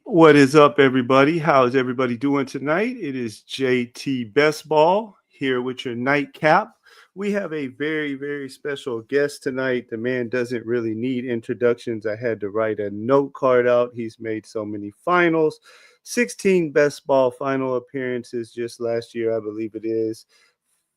What is up, everybody? How is everybody doing tonight? It is JT Best Ball here with your nightcap. We have a very, very special guest tonight. The man doesn't really need introductions. I had to write a note card out. He's made so many finals, 16 best ball final appearances just last year, I believe it is.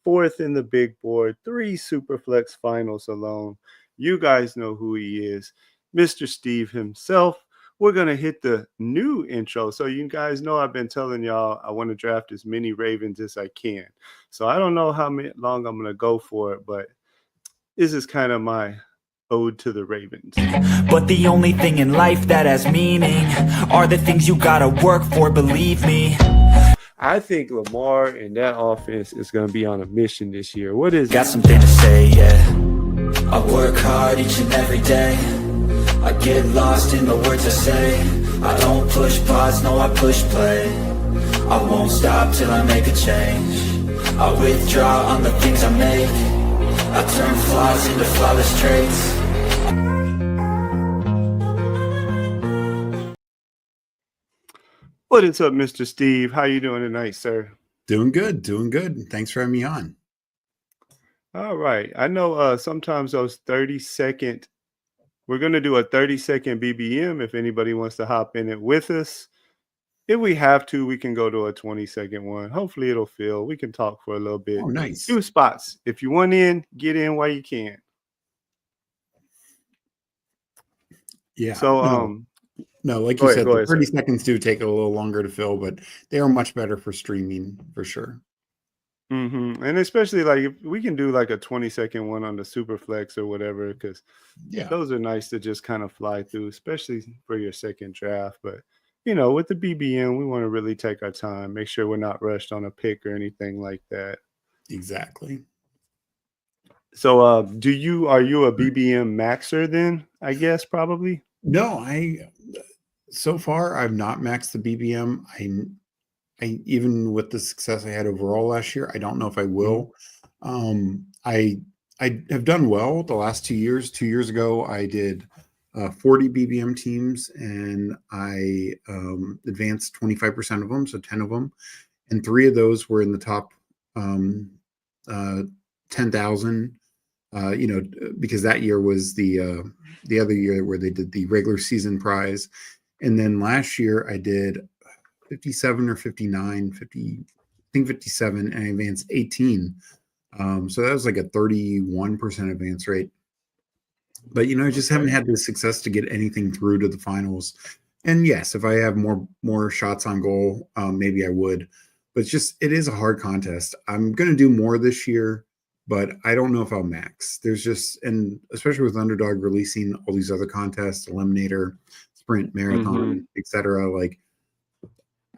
Fourth in the big board, three Superflex finals alone. You guys know who he is, Mr. Steve himself. We're going to hit the new intro. So, you guys know I've been telling y'all I want to draft as many Ravens as I can. So, I don't know how long I'm going to go for it, but this is kind of my ode to the Ravens. But the only thing in life that has meaning are the things you gotta work for, believe me. I think Lamar and that offense is going to be on a mission this year. What is Got something to say, yeah. I work hard each and every day. I get lost in the words I say. I don't push pause, no, I push play. I won't stop till I make a change. I withdraw on the things I make. I turn flaws into flawless traits. What is up, Mr. Steve? How you doing tonight, sir? Doing good, doing good. Thanks for having me on. All right. I know sometimes those 30-second, we're going to do a 30-second BBM if anybody wants to hop in it with us. If we have to, we can go to a 20-second one. Hopefully it'll fill. We can talk for a little bit. Oh, nice. 2 spots. If you want in, get in while you can. Yeah. So, no, like you said, the 30 seconds do take a little longer to fill, but they are much better for streaming for sure. And especially like if we can do like a 20-second one on the Superflex or whatever, because those are nice to just kind of fly through, especially for your second draft. But with the BBM, we want to really take our time, make sure we're not rushed on a pick or anything like that. Exactly. So, are you a BBM maxer then? I guess probably. No, so far I've not maxed the BBM. I even with the success I had overall last year, I don't know if I will. I have done well the last 2 years. 2 years ago, I did 40 BBM teams, and I advanced 25% of them, so 10 of them, and 3 of those were in the top 10,000. Because that year was the other year where they did the regular season prize, and then last year I did 57 or 59, 50, I think 57, and I advanced 18. So that was like a 31% advance rate. But I just haven't had the success to get anything through to the finals. And yes, if I have more shots on goal, maybe I would. But it is a hard contest. I'm going to do more this year, but I don't know if I'll max. And especially with Underdog releasing all these other contests, Eliminator, Sprint, Marathon, etc. Like,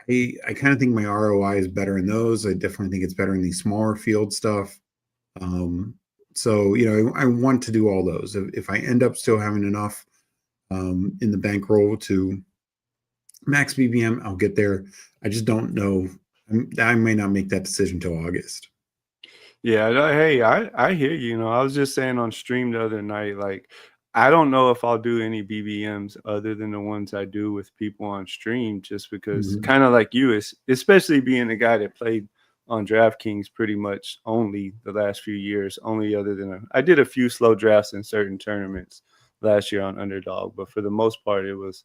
I kind of think my ROI is better in those. I definitely think it's better in the smaller field stuff. So, I want to do all those. If I end up still having enough in the bankroll to max BBM, I'll get there. I just don't know. I may not make that decision till August. Yeah, hey, I hear you. I was just saying on stream the other night, like, I don't know if I'll do any BBMs other than the ones I do with people on stream, just because kind of like you, especially being a guy that played on DraftKings pretty much only the last few years, only other than I did a few slow drafts in certain tournaments last year on Underdog, but for the most part, it was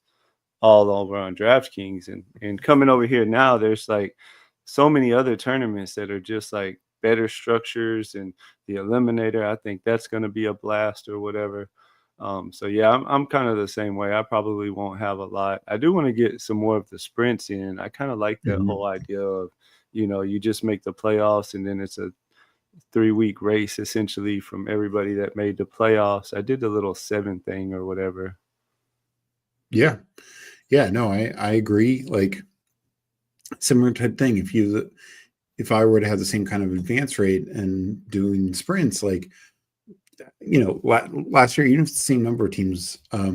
all over on DraftKings. And coming over here now, there's like so many other tournaments that are just like better structures, and the Eliminator, I think that's going to be a blast or whatever. So yeah, I'm kind of the same way. I probably won't have a lot. I do want to get some more of the sprints in. I kind of like that whole idea of, you just make the playoffs and then it's a 3-week race essentially from everybody that made the playoffs. I did the little 7 thing or whatever. Yeah. No, I agree. Like, similar type thing. If I were to have the same kind of advance rate and doing sprints, like, last year, even if the same number of teams, I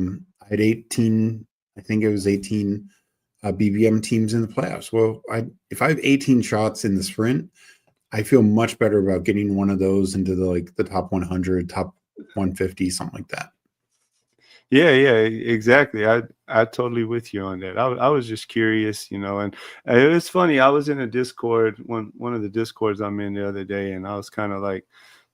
had 18, I think it was 18 BBM teams in the playoffs. Well, if I have 18 shots in the sprint, I feel much better about getting one of those into the top 100, top 150, something like that. Yeah, yeah, exactly. I totally with you on that. I was just curious, and it was funny. I was in a Discord, one of the Discords I'm in the other day, and I was kind of like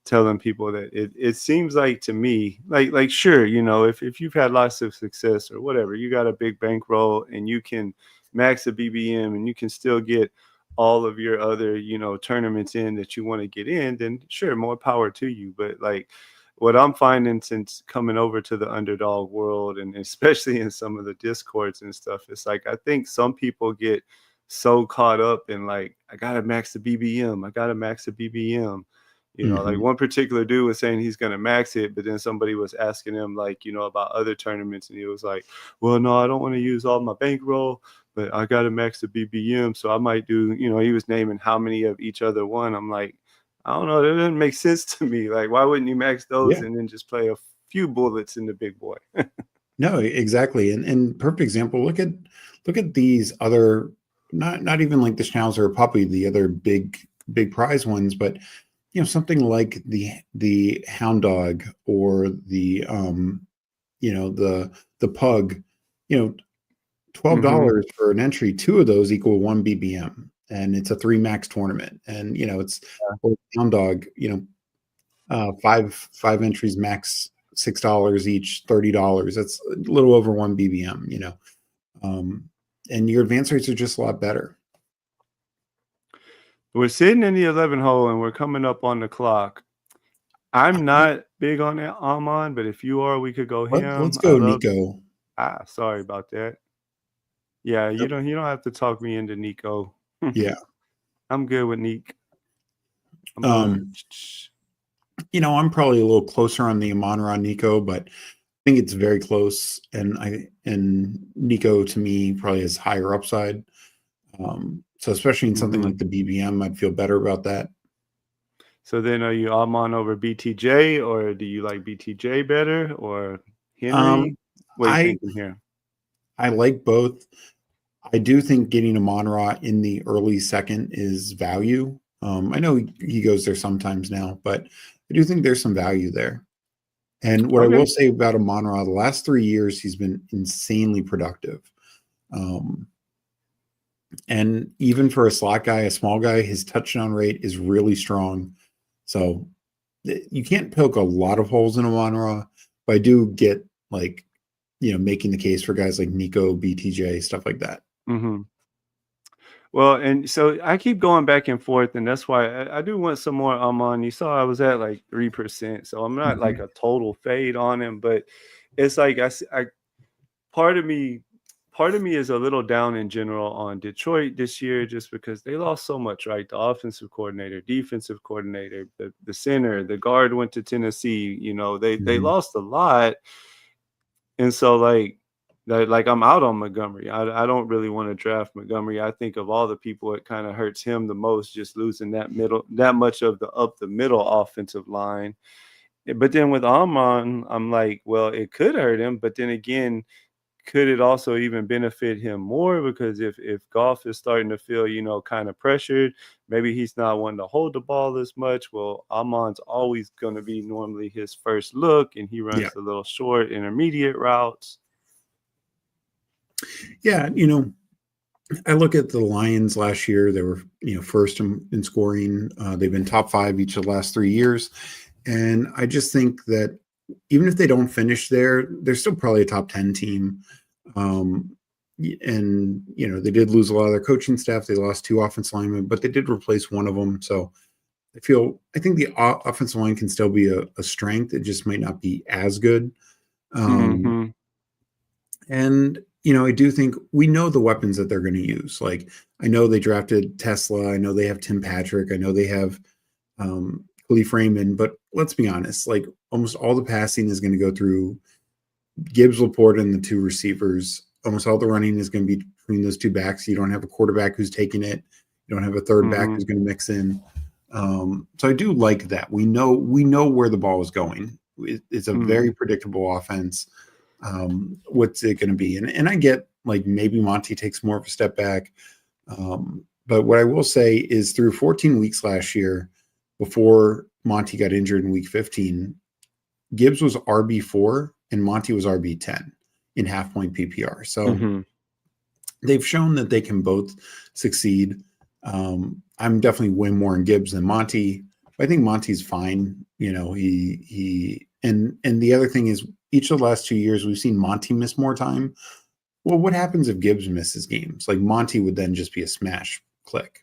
telling people that it seems like to me, like sure, if you've had lots of success or whatever, you got a big bankroll and you can max a BBM and you can still get all of your other, tournaments in that you want to get in, then sure, more power to you. But like what I'm finding since coming over to the underdog world and especially in some of the discords and stuff, it's like I think some people get so caught up in like, I gotta max the BBM, I gotta max the BBM. Like Hmm. one particular dude was saying he's gonna max it, but then somebody was asking him like, about other tournaments, and he was like, well, no, I don't want to use all my bankroll, but I gotta max the BBM. So I might do, he was naming how many of each other one. I'm like, I don't know. That doesn't make sense to me. Like, why wouldn't you max those Yeah. and then just play a few bullets in the big boy? No, exactly. And perfect example. Look at these other, not even like the Schnauzer or Puppy, the other big prize ones, but something like the Hound Dog or the Pug, you know, Hmm. $12 for an entry, two of those equal one BBM, and it's a three max tournament. And it's or Hound Dog, five entries max $6 each, $30. That's a little over one BBM, um, and your advance rates are just a lot better. We're sitting in the 11 hole and we're coming up on the clock. I'm not big on that Amon, but if you are, we could go Let's him. I go, love. Nico. Sorry about that. Yeah, you Yep. don't have to talk me into Nico. Yeah. I'm good with Neek. I'm gonna. Um, I'm probably a little closer on the Amon-Ra Nico, but I think it's very close. And Nico to me probably has higher upside. So especially in something Mhm. like the BBM, I'd feel better about that. So then, are you Amon over BTJ, or do you like BTJ better, or Um, Henry? What are you I thinking here? I like both. I do think getting a Monra in the early second is value. I know he goes there sometimes now, but I do think there's some value there. And what I will Okay. say about Amon-Ra, the last 3 years, he's been insanely productive. Um, and even for a slot guy, a small guy, his touchdown rate is really strong. So you can't poke a lot of holes in Amon-Ra, but I do get like, making the case for guys like Nico, BTJ, stuff like that. Hmm. Well, and so I keep going back and forth, and that's why I do want some more Amon. You saw I was at like 3%, so I'm not like Mhm. a total fade on him, but it's like part of me, part of me is a little down in general on Detroit this year, just because they lost so much. Right, the offensive coordinator, defensive coordinator, the center, the guard went to Tennessee. They Mhm. lost a lot, and so like I'm out on Montgomery. I don't really want to draft Montgomery. I think of all the people, it kind of hurts him the most, just losing that much of the up the middle offensive line. But then with Amon, I'm like, well, it could hurt him, but then again, could it also even benefit him more? Because if Golf is starting to feel, kind of pressured, maybe he's not wanting to hold the ball as much. Well, Amon's always going to be normally his first look, and he Yeah. runs the little short intermediate routes. Yeah. I look at the Lions last year. They were, first in scoring. They've been top five each of the last 3 years. And I just think that even if they don't finish there, they're still probably a top 10 team. And, they did lose a lot of their coaching staff. They lost two offensive linemen, but they did replace one of them. So I think the offensive line can still be a strength. It just might not be as good. Um, Hmm. And, I do think we know the weapons that they're going to use. Like, I know they drafted Tesla. I know they have Tim Patrick. I know they have Khalif Raymond. But let's be honest, like, almost all the passing is going to go through Gibbs, Laporte, and the two receivers. Almost all the running is going to be between those two backs. You don't have a quarterback who's taking it. You don't have a third back Hmm. who's going to mix in. So I do like that. We know where the ball is going. It's a Hmm. very predictable offense. What's it going to be? And I get like maybe Monty takes more of a step back. But what I will say is through 14 weeks last year, before Monty got injured in week 15, Gibbs was RB4 and Monty was RB10 in half point PPR. So Mm-hmm. they've shown that they can both succeed. I'm definitely way more in Gibbs than Monty. I think Monty's fine. You know, and the other thing is, each of the last 2 years we've seen Monty miss more time. Well, what happens if Gibbs misses games? Like, Monty would then just be a smash click.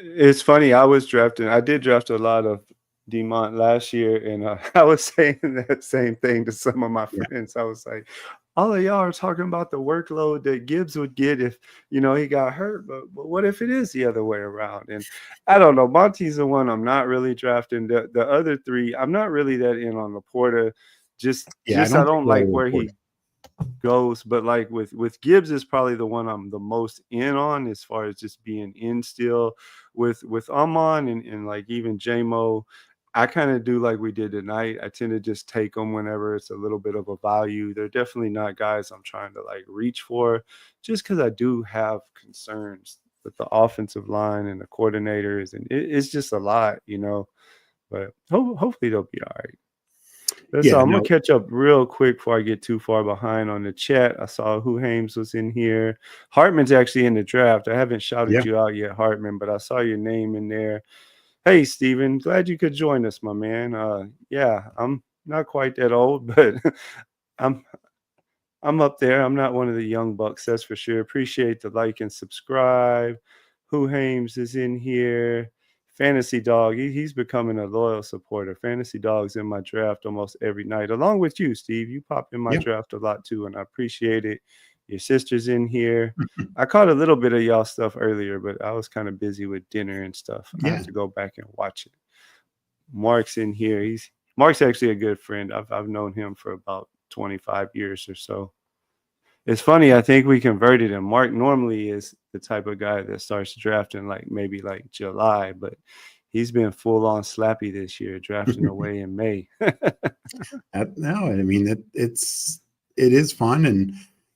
It's funny. I did draft a lot of Demont last year, and I was saying that same thing to some of my Yeah. friends. I was like, all of y'all are talking about the workload that Gibbs would get if, he got hurt, but what if it is the other way around? And I don't know. Monty's the one I'm not really drafting. The other three, I'm not really that in on Laporta. Just Yeah, I I don't don't think like where he goes, but like with Gibbs is probably the one I'm the most in on as far as just being in still. With Amon and like even JMO, I kind of do like we did tonight. I tend to just take them whenever it's a little bit of a value. They're definitely not guys I'm trying to like reach for, just because I do have concerns with the offensive line and the coordinators, and it's just a lot, but hopefully they'll be all right. So Yeah, I'm gonna no, catch up real quick before I get too far behind on the chat. I saw who Hames was in here. Hartman's actually in the draft. I haven't shouted yeah, you out yet, Hartman, but I saw your name in there. Hey, Steven, glad you could join us, my man. Yeah, I'm not quite that old, but I'm I'm up there. I'm not one of the young bucks, that's for sure. Appreciate the like and subscribe. Who Hames is in here. Fantasy Dog, he's becoming a loyal supporter. Fantasy Dog's in my draft almost every night, along with you, Steve. You pop in my yeah. draft a lot too, and I appreciate it. Your sister's in here. I caught a little bit of y'all stuff earlier, but I was kind of busy with dinner and stuff. I have Yeah. to go back and watch it. Mark's in here. Mark's actually a good friend. I've known him for about 25 years or so. It's funny, I think we converted him. Mark normally is the type of guy that starts drafting like maybe like July, but he's been full on slappy this year, drafting away in May. No, I mean it is fun, and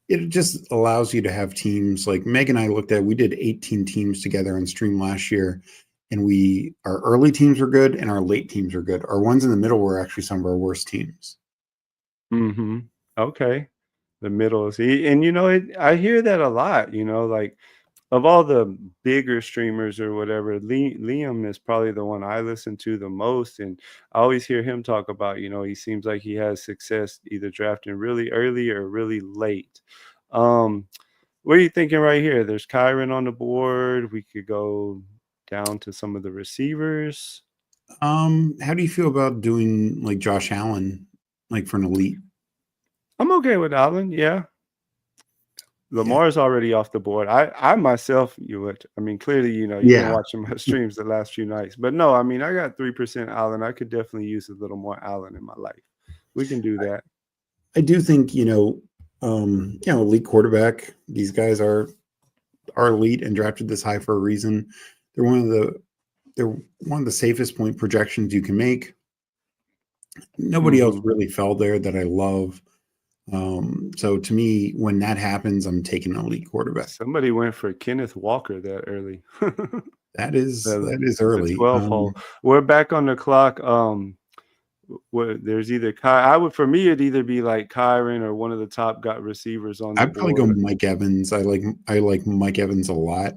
it just allows you to have teams. Like Meg and I looked at, we did 18 teams together on stream last year, and our early teams were good and our late teams were good. Our ones in the middle were actually some of our worst teams. Mm-hmm. Okay. The middle is, and I hear that a lot, like of all the bigger streamers or whatever, Liam is probably the one I listen to the most. And I always hear him talk about, he seems like he has success either drafting really early or really late. What are you thinking right here? There's Kyron on the board. We could go down to some of the receivers. How do you feel about doing like Josh Allen, like for an elite? I'm okay with Allen. Yeah. Lamar's already off the board. I myself, clearly, you've been Yeah. watching my streams the last few nights. But no, I got 3% Allen. I could definitely use a little more Allen in my life. We can do that. I do think, elite quarterback, these guys are elite and drafted this high for a reason. They're one of the safest point projections you can make. Nobody else really fell there that I love. So to me, when that happens, I'm taking an elite quarterback. Somebody went for Kenneth Walker that early. That is early. The 12 hole. We're back on the clock. There's either for me, it'd either be like Kyron or one of the top receivers on the I'd probably board. go Mike Evans. I like Mike Evans a lot.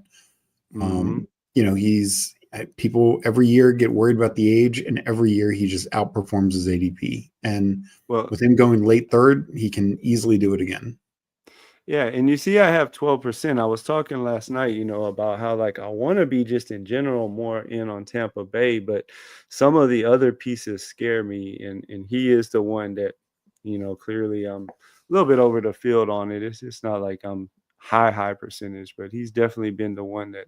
People every year get worried about the age, and every year he just outperforms his ADP. And with him going late third, he can easily do it again. Yeah, and you see, I have 12%. I was talking last night, about how like I want to be just in general more in on Tampa Bay, but some of the other pieces scare me, and he is the one that, clearly I'm a little bit over the field on it. It's not like I'm high percentage, but he's definitely been the one that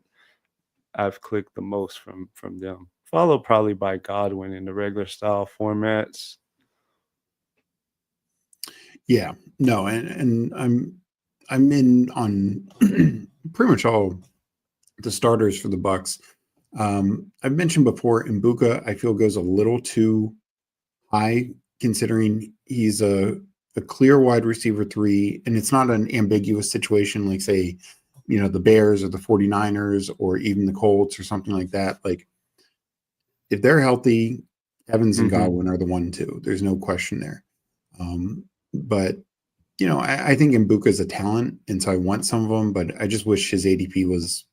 I've clicked the most from them. Followed probably by Godwin in the regular style formats. Yeah, no, and I'm in on pretty much all the starters for the Bucks. I've mentioned before, Mbuka, I feel goes a little too high considering he's a clear wide receiver 3, and it's not an ambiguous situation like, say, the Bears or the 49ers or even the Colts or something like that. Like, if they're healthy, Evans and Godwin are the 1-2. There's no question there. but I think Mbuka's a talent, and so I want some of them, but I just wish his ADP was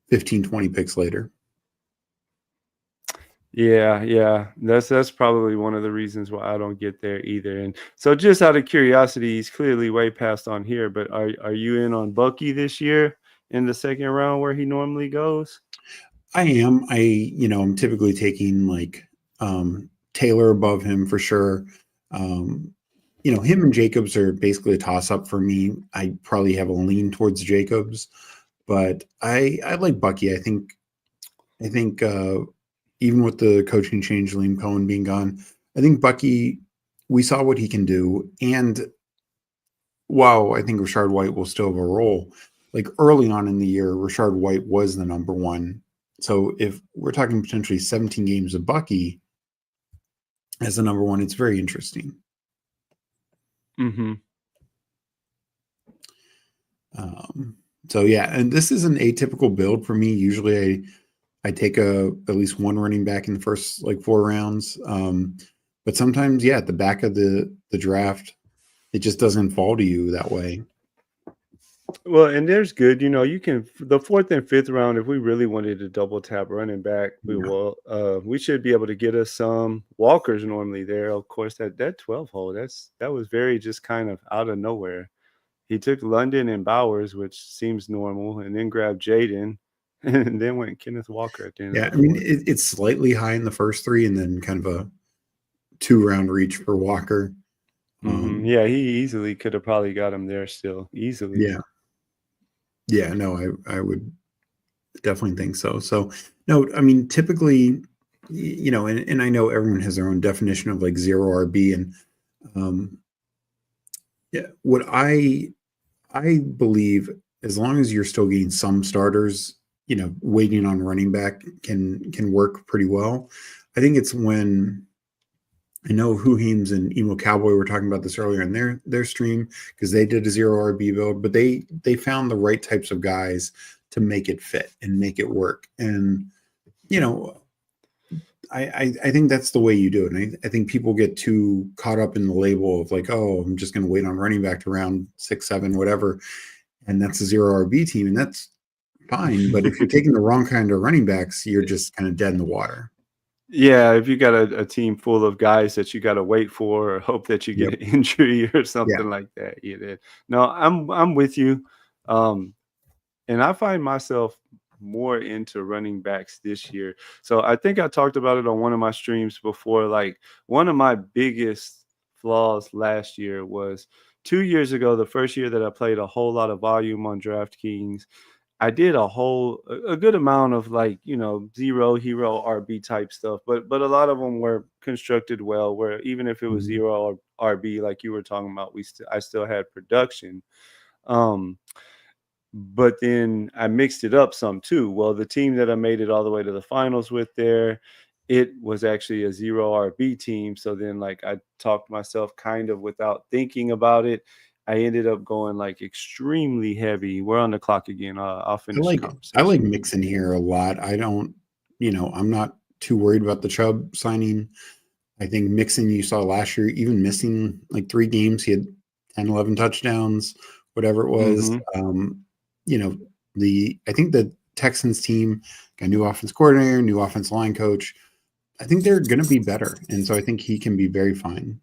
15, 20 picks later. Yeah, yeah. That's probably one of the reasons why I don't get there either. And so just out of curiosity, he's clearly way past on here, but are you in on Bucky this year in the second round where he normally goes? I am. I'm typically taking like Taylor above him for sure. Um, him and Jacobs are basically a toss up for me. I probably have a lean towards Jacobs, but I like Bucky. I think even with the coaching change, Liam Cohen being gone, I think Bucky, we saw what he can do. And while I think Rashard White will still have a role, like early on in the year, Rashard White was the number one. So if we're talking potentially 17 games of Bucky as the number one, it's very interesting. Mm-hmm. So yeah, and this is an atypical build for me. Usually I take at least one running back in the first like 4 rounds. But sometimes, yeah, at the back of the draft, it just doesn't fall to you that way. Well, and there's good, you can the fourth and fifth round, if we really wanted to double tap running back, Yeah. we should be able to get us some walkers normally there. Of course, that 12 hole, that was very just kind of out of nowhere. He took London and Bowers, which seems normal, and then grabbed Jaden, and then went Kenneth Walker at the end of Yeah, the I mean, fourth. it's slightly high in the first three, and then kind of a 2 round reach for Walker. Yeah, he easily could have probably got him there still easily. Yeah, yeah, no, I would definitely think so. So, no, I mean, typically, and I know everyone has their own definition of like zero RB, and um, yeah, what I believe, as long as you're still getting some starters, waiting on running back can work pretty well. I think it's when I know Who Heems and Emo Cowboy were talking about this earlier in their stream because they did a zero RB build, but they found the right types of guys to make it fit and make it work. And you know, I think that's the way you do it. And I think people get too caught up in the label of like, oh, I'm just going to wait on running back to round 6, 7, whatever, and that's a zero RB team, and that's fine. But if you're taking the wrong kind of running backs, you're just kind of dead in the water. Yeah, if you got a team full of guys that you gotta wait for or hope that you get Yep. an injury or Yeah. something like that, yeah, no, I'm with you, um, and I find myself more into running backs this year. So I think I talked about it on one of my streams before, like, one of my biggest flaws last year was 2 years ago, the first year that I played a whole lot of volume on DraftKings. I did a good amount of like, zero hero RB type stuff, but a lot of them were constructed well where even if it was Mhm. zero RB like you were talking about, I still had production. Um but then I mixed it up some too. Well, the team that I made it all the way to the finals with there, it was actually a zero RB team. So then, like, I talked myself kind of without thinking about it. I ended up going like extremely heavy. We're on the clock again. I'll I finish the like I like conversation. Mixon here a lot. I don't, I'm not too worried about the Chubb signing. I think Mixon you saw last year, even missing like 3 games, he had 10, 11 touchdowns, whatever it was. Mm-hmm. You know, I think the Texans team got a new offense coordinator, new offense line coach. I think they're going to be better, and so I think he can be very fine.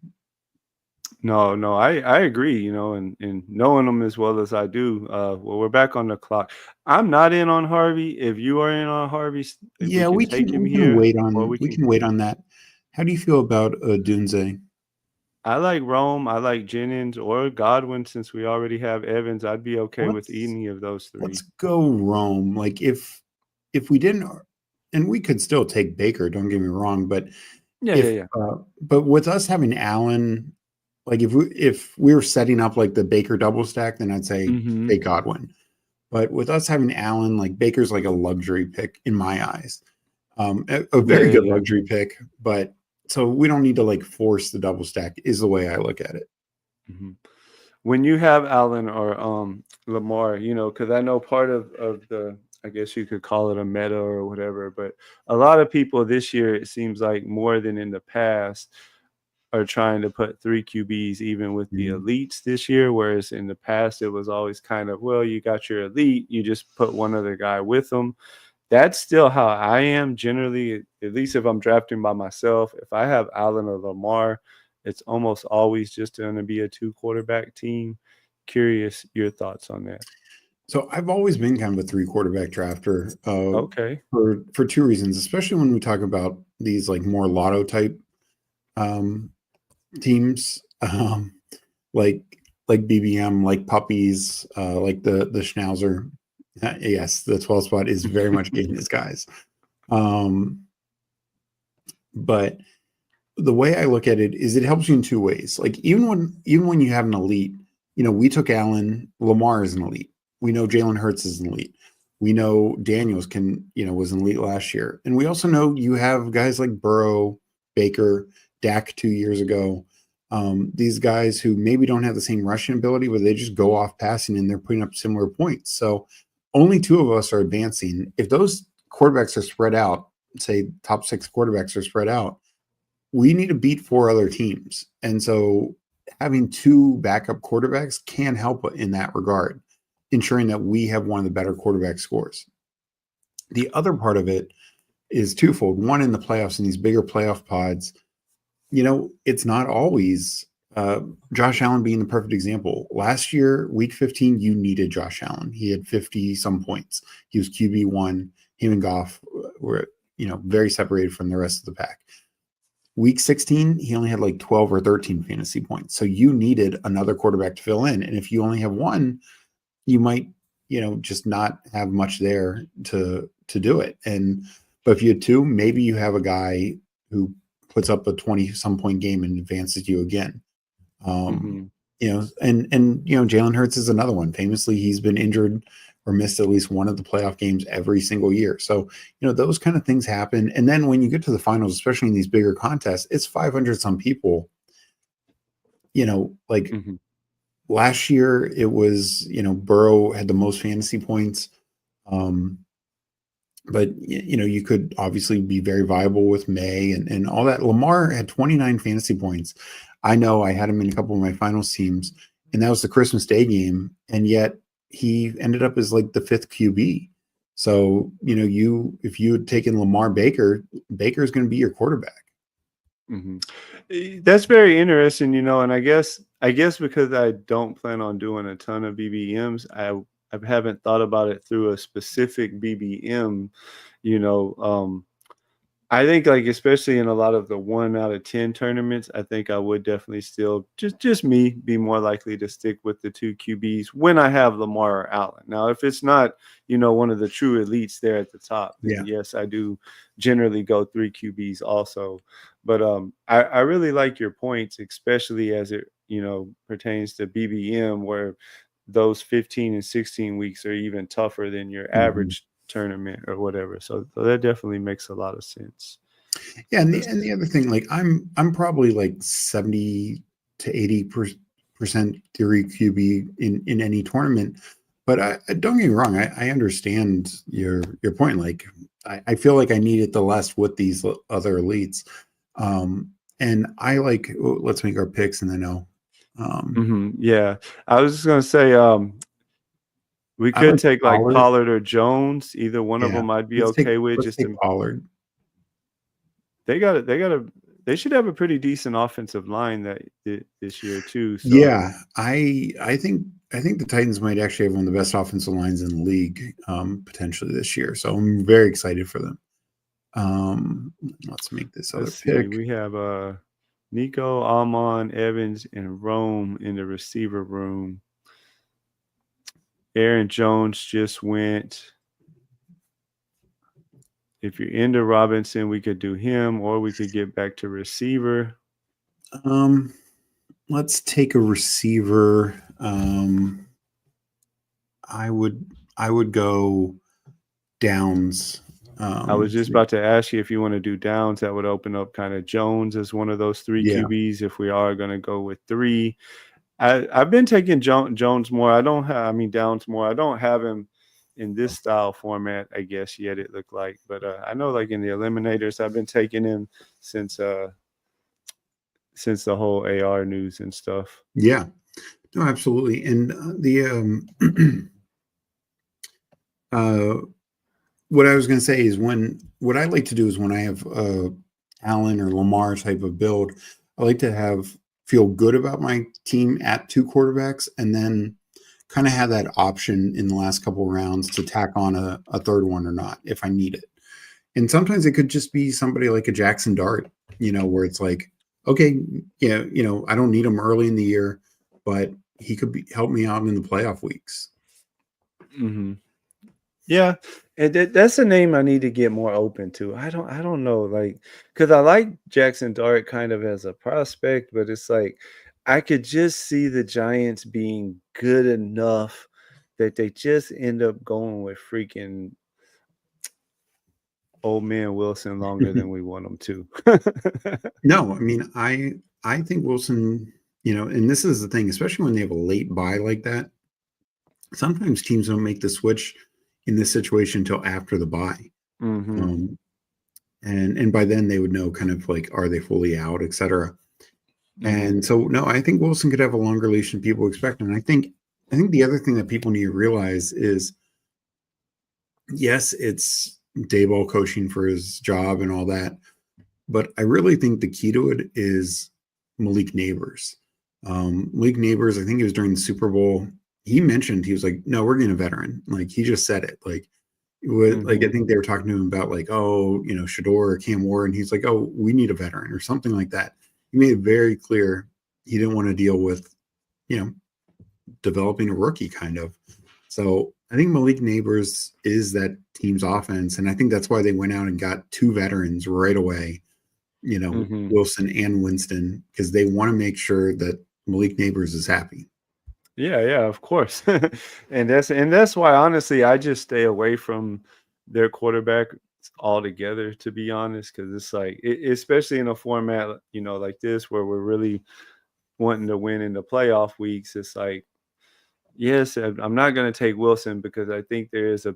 No, I agree, and knowing them as well as I do, well, we're back on the clock. I'm not in on Harvey. If you are in on Harvey, we Yeah, can we take can him we can here, wait or on we we can. can wait on that. How do you feel about Dunze? I like Rome. I like Jennings or Godwin since we already have Evans. I'd be okay with Let's any of those let's three. go Rome. Like if we didn't, and we could still take Baker. Don't get me wrong, but Yeah, yeah, if yeah. but with us having Allen, like if we were setting up like the Baker double stack, then I'd say Mm-hmm. take Godwin. But with us having Allen, like Baker's like a luxury pick in my eyes, a Yeah, very yeah, good yeah. luxury pick. But so we don't need to like force the double stack. Is the way I look at it. Hmm. When you have Allen or Lamar, because I know part of the, I guess you could call it a meta or whatever, but a lot of people this year, it seems like more than in the past, are trying to put 3 QBs even with the Mhm. elites this year, whereas in the past it was always kind of, well, you got your elite, you just put one other guy with them. That's still how I am generally, at least if I'm drafting by myself. If I have Allen or Lamar, it's almost always just going to be a 2 quarterback team. Curious your thoughts on that. So I've always been kind of a 3 quarterback drafter, Okay. for 2 reasons, especially when we talk about these like more lotto type um, teams, like BBM, like puppies, like the Schnauzer. Yes, the 12 spot is very much getting his guys. Um, but the way I look at it is it helps you in 2 ways. Like even when you have an elite, we took Allen, Lamar is an elite. We know Jalen Hurts is an elite. We know Daniels was an elite last year. And we also know you have guys like Burrow, Baker, Dak 2 years ago. These guys who maybe don't have the same rushing ability, but they just go off passing and they're putting up similar points. So only 2 of us are advancing. If those quarterbacks are spread out, say top 6 quarterbacks are spread out, we need to beat 4 other teams. And so having 2 backup quarterbacks can help in that regard, ensuring that we have one of the better quarterback scores. The other part of it is twofold. One, in the playoffs, in these bigger playoff pods, it's not always Josh Allen being the perfect example. Last year, week 15, you needed Josh Allen. He had 50 some points. He was QB1. Him and Goff were, very separated from the rest of the pack. Week 16, he only had like 12 or 13 fantasy points. So you needed another quarterback to fill in. And if you only have one, you might, just not have much there to do it. But if you had 2, maybe you have a guy who puts up a 20 some point game and advances you again. Hmm. And Jalen Hurts is another one. Famously, he's been injured or missed at least one of the playoff games every single year. So, those kind of things happen. And then when you get to the finals, especially in these bigger contests, it's 500 some people. Like Hmm. last year, it was, Burrow had the most fantasy points. But you could obviously be very viable with May and all that. Lamar had 29 fantasy points. I know I had him in a couple of my finals teams, and that was the Christmas Day game, and yet he ended up as like the 5th QB. So if you had taken Lamar, Baker's going to be your quarterback. Hmm. That's very interesting, and I guess because I don't plan on doing a ton of BBMs, I haven't thought about it through a specific BBM, you know. I think, like, especially in a lot of the 1 out of 10 tournaments, I think I would definitely still just me be more likely to stick with the 2 QBs when I have Lamar or Allen. Now, if it's not, one of the true elites there at the top, then Yeah. yes, I do generally go 3 QBs also. But I really like your points, especially as it, pertains to BBM, where those 15 and 16 weeks are even tougher than your Mhm. average tournament or whatever. So that definitely makes a lot of sense. Yeah, and the other thing, like I'm probably like 70 to 80% theory QB in any tournament. But don't get me wrong, I understand your point. Like I feel like I need it the less with these other elites. And I like let's make our picks and then I'll Yeah, I was just gonna say, we I could like take like Pollard. Pollard or Jones. Either one of Yeah. them I'd be okay with. Let's Just take to, Pollard. they should have a pretty decent offensive line this year too. So Yeah, I think the Titans might actually have one of the best offensive lines in the league, potentially this year. So I'm very excited for them. Let's make this let's other see. pick. We have Nico, Almon, Evans, and Rome in the receiver room. Aaron Jones just went. If you're into Robinson, we could do him, or we could get back to receiver. Um, let's take a receiver. I would go Downs. I was just about to ask you if you want to do Downs. That would open up kind of Jones as one of those 3 Yeah, QBs if we are going to go with 3. I've been taking Jones more. Downs more. I don't have him in this style format, I guess, yet it looked like. But I know, like, in the eliminators, I've been taking him since since the whole AR news and stuff. Yeah, no, absolutely. And uh, what I was going to say is what I like to do is when I have Allen or Lamar type of build, I like to feel good about my team at 2 quarterbacks, and then kind of have that option in the last couple of rounds to tack on a third one or not if I need it. And sometimes it could just be somebody like a Jackson Dart, where it's like, okay, yeah, I don't need him early in the year, but he could help me out in the playoff weeks. Mm-hmm. Yeah, and that's a name I need to get more open to. I don't know, like, because I like Jackson Dart kind of as a prospect, but it's like I could just see the Giants being good enough that they just end up going with freaking old man Wilson longer than we want them to. No, I mean, I think Wilson, and this is the thing, especially when they have a late buy like that. Sometimes teams don't make the switch in this situation until after the buy. Mm-hmm. And by then they would know kind of like, are they fully out, et cetera. Mm-hmm. And so, no, I think Wilson could have a longer leash than people expect. And I think the other thing that people need to realize is, yes, it's Daboll coaching for his job and all that, but I really think the key to it is Malik Neighbors. Malik Neighbors, I think it was during the Super Bowl, he mentioned, he was like, no, we're getting a veteran. Like, he just said it. Like, like, I think they were talking to him about like, oh, Shador or Cam Ward, and he's like, oh, we need a veteran or something like that. He made it very clear he didn't want to deal with, developing a rookie kind of. So I think Malik Neighbors is that team's offense, and I think that's why they went out and got 2 veterans right away, Wilson and Winston, because they want to make sure that Malik Neighbors is happy. Yeah, of course. and that's why honestly I just stay away from their quarterback altogether, to be honest, because it's like especially in a format like this where we're really wanting to win in the playoff weeks. It's like, yes, I'm not going to take Wilson because I think there is a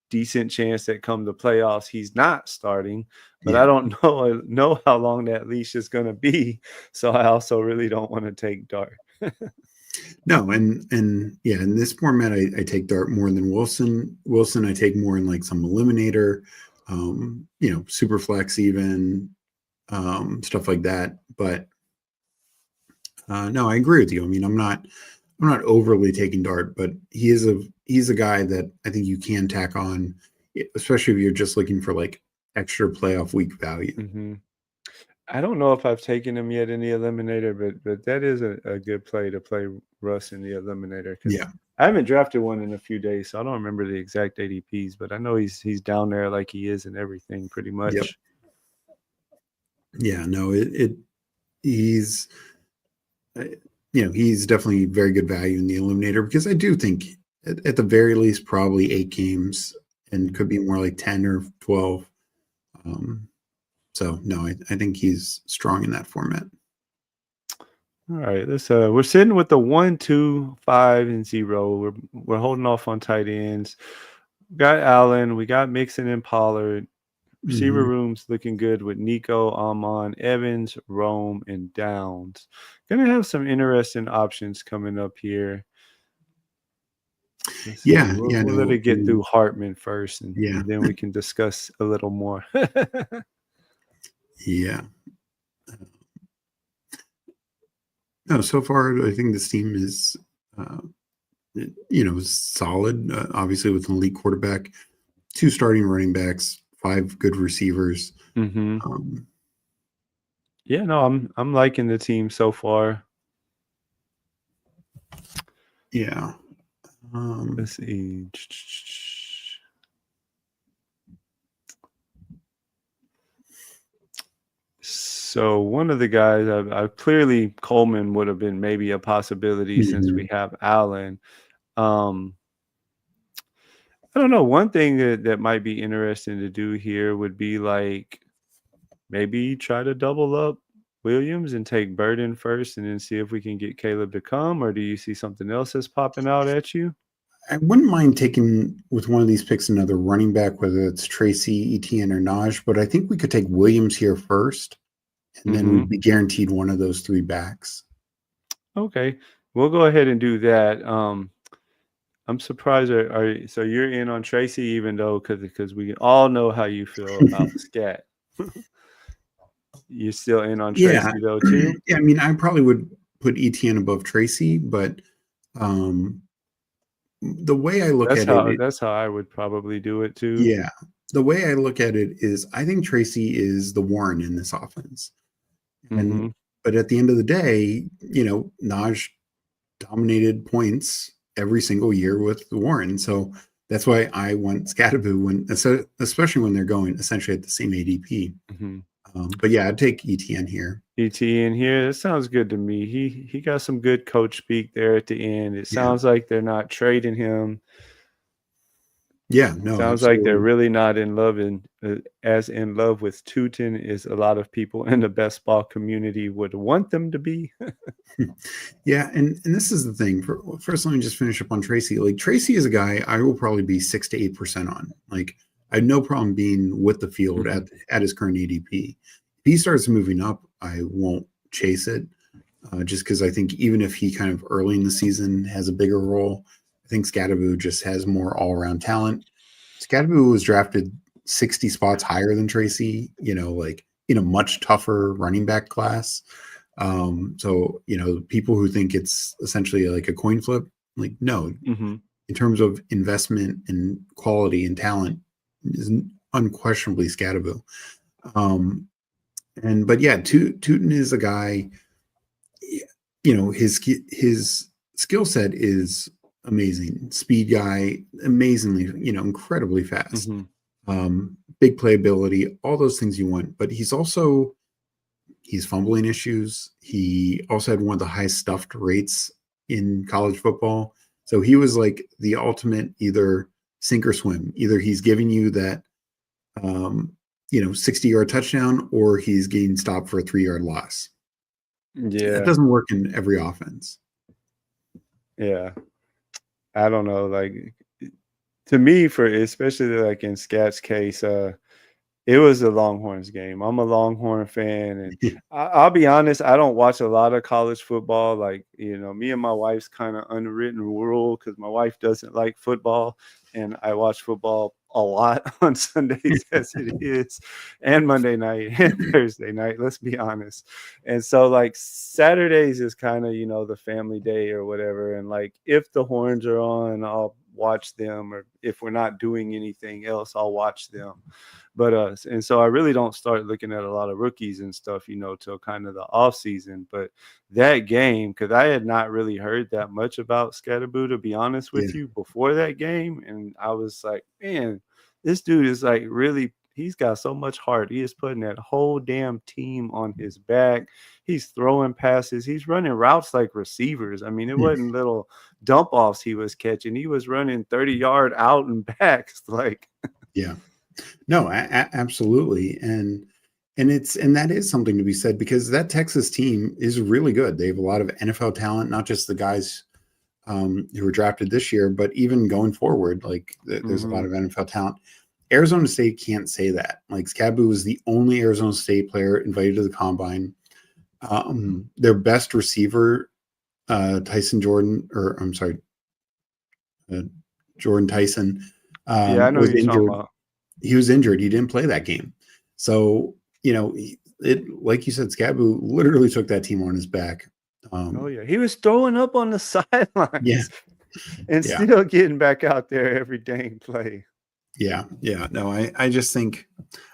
decent chance that come the playoffs he's not starting, but I don't know how long that leash is going to be, so I also really don't want to take Dart. No, and yeah, in this format, I take Dart more than Wilson. Wilson, I take more in like some eliminator, super flex even, stuff like that. But no, I agree with you. I mean, I'm not overly taking Dart, but he's a guy that I think you can tack on, especially if you're just looking for like extra playoff week value. Mm-hmm. I don't know if I've taken him yet in the eliminator, but that is a good play to play Russ in the eliminator. Yeah, I haven't drafted one in a few days, so I don't remember the exact ADPs, but I know he's down there like he is in everything pretty much. Yep. Yeah, no, he's he's definitely very good value in the eliminator, because I do think at the very least probably 8 games, and could be more like 10 or 12. So no, I think he's strong in that format. All right, let's we're sitting with the 1, 2, 5, and 0. We're holding off on tight ends. We got Allen, we got Mixon and Pollard. Receiver room's looking good with Nico, Amon, Evans, Rome, and Downs. Gonna have some interesting options coming up here. We'll let it get through Hartman first, and then we can discuss a little more. Yeah. No, so far I think this team is, solid. Obviously, with an elite quarterback, 2 starting running backs, 5 good receivers. Yeah, no, I'm liking the team so far. Yeah. Let's see. So one of the guys, I clearly Coleman would have been maybe a possibility since we have Allen. I don't know. One thing that might be interesting to do here would be like maybe try to double up Williams and take Burden first and then see if we can get Caleb to come, or do you see something else that's popping out at you? I wouldn't mind taking with one of these picks another running back, whether it's Tracy, Etienne, or Naj, but I think we could take Williams here first. and then we'd be guaranteed one of those three backs. Okay, we'll go ahead and do that. I'm surprised. So you're in on Tracy, even though because we all know how you feel about Scat. You're still in on Yeah. Tracy though too. Yeah, I mean, I probably would put ETN above Tracy, but the way I look at it, That's how I would probably do it too. yeah, the way I look at it is I think Tracy is the Warren in this offense. And but at the end of the day, Naj dominated points every single year with the Warren. So that's why I want Scatterboo especially when they're going essentially at the same ADP. But yeah, I'd take ETN here. ETN here. That sounds good to me. He got some good coach speak there at the end. It sounds like they're not trading him. Yeah, no, sounds absolutely. like they're really not in love as in love with Tootin as a lot of people in the best ball community would want them to be. Yeah, and this is the thing. First, let me just finish up on Tracy. Like Tracy is a guy I will probably be 6 to 8% on. Like I have no problem being with the field at his current ADP. If he starts moving up, I won't chase it. Just because I think even if he kind of early in the season has a bigger role, I think Scatterboo just has more all-around talent. Scatterboo was drafted 60 spots higher than Tracy, like in a much tougher running back class. So, people who think it's essentially like a coin flip, like, no, in terms of investment and quality and talent is unquestionably Scatterboo. But yeah, Tootin is a guy, his skill set is amazing. Speed guy, amazingly, incredibly fast. Big playability, all those things you want. But he's fumbling issues. He also had one of the highest stuffed rates in college football. So he was like the ultimate either sink or swim. Either he's giving you that 60-yard touchdown, or he's getting stopped for a 3-yard loss. Yeah. That doesn't work in every offense. Yeah. I don't know. Like, to me, especially like in Scat's case, it was a Longhorns game. I'm a Longhorn fan, and I'll be honest, I don't watch a lot of college football. Like, me and my wife's kind of unwritten rule because my wife doesn't like football, and I watch football a lot on Sundays as it is, and Monday night and Thursday night, let's be honest. And so like Saturdays is kind of, the family day or whatever. And like, if the Horns are on, I'll watch them, or if we're not doing anything else, I'll watch them. But and so I really don't start looking at a lot of rookies and stuff, till kind of the off season. But that game, because I had not really heard that much about Scatterboo, to be honest with you, before that game, and I was like, man, this dude is like really, he's got so much heart. He is putting that whole damn team on his back. He's throwing passes. He's running routes like receivers. I mean, it wasn't little dump offs he was catching. He was running 30-yard out and backs. Like, yeah. No, absolutely. And that is something to be said, because that Texas team is really good. They have a lot of NFL talent, not just the guys who were drafted this year, but even going forward, like there's a lot of NFL talent. Arizona State can't say that. Like Scatterboo was the only Arizona State player invited to the combine. Their best receiver, Jordan Tyson, I know was you're injured. talking about. He was injured. He didn't play that game. So, like you said, Scatterboo literally took that team on his back. Oh yeah, he was throwing up on the sidelines, and still getting back out there every dang play. Yeah. No, I just think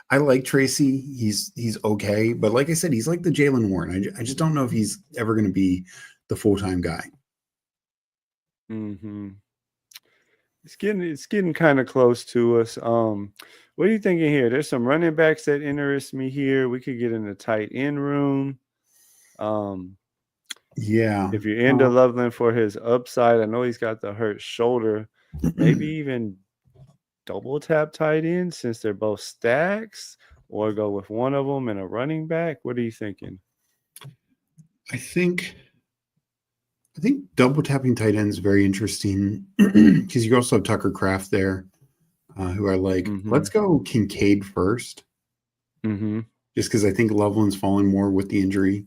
I like Tracy. He's okay, but like I said, he's like the Jalen Warren. I just don't know if he's ever going to be the full-time guy. It's getting kind of close to us. What are you thinking here? There's some running backs that interest me here. We could get in the tight end room. If you're into Loveland for his upside, I know he's got the hurt shoulder. Maybe even double tap tight end since they're both stacks, or go with one of them and a running back. What are you thinking? I think double tapping tight end is very interesting because you also have Tucker Kraft there, who I like. Let's go Kincaid first. just because I think Loveland's falling more with the injury.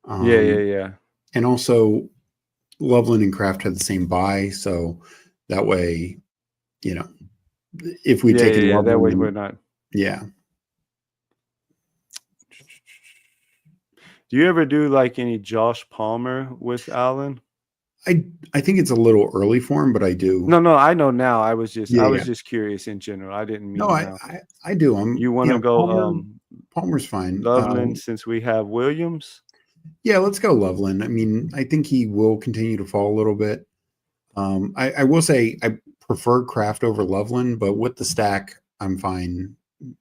Yeah. And also, Loveland and Kraft had the same bye, so that way, you know, if we take Yeah. That way we're Loveland, not. yeah. Do you ever do like any Josh Palmer with Allen? I think it's a little early for him, but I do. No, I know now. I was Yeah. just curious in general. I didn't No, mean now. I do. You want to go Palmer's fine. Loveland since we have Williams? Yeah, let's go Loveland. I mean, I think he will continue to fall a little bit. I will say I prefer Kraft over Loveland, but with the stack, I'm fine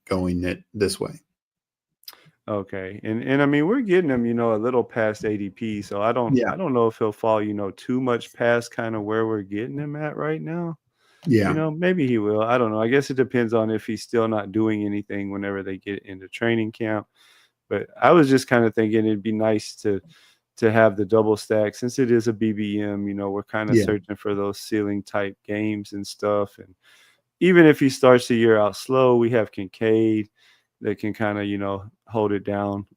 going it this way. Okay. And I mean we're getting him, a little past ADP. So I don't Yeah. know if he'll fall, too much past kind of where we're getting him at right now. Yeah. Maybe he will. I don't know. I guess it depends on if he's still not doing anything whenever they get into training camp. But I was just kind of thinking it'd be nice to have the double stack since it is a BBM. We're kind of Yeah. searching for those ceiling type games and stuff. And even if he starts the year out slow, we have Kincaid that can kind of hold it down.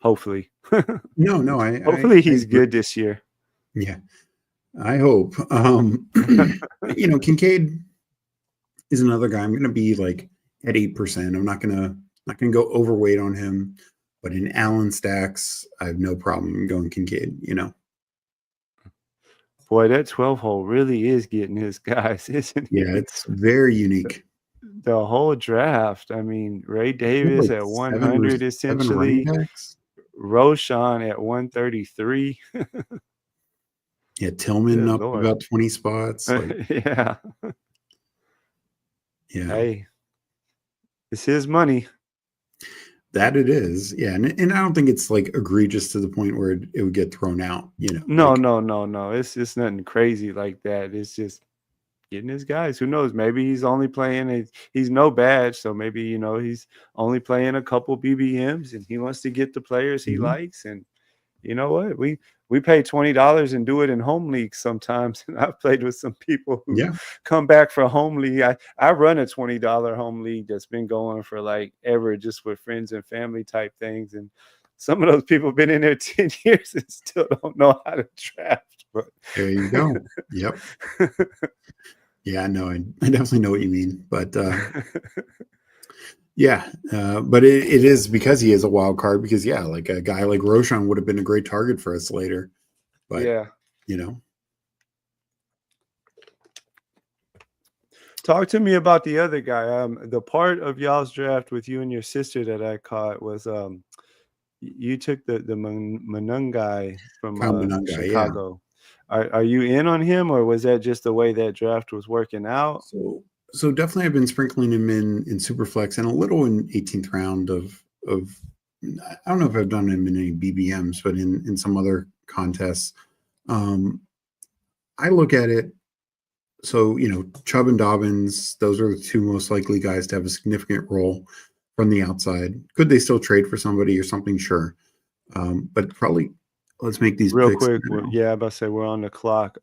Hopefully. No, Hopefully he's agree. good this year. Yeah. I hope. Kincaid is another guy. I'm going to be like at 8%. I'm not going to go overweight on him, but in Allen stacks, I have no problem going Kincaid. Boy, that 12 hole really is getting his guys, isn't it? Yeah, it's very unique. The whole draft. I mean, Ray Davis like at 100 essentially. Roshan at 133. Yeah, Tillman Good up Lord. about 20 spots. Yeah. Yeah. Hey, it's his money. That it is. Yeah. And I don't think it's like egregious to the point where it would get thrown out, No. It's nothing crazy like that. It's just getting his guys. Who knows? Maybe he's only playing he's no badge. So maybe, he's only playing a couple BBMs and he wants to get the players he likes. And you know what? We pay $20 and do it in home leagues sometimes. And I've played with some people who come back for home league. I run a $20 home league that's been going for like ever, just with friends and family type things. And some of those people have been in there 10 years and still don't know how to draft. But there you go. Yep. Yeah, no, I definitely know what you mean. But yeah, but it is because he is a wild card because, like a guy like Roshan would have been a great target for us later. But, Talk to me about the other guy. The part of y'all's draft with you and your sister that I caught was you took the Manung guy from Chicago. Yeah. Are you in on him, or was that just the way that draft was working out? So definitely I've been sprinkling him in Superflex and a little in 18th round of I don't know if I've done him in any BBMs, but in some other contests. I look at it. So, Chubb and Dobbins, those are the two most likely guys to have a significant role from the outside. Could they still trade for somebody or something? Sure. But probably let's make these real picks quick. Yeah, I'm about to say we're on the clock.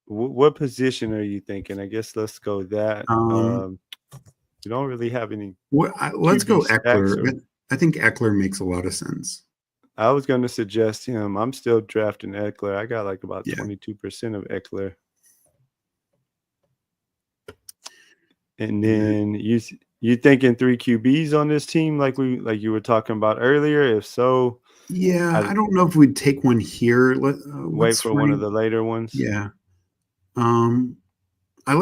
What position are you thinking? I guess let's go that. You don't really have any. Let's go Eckler. I think Eckler makes a lot of sense. I was going to suggest him. I'm still drafting Eckler. I got like about 22% of Eckler. And then you thinking 3 QBs on this team like you were talking about earlier? If so, I don't know if we'd take one here. Wait for one of the later ones. Yeah. I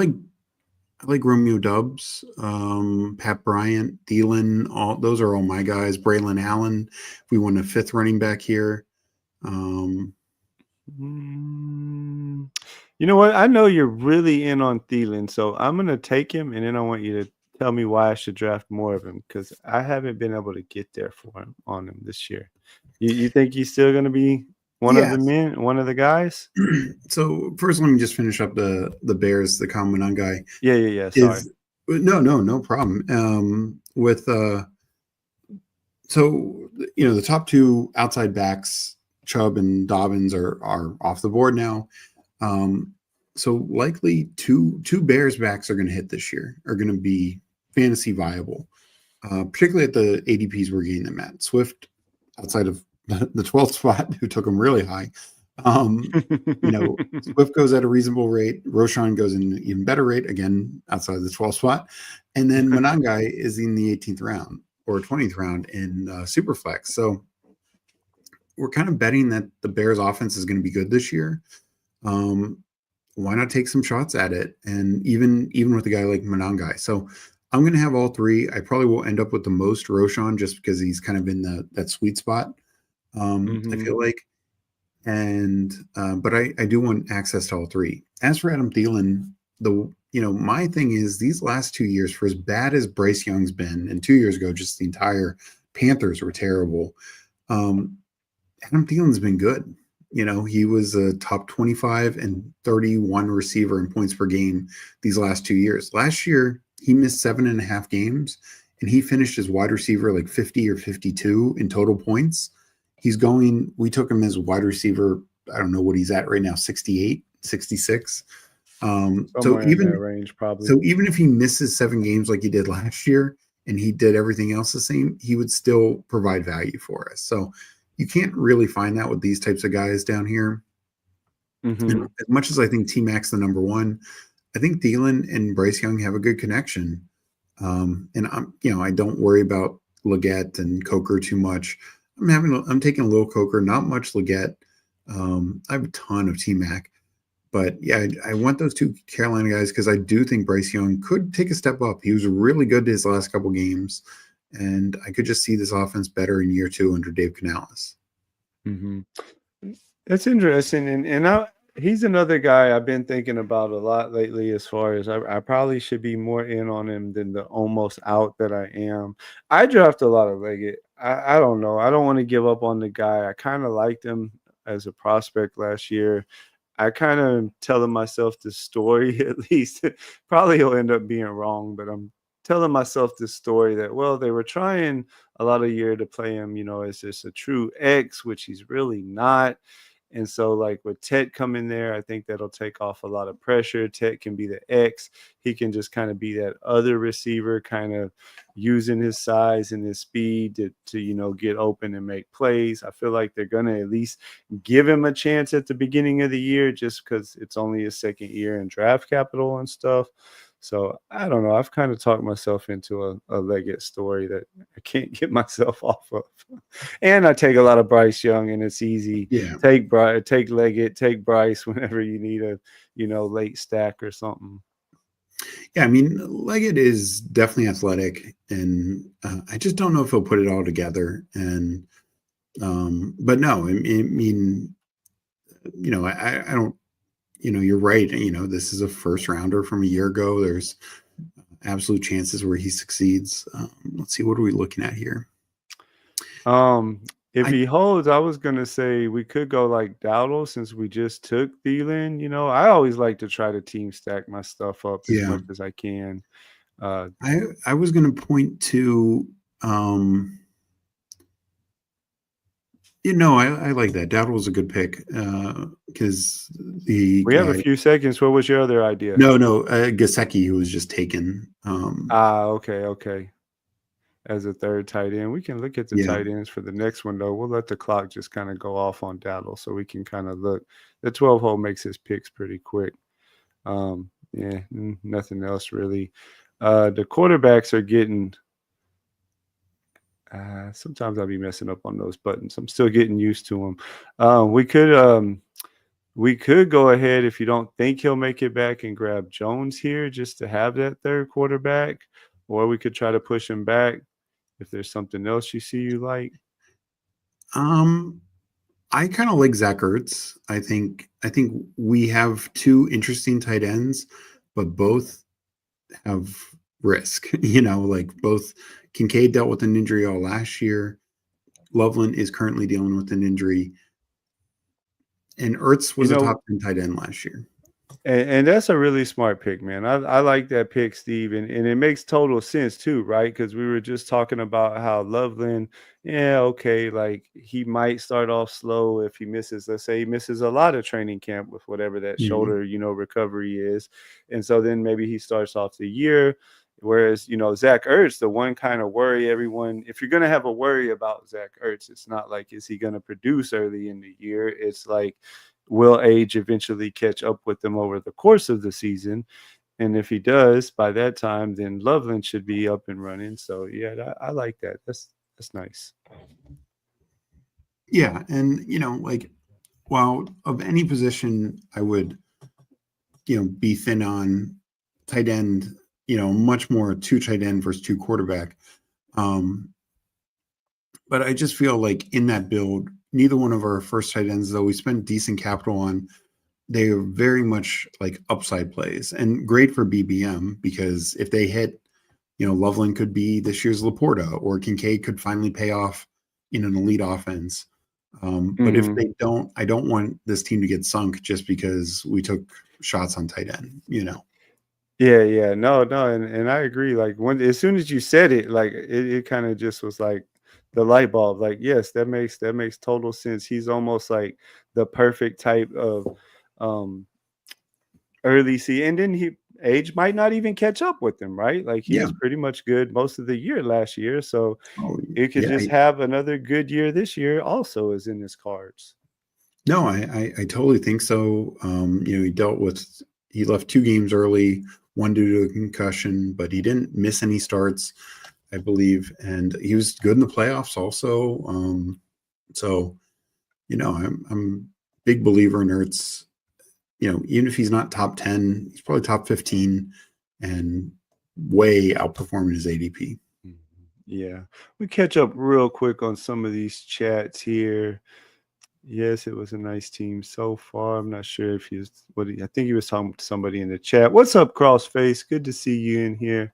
like Romeo Dubs, Pat Bryant, Thielen. Those are all my guys. Braylon Allen. If we want a 5th running back here. You know what? I know you're really in on Thielen, so I'm going to take him, and then I want you to tell me why I should draft more of him because I haven't been able to get there on him this year. You think he's still going to be one of the men, one of the guys? So first, let me just finish up the Bears, the Common guy. Yeah. Sorry. No problem. So the top 2 outside backs, Chubb and Dobbins, are off the board now. So likely two Bears backs are going to hit this year, are going to be fantasy viable. particularly at the ADPs we're getting them at. Swift, outside of the 12th spot, who took him really high. Swift goes at a reasonable rate. Roshan goes in an even better rate, again, outside of the 12th spot. And then Manangai is in the 18th round or 20th round in Superflex. So we're kind of betting that the Bears offense is going to be good this year. Why not take some shots at it? And even with a guy like Manangai. So I'm going to have all three. I probably will end up with the most Roshan just because he's kind of in that sweet spot. I feel like. And but I do want access to all three. As for Adam Thielen, my thing is these last 2 years, for as bad as Bryce Young's been, and 2 years ago, just the entire Panthers were terrible. Adam Thielen's been good. He was a top 25 and 31 receiver in points per game these last 2 years. Last year, he missed 7.5 games, and he finished as wide receiver like 50 or 52 in total points. We took him as wide receiver. I don't know what he's at right now, 68, 66. Somewhere in that range, probably. So even if he misses 7 games like he did last year and he did everything else the same, he would still provide value for us. So you can't really find that with these types of guys down here. And as much as I think T-Mac's the number one, I think Thielen and Bryce Young have a good connection. And I don't worry about Leggett and Coker too much. I'm taking a little Coker, not much Leggett. I have a ton of T-Mac, but yeah, I want those two Carolina guys because I do think Bryce Young could take a step up. He was really good his last couple games, and I could just see this offense better in year 2 under Dave Canales. That's interesting, and he's another guy I've been thinking about a lot lately. As far as I probably should be more in on him than the almost out that I am. I draft a lot of Leggett. I don't know. I don't want to give up on the guy. I kind of liked him as a prospect last year. I kind of telling myself this story, at least. Probably he'll end up being wrong, but I'm telling myself this story that, well, they were trying a lot of year to play him, as just a true X, which he's really not. And so, like, with Tet coming there, I think that'll take off a lot of pressure. Tet can be the X. He can just kind of be that other receiver, kind of using his size and his speed to get open and make plays. I feel like they're going to at least give him a chance at the beginning of the year just because it's only his second year in draft capital and stuff. So I don't know. I've kind of talked myself into a Leggett story that I can't get myself off of. And I take a lot of Bryce Young, and it's easy. Yeah. Take Leggett, take Bryce whenever you need a late stack or something. Yeah, I mean, Leggett is definitely athletic, and I just don't know if he'll put it all together. And but no, I mean, I don't. You're right. This is a first rounder from a year ago. There's absolute chances where he succeeds. Let's see. What are we looking at here? If he holds, I was going to say we could go like Dowdle since we just took Thielen. I always like to try to team stack my stuff up as much as I can. I was going to point to I like that. Dowdle was a good pick because we have a few seconds. What was your other idea? No, Gesicki, who was just taken. Okay. As a third tight end, we can look at the tight ends for the next one though. We'll let the clock just kind of go off on Dowdle so we can kind of look. The 12 hole makes his picks pretty quick. Nothing else really. The quarterbacks are getting. Sometimes I'll be messing up on those buttons. I'm still getting used to them. We could go ahead if you don't think he'll make it back and grab Jones here just to have that third quarterback, or we could try to push him back if there's something else you see you like. I kind of like Zach Ertz. I think we have two interesting tight ends, but both have risk. Like both Kincaid dealt with an injury all last year. Loveland is currently dealing with an injury. And Ertz was a top 10 tight end last year. And that's a really smart pick, man. I like that pick, Steve. And it makes total sense too, right? Because we were just talking about how Loveland, like he might start off slow if he misses, let's say he misses a lot of training camp with whatever that shoulder, recovery is. And so then maybe he starts off the year Whereas, Zach Ertz, the one kind of worry everyone, if you're going to have a worry about Zach Ertz, it's not like, is he going to produce early in the year? It's like, will age eventually catch up with him over the course of the season? And if he does, by that time, then Loveland should be up and running. So, yeah, I like that. That's nice. Yeah. And, like, while of any position I would, be thin on tight end, much more two tight end versus two quarterback. But I just feel like in that build, neither one of our first tight ends, though we spent decent capital on, they are very much like upside plays and great for BBM because if they hit, Loveland could be this year's Laporta or Kincaid could finally pay off in an elite offense. But if they don't, I don't want this team to get sunk just because we took shots on tight end, Yeah, no, and I agree. Like as soon as you said it, like it kind of just was like the light bulb. Like, yes, that makes total sense. He's almost like the perfect type of early season, and then age might not even catch up with him, right? Like he Yeah. was pretty much good most of the year last year, so Oh, it could yeah. just have another good year this year. Also, is in his cards. No, I totally think so. He left 2 games early, one due to a concussion, but he didn't miss any starts, I believe, and he was good in the playoffs also. So, I'm a big believer in Ertz. Even if he's not top 10, he's probably top 15 and way outperforming his ADP. Yeah, we catch up real quick on some of these chats here. Yes, it was a nice team so far. I'm not sure if I think he was talking to somebody in the chat. What's up, Crossface? Good to see you in here.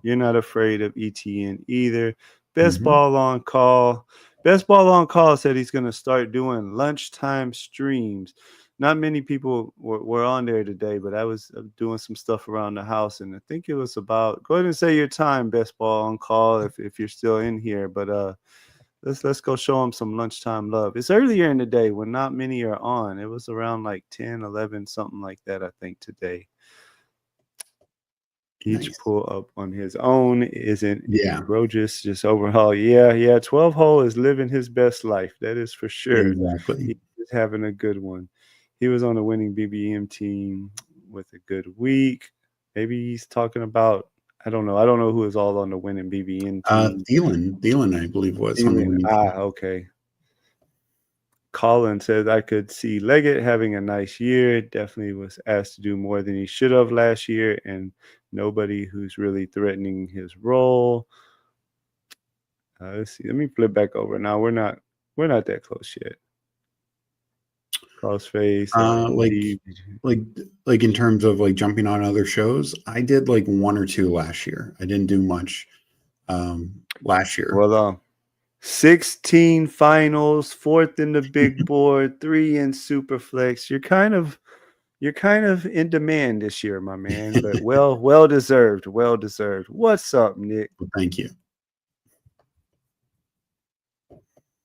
You're not afraid of ETN either. Best ball on call. Best ball on call said he's going to start doing lunchtime streams. Not many people were on there today, but I was doing some stuff around the house, and I think it was about. Go ahead and say your time, Best ball on call, if you're still in here. But let's go show them some lunchtime love. It's earlier in the day when not many are on. It was around like 10, 11, something like that, I think, today. Each pull up on his own isn't Rogers just overhaul. Yeah. 12 hole is living his best life. That is for sure. Exactly. He's having a good one. He was on a winning BBM team with a good week. Maybe he's talking about, I don't know. I don't know who is all on the winning BBM team. Thielen, I believe, was on the winning team. Okay. Colin says, I could see Leggett having a nice year. Definitely was asked to do more than he should have last year, and nobody who's really threatening his role. Let's see. Let me flip back over. Now we're not that close yet. Crossface. Like in terms of like jumping on other shows, I did like 1 or 2 last year. I didn't do much last year. Well, 16 finals, 4th in the big board, 3 in Superflex. You're kind of in demand this year, my man. But well deserved. Well deserved. What's up, Nick? Well, thank you.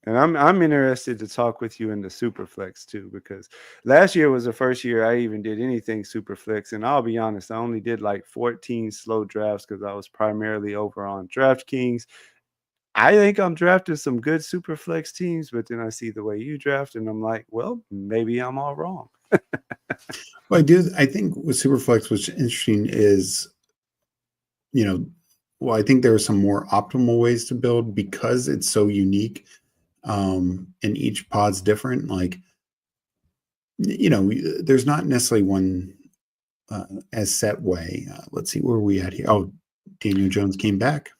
And I'm interested to talk with you in the Superflex too, because last year was the first year I even did anything Superflex. And I'll be honest, I only did like 14 slow drafts because I was primarily over on DraftKings. I think I'm drafting some good Superflex teams, but then I see the way you draft, and I'm like, well, maybe I'm all wrong. Well, I think with Superflex, what's interesting is, I think there are some more optimal ways to build because it's so unique. And each pod's different. Like, there's not necessarily one as set way. Let's see, where are we at here? Oh, Daniel Jones came back.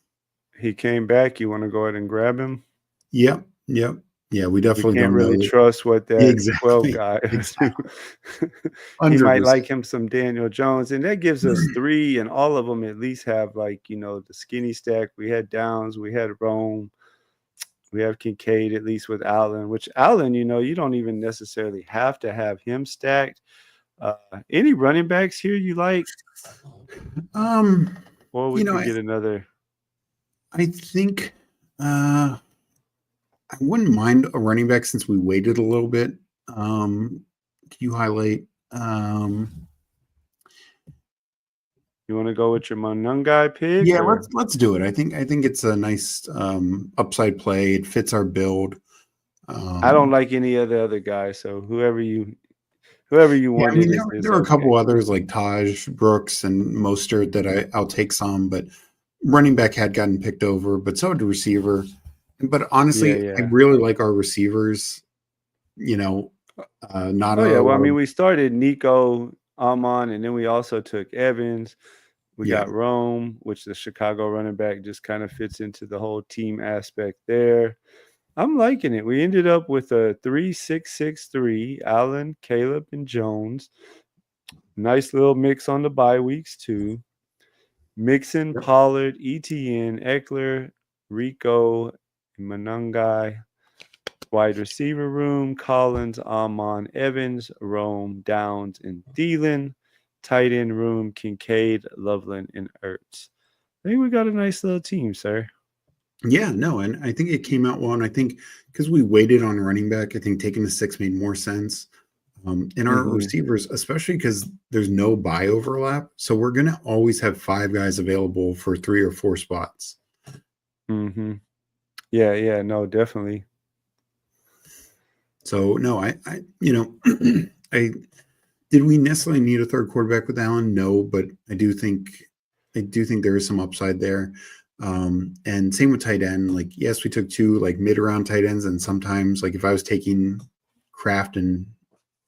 He came back. You want to go ahead and grab him? Yep. Yeah, we definitely can't really trust what that 12 guy. Exactly. He might like him some Daniel Jones, and that gives us 3, and all of them at least have like the skinny stack. We had Downs, we had Rome, we have Kincaid at least with Allen. Which Allen, you don't even necessarily have to have him stacked. Any running backs here you like? Or we could get another. I think I wouldn't mind a running back since we waited a little bit. Can you highlight? You want to go with your Monungai pick, Yeah, or let's do it. I think it's a nice upside play. It fits our build. I don't Um, like any of the other guys, so whoever you yeah, want I mean in there is are a couple okay. others like Taj Brooks and Mostert that I'll take some, but running back had gotten picked over, but so did receiver. But Yeah, honestly, I yeah. really like our receivers. You know, not Oh a yeah. Well, I lot of mean, we started Nico Amon, and then we also took Evans. We yeah. got Rome, which the Chicago running back just kind of fits into the whole team aspect there. I'm liking it. We ended up with a 3-6-6-3, Allen, Caleb, and Jones. Nice little mix on the bye weeks too. Mixon, Yep. Pollard, ETN, Eckler, Rico, Manungai. Wide receiver room, Collins, Amon, Evans, Rome, Downs, and Thielen. Tight end room, Kincaid, Loveland, and Ertz. I think we got a nice little team, sir. Yeah, no, and I think it came out well. And I think because we waited on running back, I think taking the six made more sense. And our Mm-hmm. receivers, especially because there's no buy overlap, so we're gonna always have five guys available for three or four spots. Mm-hmm. Yeah, yeah, no, definitely. So no, I did we necessarily need a third quarterback with Allen? No, but I do think there is some upside there. And same with tight end. Like, yes, we took two like mid round tight ends, and sometimes like if I was taking Kraft and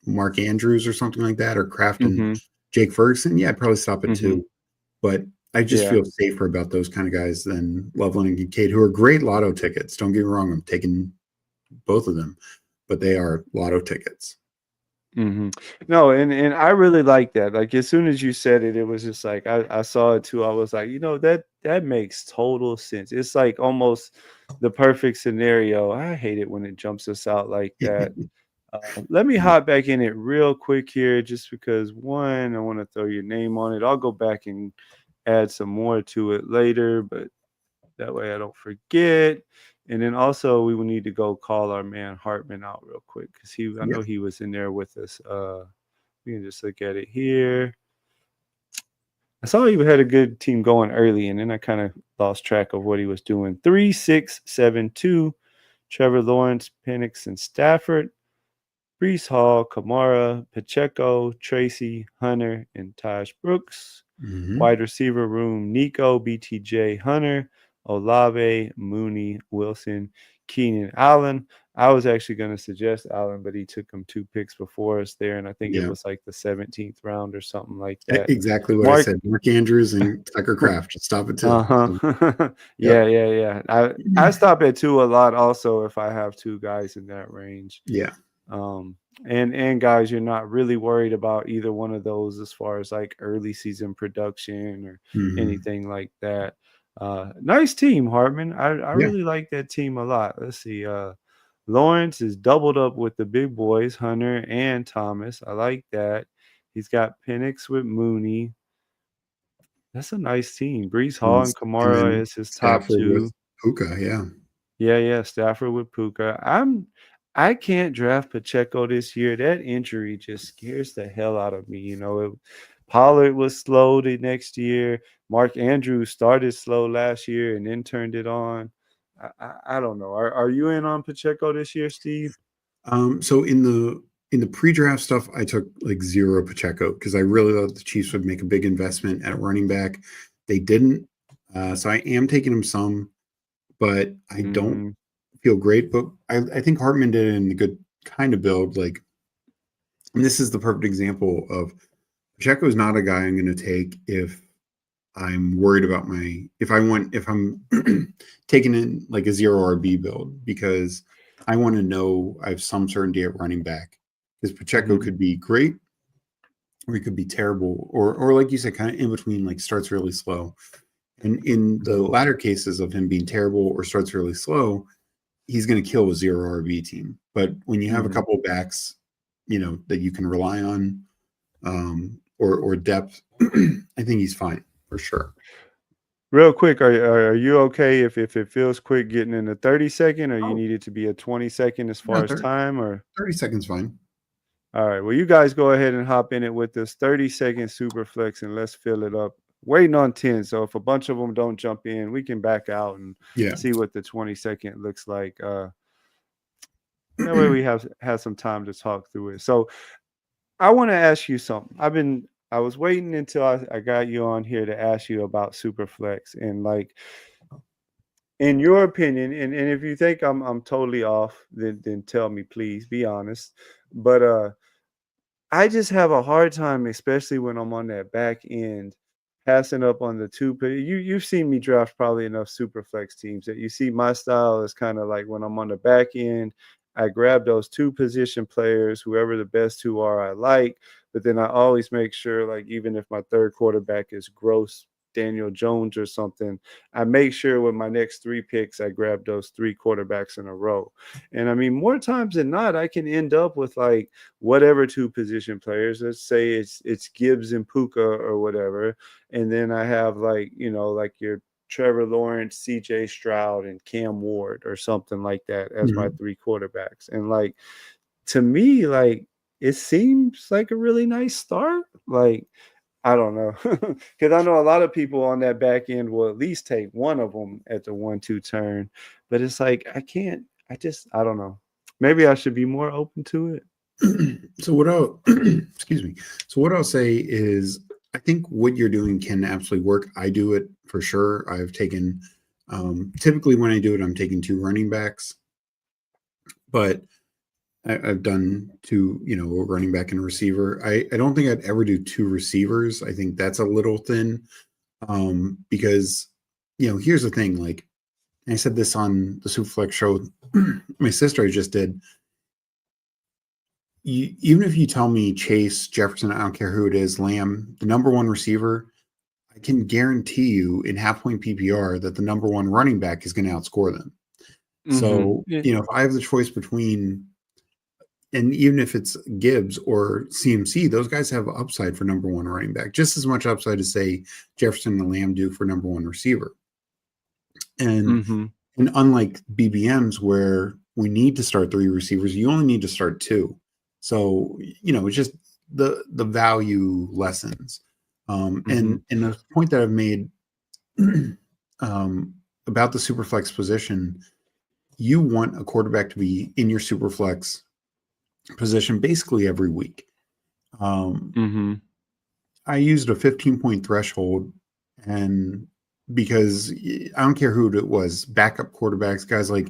Mark Andrews or something like that, or Kraft and Mm-hmm. Jake Ferguson, yeah, I'd probably stop at Mm-hmm. two. But I just Yeah. feel safer about those kind of guys than Loveland and Kincaid, who are great lotto tickets. Don't get me wrong, I'm taking both of them, but they are lotto tickets. Mm-hmm. No, and I really like that. Like as soon as you said it, it was just like I saw it too. I was like, that makes total sense. It's like almost the perfect scenario. I hate it when it jumps us out like that. Let me hop back in it real quick here, just because one, I want to throw your name on it. I'll go back and add some more to it later, but that way I don't forget. And then also we will need to go call our man Hartman out real quick because I Yeah. know he was in there with us. We can just look at it here. I saw he had a good team going early, and then I kind of lost track of what he was doing. 3-6-7-2. Trevor Lawrence, Penix, and Stafford. Brees Hall, Kamara, Pacheco, Tracy, Hunter, and Taj Brooks. Hmm. Wide receiver room, Nico, BTJ, Hunter, Olave, Mooney, Wilson, Keenan, Allen. I was actually going to suggest Allen, but he took him 2 picks before us there, and I think it Yeah. was like the 17th round or something like that. Exactly what I Mark, said. Mark Andrews and Tucker Kraft. Just stop at two. uh-huh. So, Yeah, yep. yeah, yeah. I stop at 2 a lot also if I have 2 guys in that range. Yeah. Um, and guys, you're not really worried about either one of those as far as like early season production or Hmm. anything like that. Nice team, Hartman. I Yeah. really like that team a lot. Let's see. Lawrence is doubled up with the big boys, Hunter and Thomas. I like that. He's got Penix with Mooney. That's a nice team. Brees And, Hall and and Kamara then is his top Stafford with two. Puka. Yeah. Yeah, yeah, Stafford with Puka. I can't draft Pacheco this year. That injury just scares the hell out of me. Pollard was slow the next year. Mark Andrews started slow last year and then turned it on. I don't know. Are you in on Pacheco this year, Steve? So in the pre-draft stuff, I took like zero Pacheco because I really thought the Chiefs would make a big investment at running back. They didn't. So I am taking him some, but I don't Mm-hmm. feel great. But I think Hartman did it in a good kind of build. Like, and this is the perfect example of Pacheco is not a guy I'm going to take if I'm worried about if I'm taking in like a zero RB build because I want to know I have some certainty at running back because Pacheco Mm-hmm. could be great or he could be terrible or like you said, kind of in between, like starts really slow. And in the latter cases of him being terrible or starts really slow, he's going to kill a zero RB team. But when you have a Mm-hmm. couple of backs, that you can rely on, or depth, I think he's fine for sure. Real quick, are you okay if it feels quick getting in the 30-second, or you Oh, need it to be a 20-second as no, far as time, or 30 seconds fine. all right. Well, you guys go ahead and hop in it with this 30-second super flex and let's fill it up waiting on 10. So if a bunch of them don't jump in, we can back out and Yeah. see what the 22nd looks like. That way we have some time to talk through it. So I want to ask you something. I was waiting until I got you on here to ask you about Superflex and like in your opinion, and if you think I'm totally off, then tell me, please be honest. But I just have a hard time, especially when I'm on that back end, passing up on the two. But you've seen me draft probably enough super flex teams that you see my style is kind of like when I'm on the back end, I grab those two position players, whoever the best two are, I like. But then I always make sure, like even if my third quarterback is gross Daniel Jones or something, I make sure with my next three picks, I grab those three quarterbacks in a row. And I mean, more times than not, I can end up with like whatever two position players. Let's say it's Gibbs and Puka or whatever, and then I have like like your Trevor Lawrence, C.J. Stroud, and Cam Ward or something like that as my three quarterbacks. And like to me, like it seems like a really nice start. Like I don't know, because I know a lot of people on that back end will at least take one of them at the 1-2 turn, but it's like I can't. I don't know. Maybe I should be more open to it. So what I'll excuse me. So what I'll say is I think what you're doing can absolutely work. I do it for sure. I've taken typically when I do it, I'm taking two running backs, but I've done two, a running back and a receiver. I don't think I'd ever do two receivers. I think that's a little thin because here's the thing. Like I said this on the Superflex show, my sister I just did. Even if you tell me Chase, Jefferson, I don't care who it is, Lamb, the number one receiver, I can guarantee you in half point PPR that the number one running back is going to outscore them. So, if I have the choice between, and even if it's Gibbs or CMC, those guys have upside for number one running back, just as much upside as say Jefferson and Lamb do for number one receiver. And unlike BBMs where we need to start three receivers, you only need to start two. So, it's just the value lessons. And the point that I've made about the superflex position, you want a quarterback to be in your superflex position basically every week. I used a 15-point threshold, and because I don't care who it was, backup quarterbacks, guys like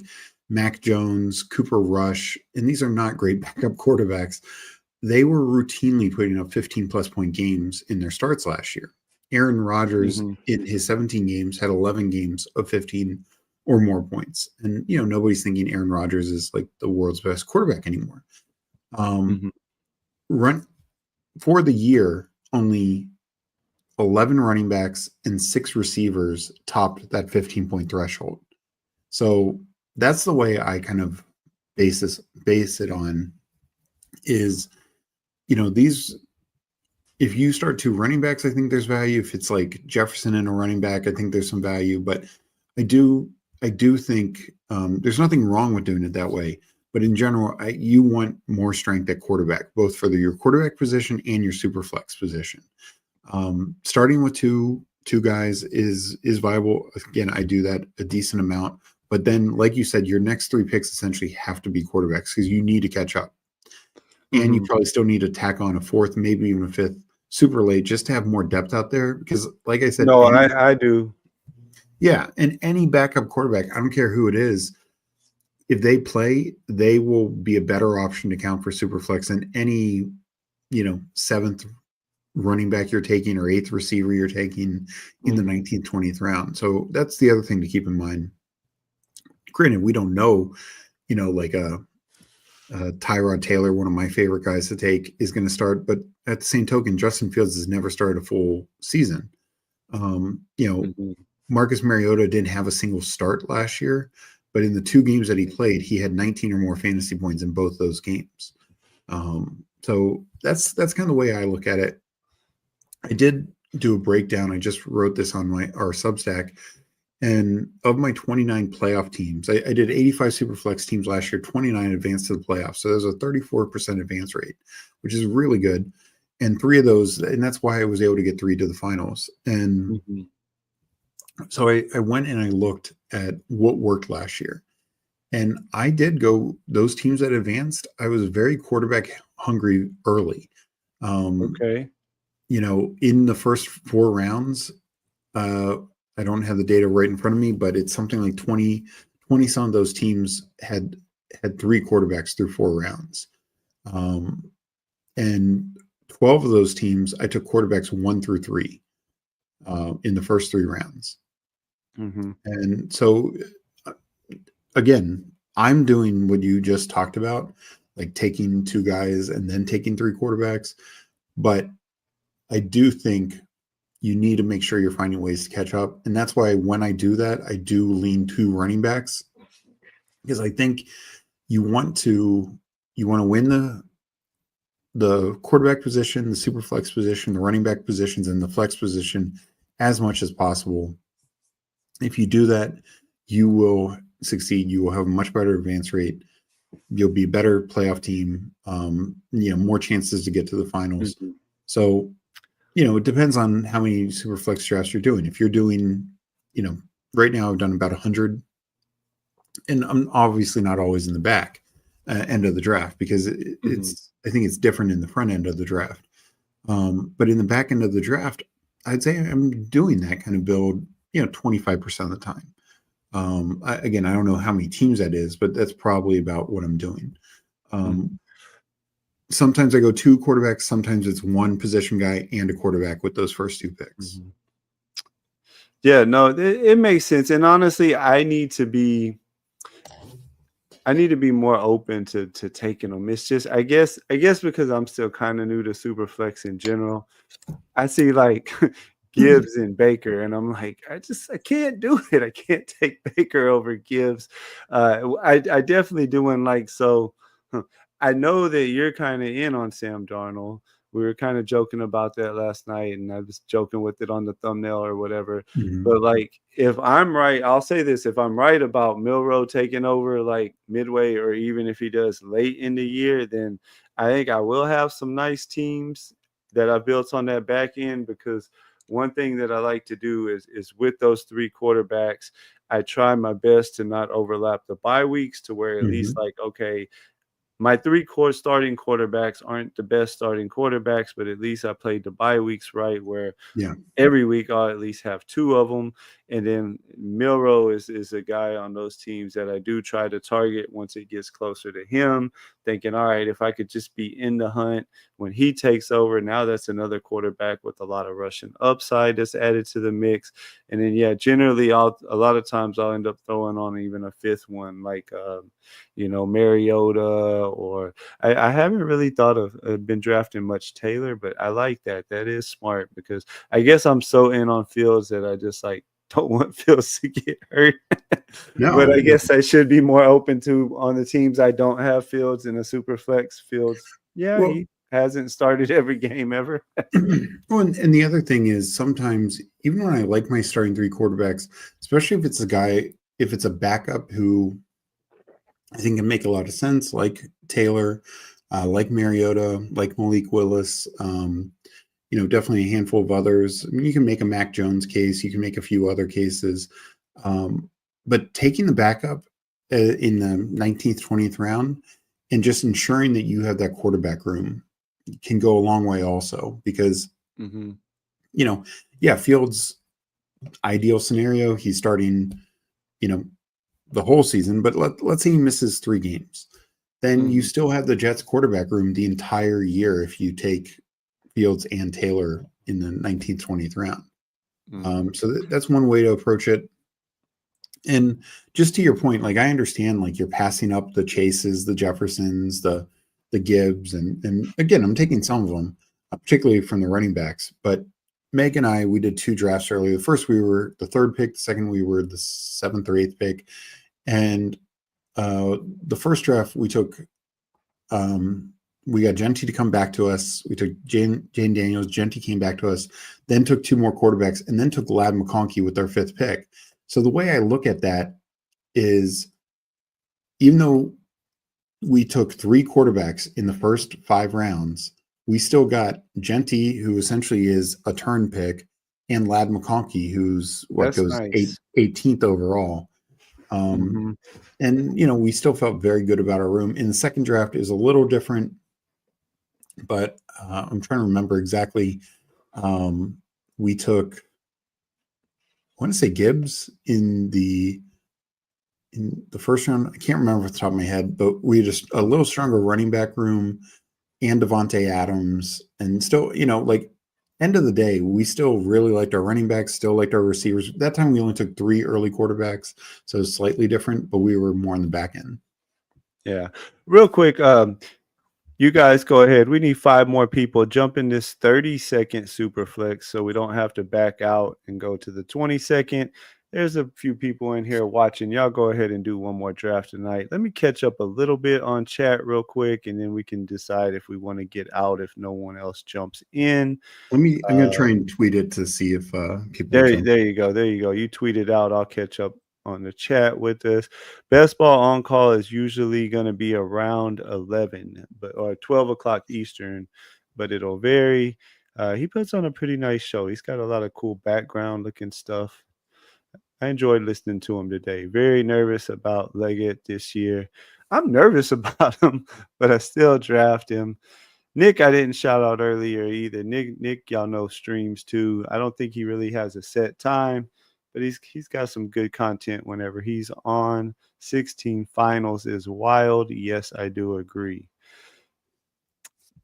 Mac Jones, Cooper Rush, and these are not great backup quarterbacks. They were routinely putting up 15-plus point games in their starts last year. Aaron Rodgers, in his 17 games, had 11 games of 15 or more points. And, nobody's thinking Aaron Rodgers is like the world's best quarterback anymore. Run for the year, only 11 running backs and 6 receivers topped that 15-point threshold. So that's the way I kind of base it on is, these, if you start two running backs, I think there's value. If it's like Jefferson and a running back, I think there's some value, but I do think there's nothing wrong with doing it that way. But in general, you want more strength at quarterback, both for your quarterback position and your super flex position. Starting with two guys is viable. Again, I do that a decent amount. But then, like you said, your next three picks essentially have to be quarterbacks because you need to catch up. And you probably still need to tack on a fourth, maybe even a fifth super late just to have more depth out there. Because like I said, I do. Yeah. And any backup quarterback, I don't care who it is, if they play, they will be a better option to count for Superflex than any, seventh running back you're taking or eighth receiver you're taking in the 19th, 20th round. So that's the other thing to keep in mind. Granted, we don't know, like Tyrod Taylor, one of my favorite guys to take, is going to start. But at the same token, Justin Fields has never started a full season. Marcus Mariota didn't have a single start last year, but in the 2 games that he played, he had 19 or more fantasy points in both those games. So that's kind of the way I look at it. I did do a breakdown. I just wrote this on our Substack. And of my 29 playoff teams, I did 85 Superflex teams last year, 29 advanced to the playoffs. So there's a 34% advance rate, which is really good. and 3 of those, and that's why I was able to get 3 to the finals. And Mhm. so I went and I looked at what worked last year. And I did go those teams that advanced, I was very quarterback hungry early. Um, Okay. in the first 4 rounds, uh, I don't have the data right in front of me, but it's something like 20 some of those teams had 3 quarterbacks through 4 rounds. Um, and 12 of those teams, I took quarterbacks 1 through 3 in the first 3 rounds. Mhm. And so, uh, again, I'm doing what you just talked about, like taking 2 guys and then taking 3 quarterbacks. But I do think you need to make sure you're finding ways to catch up. And that's why when I do that, I do lean to running backs, because I think you want to win the quarterback position, the super flex position, the running back positions, and the flex position as much as possible. If you do that, you will succeed. You will have a much better advance rate. You'll be a better playoff team. More chances to get to the finals. Mhm. So, it depends on how many super flex drafts you're doing. If you're doing, right now I've done about 100, and I'm obviously not always in the back end of the draft, because Mhm. I think it's different in the front end of the draft. But in the back end of the draft, I'd say I'm doing that kind of build, 25% of the time. Again, I don't know how many teams that is, but that's probably about what I'm doing. Mhm. Um, Sometimes I go 2 quarterbacks, sometimes it's 1 position guy and a quarterback with those first 2 picks. Mhm. Yeah, no, it makes sense, and honestly, I need to be more open to taking them. It's just I guess because I'm still kinda new to Superflex in general, I see, like, Gibbs and Baker, and I'm like, I can't do it. I can't take Baker over Gibbs. I definitely doing, like, so I know that you're kinda in on Sam Darnold. We were kinda joking about that last night, and I was joking with it on the thumbnail or whatever. Mhm. But, like, if I'm right, I'll say this, if I'm right about Milroe taking over, like, midway or even if he does late in the year, then I think I will have some nice teams that I built on that back end, because one thing that I like to do is with those 3 quarterbacks, I try my best to not overlap the bye weeks, to where at least, Mhm. like, okay, my 3 core starting quarterbacks aren't the best starting quarterbacks, but at least I played the bye weeks right, where Yeah. every week I'll at least have 2 of them. And then Milroe is a guy on those teams that I do try to target once it gets closer to him, thinking, all right, if I could just be in the hunt when he takes over, now that's another quarterback with a lot of rushing upside that's added to the mix. And then, yeah, generally, a lot of times I'll end up throwing on even a 5th one, like, Mariota, or I haven't really thought of been drafting much Taylor, but I like that. That is smart, because I guess I'm so in on Fields that I just, like, don't want Fields to get hurt. But No, I guess I should be more open to, on the teams I don't have Fields in a super flex. Fields, yeah, well, he hasn't started every game ever. well, and the other thing is, sometimes even when I like my starting 3 quarterbacks, especially if it's a backup who I think can make a lot of sense, like Taylor, like Mariota, like Malik Willis, definitely a handful of others. I mean, you can make a Mac Jones case, you can make a few other cases, um, but taking the backup in the 19th, 20th round, and just ensuring that you have that quarterback room can go a long way also, because, Mhm. you know, yeah, Fields' ideal scenario, he's starting, you know, the whole season, but let's say he misses 3 games. Then you Mhm. still have the Jets quarterback room the entire year if you take Fields and Taylor in the 19th, 20th round. Mhm. So that's one way to approach it. And just to your point, like, I understand, like, you're passing up the Chases, the Jeffersons, the Gibbs, and again, I'm taking some of them, particularly from the running backs. But Meg and I, we did 2 drafts earlier. The first, we were the 3rd pick. The second, we were the 7th or 8th pick. And the first draft, we took, we got Genty to come back to us. We took Jane Daniels. Genty came back to us, then took 2 more quarterbacks, and then took Lad McConkey with our 5th pick. So the way I look at that is, even though we took 3 quarterbacks in the first 5 rounds, we still got Genty, who essentially is a turn pick, and Lad McConkey, who's what That's goes nice. 18th overall. Mm-hmm. And we still felt very good about our room. In the second draft is a little different, but I'm trying to remember exactly. We took, I want to say Gibbs in the first round. I can't remember off the top of my head, but we just a little stronger running back room and Devontae Adams, and still, like end of the day, we still really liked our running backs, still liked our receivers. That time we only took 3 early quarterbacks, so it's slightly different, but we were more on the back end. Yeah. Real quick, you guys go ahead. We need 5 more people. Jump in this 30-second super flex so we don't have to back out and go to the 20-second. There's a few people in here watching. Y'all go ahead and do one more draft tonight. Let me catch up a little bit on chat real quick, and then we can decide if we want to get out if no one else jumps in. I'm going to try and tweet it to see if people There jump. you go. There you go. You tweet it out. I'll catch up on the chat with us. Best ball on call is usually going to be around 11, or 12 o'clock Eastern, but it'll vary. He puts on a pretty nice show. He's got a lot of cool background looking stuff. I enjoyed listening to him today. Very nervous about Leggett this year. I'm nervous about him, but I still draft him. Nick, I didn't shout out earlier either. Nick, y'all know streams too. I don't think he really has a set time, but he's got some good content whenever he's on. 16 finals is wild. Yes, I do agree.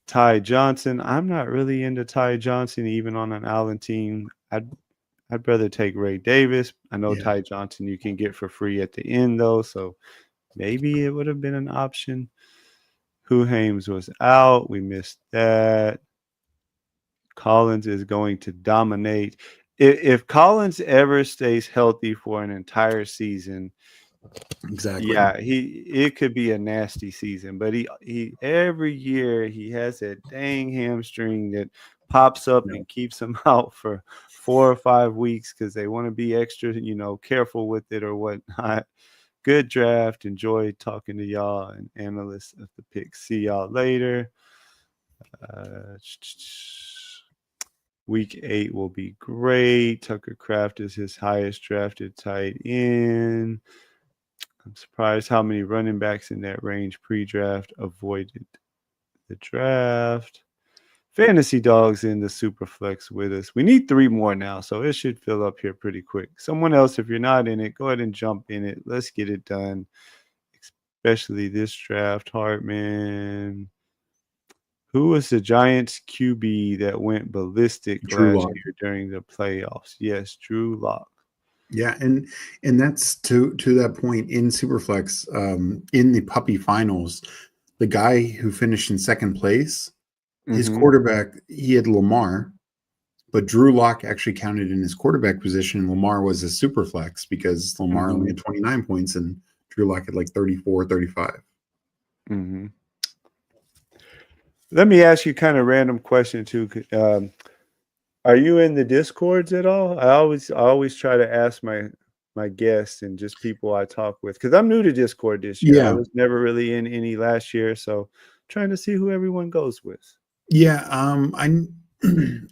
Ty Johnson, I'm not really into Ty Johnson, even on an Allen team. I'd rather take Ray Davis. I know Yeah. Ty Johnson you can get for free at the end though, so maybe it would have been an option. Who Hames was out. We missed that. Collins is going to dominate. If Collins ever stays healthy for an entire season, Exactly. yeah, it could be a nasty season. But he every year he has that dang hamstring that pops up and keeps him out for 4 or 5 weeks because they want to be extra, careful with it or whatnot. Good draft. Enjoy talking to y'all and analysts of the picks. See y'all later. Week 8 will be great. Tucker Kraft is his highest drafted tight end. I'm surprised how many running backs in that range pre-draft avoided the draft. Fantasy Dogs in the Superflex with us. We need 3 more now, so it should fill up here pretty quick. Someone else, if you're not in it, go ahead and jump in it. Let's get it done, especially this draft. Hartman. Who was the Giants QB that went ballistic Drew last Lock. year during the playoffs? Yes, Drew Lock. Yeah, and that's to that point in Superflex, in the puppy finals, the guy who finished in second place, his quarterback, he had Lamar, but Drew Lock actually counted in his quarterback position, and Lamar was a Superflex because Lamar only had 29 points and Drew Lock had like 34, 35. Let me ask you kind of random question too. Are you in the Discords at all? I always try to ask my guests and just people I talk with because I'm new to Discord this year. Yeah. I was never really in any last year, so trying to see who everyone goes with. Yeah, I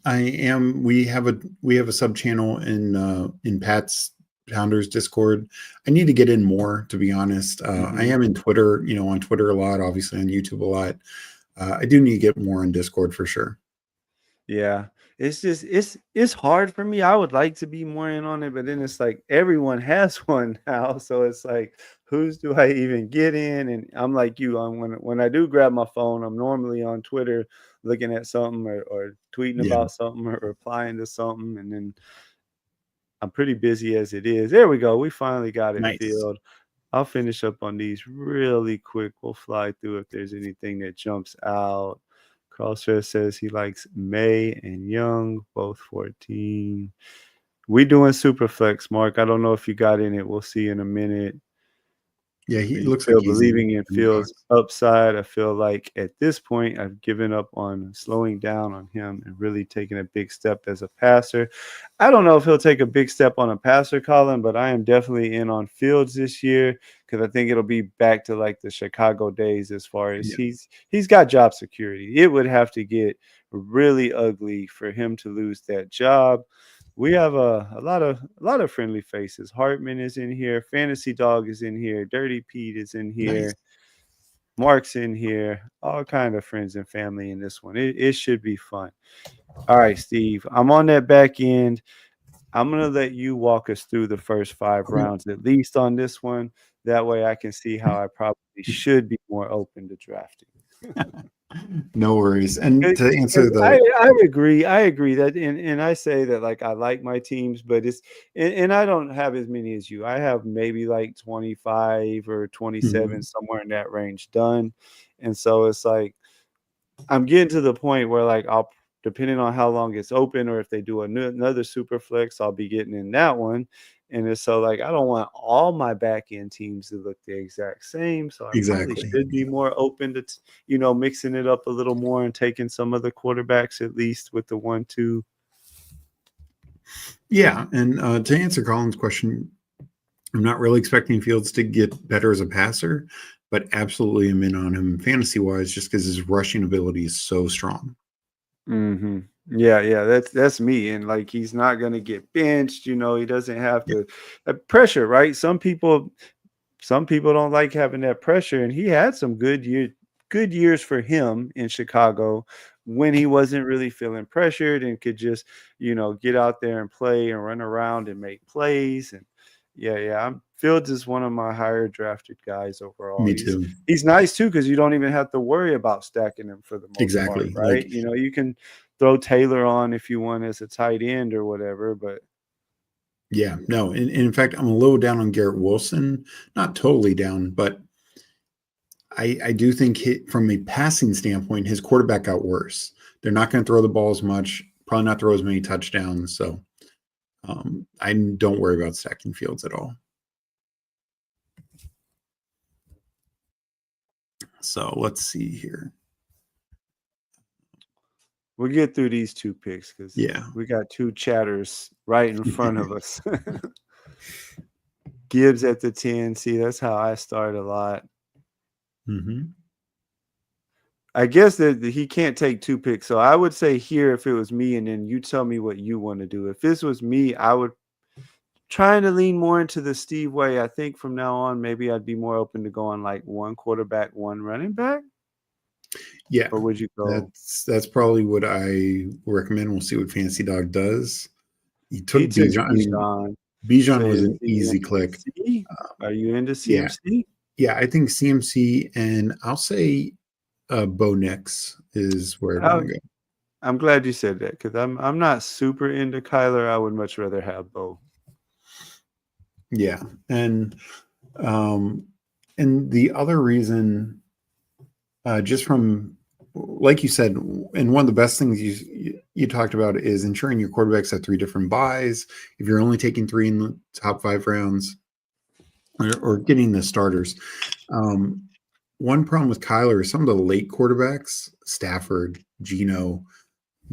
am. We have a sub channel in Pat's Founders Discord. I need to get in more, to be honest. I am in Twitter, on Twitter a lot, obviously on YouTube a lot. I do need to get more on Discord for sure. Yeah, it's just it's hard for me. I would like to be more in on it, but then it's like everyone has one now, so it's like whose do I even get in? And I'm like you, when I do grab my phone, I'm normally on Twitter looking at something or tweeting about something or replying to something, and then I'm pretty busy as it is. There we go. We finally got it filled. I'll finish up on these really quick. We'll fly through if there's anything that jumps out. Crosshair says he likes May and Young, both 14. We doing Superflex, Mark. I don't know if you got in it. We'll see in a minute. Yeah, he But you looks like feel he's in believing in the Fields' talks. upside. I feel like at this point, I've given up on slowing down on him and really taking a big step as a passer. I don't know if he'll take a big step on a passer, Colin, but I am definitely in on Fields this year because I think it'll be back to like the Chicago days as far as Yeah, he's got job security. It would have to get really ugly for him to lose that job. We have a lot of friendly faces. Hartman is in here. Fantasy Dog is in here. Dirty Pete is in nice. here. Mark's in here. All kind of friends and family in this one. It should be fun. All right, Steve. I'm on that back end. I'm gonna let you walk us through the first 5 rounds at least on this one. That way I can see how I probably should be more open to drafting. No worries. And to answer 'Cause I the I agree, I agree that and I say that, like, I like my teams, but it's and I don't have as many as you. I have maybe, like, 25 or 27, Mhm, somewhere in that range done, and so it's like I'm getting to the point where, like, I'll depending on how long it's open or if they do another super flex, I'll be getting in that one, and it's so, like, I don't want all my back end teams to look the exact same, so I probably exactly. should be more open to mixing it up a little more and taking some other quarterbacks at least with the 1-2. Yeah, and to answer Colin's question, I'm not really expecting Fields to get better as a passer, but absolutely am in on him fantasy wise just because his rushing ability is so strong. Mhm. Yeah, yeah, that's me, and, like, he's not gonna get benched, he doesn't have Yeah, to pressure, right? Some people don't like having that pressure, and he had some good years for him in Chicago when he wasn't really feeling pressured and could just, get out there and play and run around and make plays. And yeah, yeah, Fields is one of my higher drafted guys overall. me He's too. he's nice too because you don't even have to worry about stacking him for the most part, Exactly. right? Like, You can throw Taylor on if you want as a tight end or whatever, but yeah, no. And in fact, I'm a little down on Garrett Wilson. Not totally down, but I do think from a passing standpoint, his quarterback got worse. They're not going to throw the ball as much, probably not throw as many touchdowns. So I don't worry about stacking Fields at all. So let's see here. we'll get through these 2 picks because Yeah. we got 2 chatters right in front of us. Gibbs at the 10. See, that's how I start a lot. Hmm. I guess that he can't take 2 picks. So I would say here if it was me, and then you tell me what you want to do. If this was me, I would try to lean more into the Steve way. I think from now on, maybe I'd be more open to going like 1 quarterback, 1 running back. Yeah. Or would you go? That's probably what I recommend. We'll see what Fancy Dog does. He took He took Bijan. I mean, Bijan. So Bijan was is an he easy into click. C? Are you into Yeah. CMC? Yeah. I think CMC and I'll say Bo Nix is where I'd want to go. I'm glad you said that because I'm not super into Kyler. I would much rather have Bo. Yeah. Um, and the other reason, just from like you said, and one of the best things you talked about is ensuring your quarterbacks have 3 different buys. If you're only taking 3 in the top 5 rounds, or getting the starters. Um, One problem with Kyler is some of the late quarterbacks, Stafford, Geno,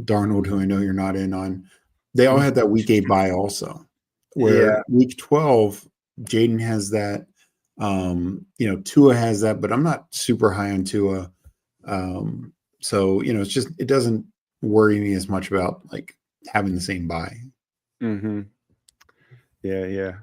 Darnold, who I know you're not in on, they all had that week 8 bye also. Where Yeah. week 12, Jaden has that. Tua has that, but I'm not super high on Tua. So it's just it doesn't worry me as much about like having the same buy. Mm-hmm. Yeah, yeah.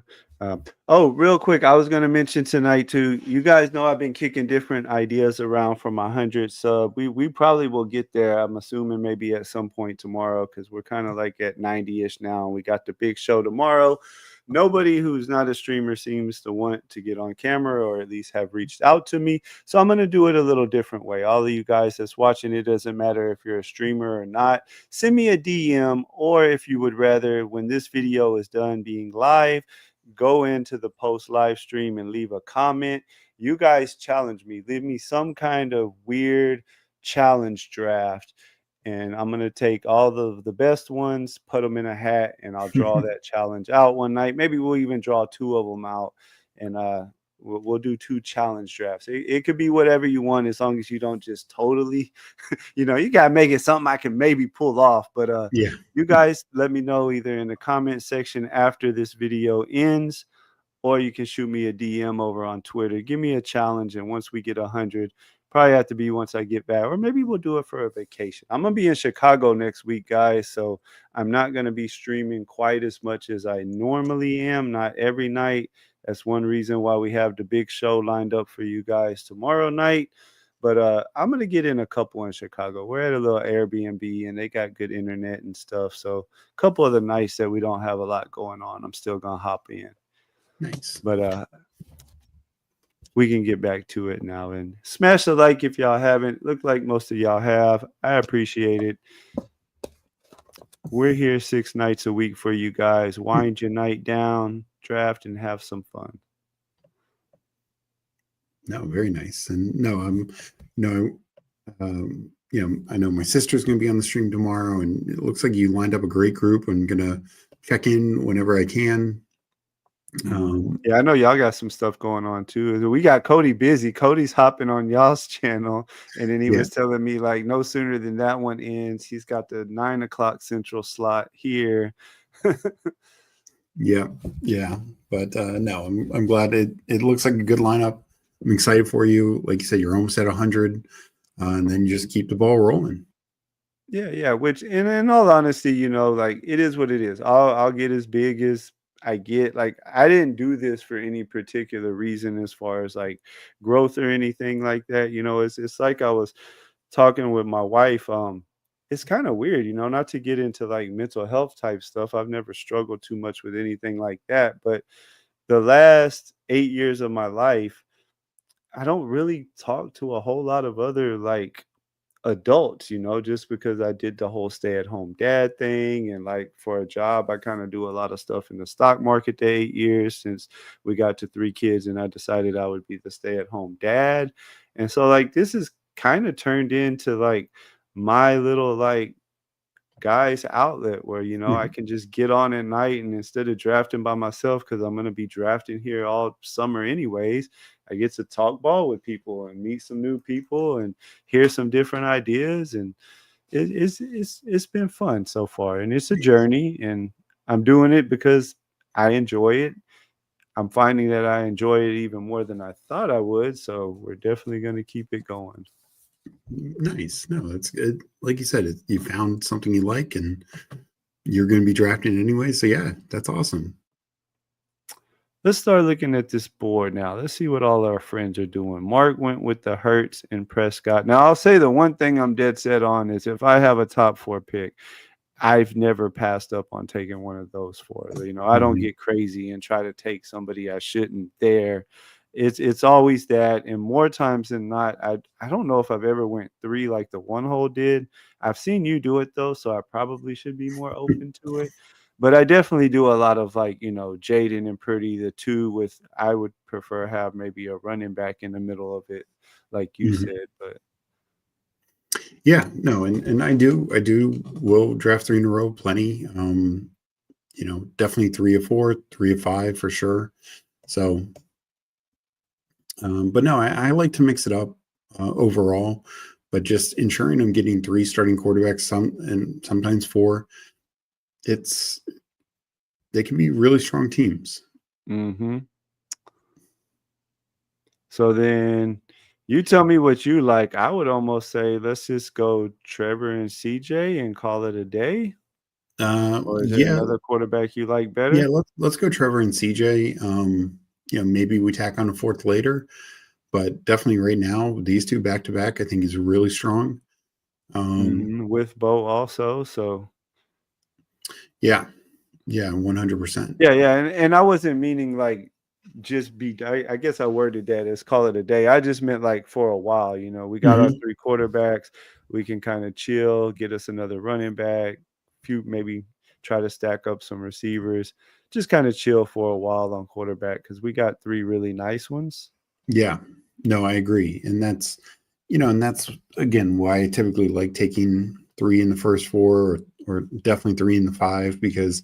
Oh, real quick, I was going to mention tonight too. You guys know I've been kicking different ideas around for my 100 sub. We probably will get there. I'm assuming maybe at some point tomorrow because we're kind of like at 90-ish now. We got the big show tomorrow. Nobody who's not a streamer seems to want to get on camera or at least have reached out to me. So I'm going to do it a little different way. All of you guys that's watching, it doesn't matter if you're a streamer or not. Send me a DM, or if you would rather, when this video is done being live, go into the post live stream and leave a comment. You guys challenge me. Leave me some kind of weird challenge draft. And I'm going to take all the best ones, put them in a hat, and I'll draw that challenge out one night. Maybe we'll even draw 2 of them out. And We'll do 2 challenge drafts. It could be whatever you want as long as you don't just totally, you gotta make it something I can maybe pull off. But Yeah. you guys let me know either in the comment section after this video ends, or you can shoot me a DM over on Twitter. Give me a challenge, and once we get 100, probably have to be once I get back, or maybe we'll do it for a vacation. I'm gonna be in Chicago next week, guys, so I'm not gonna be streaming quite as much as I normally am, not every night. That's one reason why we have the big show lined up for you guys tomorrow night. But I'm gonna get in a couple in Chicago. We're at a little Airbnb, and they got good internet and stuff. So a couple of the nights that we don't have a lot going on, I'm still gonna hop in. Nice. But we can get back to it now, and smash the like if y'all haven't. Look like most of y'all have. I appreciate it. We're here 6 nights a week for you guys. Wind your night down, draft, and have some fun. No, very nice. And no, I know my sister's going to be on the stream tomorrow, and it looks like you lined up a great group. I'm going to check in whenever I can. Yeah, I know y'all got some stuff going on too. We got Cody busy. Cody's hopping on y'all's channel, and then he was telling me like no sooner than that one ends, he's got the 9 o'clock Central slot here. Yeah. But no, I'm glad it looks like a good lineup. I'm excited for you. Like you said, you're almost at 100, and then you just keep the ball rolling. Yeah. Which, and in all honesty, like it is what it is. I'll get as big as I get. Like I didn't do this for any particular reason as far as like growth or anything like that. It's like I was talking with my wife. It's kind of weird, not to get into like mental health type stuff. I've never struggled too much with anything like that. But the last 8 years of my life, I don't really talk to a whole lot of other like adults, just because I did the whole stay at home dad thing. And like for a job, I kind of do a lot of stuff in the stock market the 8 years since we got to 3 kids, and I decided I would be the stay at home dad. And so like this is kind of turned into like my little like guys outlet where I can just get on at night, and instead of drafting by myself, because I'm going to be drafting here all summer anyways, I get to talk ball with people and meet some new people and hear some different ideas. And it's been fun so far, and it's a journey, and I'm doing it because I enjoy it. I'm finding that I enjoy it even more than I thought I would, so we're definitely going to keep it going. Nice. No, that's good. Like you said, you found something you like, and you're going to be drafting anyway. So yeah, that's awesome. Let's start looking at this board now. Let's see what all our friends are doing. Mark went with the Hurts and Prescott. Now, I'll say the one thing I'm dead set on is if I have a top 4 pick, I've never passed up on taking one of those 4. I don't get crazy and try to take somebody I shouldn't there. It's always that, and more times than not, I don't know if I've ever went 3 like the one hole did. I've seen you do it though, so I probably should be more open to it. But I definitely do a lot of like, Jaden and Purdy, the 2 with, I would prefer have maybe a running back in the middle of it, like you said. But yeah, no, and I will draft 3 in a row, plenty. Definitely 3 of 4, 3 of 5 for sure. So, but no, I like to mix it up overall, but just ensuring I'm getting 3 starting quarterbacks, sometimes 4. They can be really strong teams. So then you tell me what you like. I would almost say let's just go Trevor and CJ and call it a day. Or is there another quarterback you like better? Yeah, let's go Trevor and CJ. Maybe we tack on a 4th later, but definitely right now, these 2 back to back, I think is really strong. With Bo also, so yeah, 100%. Yeah, and I wasn't meaning like just be. I guess I worded that as call it a day. I just meant like for a while. We got our 3 quarterbacks. We can kind of chill, get us another running back, maybe try to stack up some receivers. Just kind of chill for a while on quarterback because we got 3 really nice ones. Yeah, no, I agree, and that's again why I typically like taking 3 in the first 4 or definitely 3 in the 5, because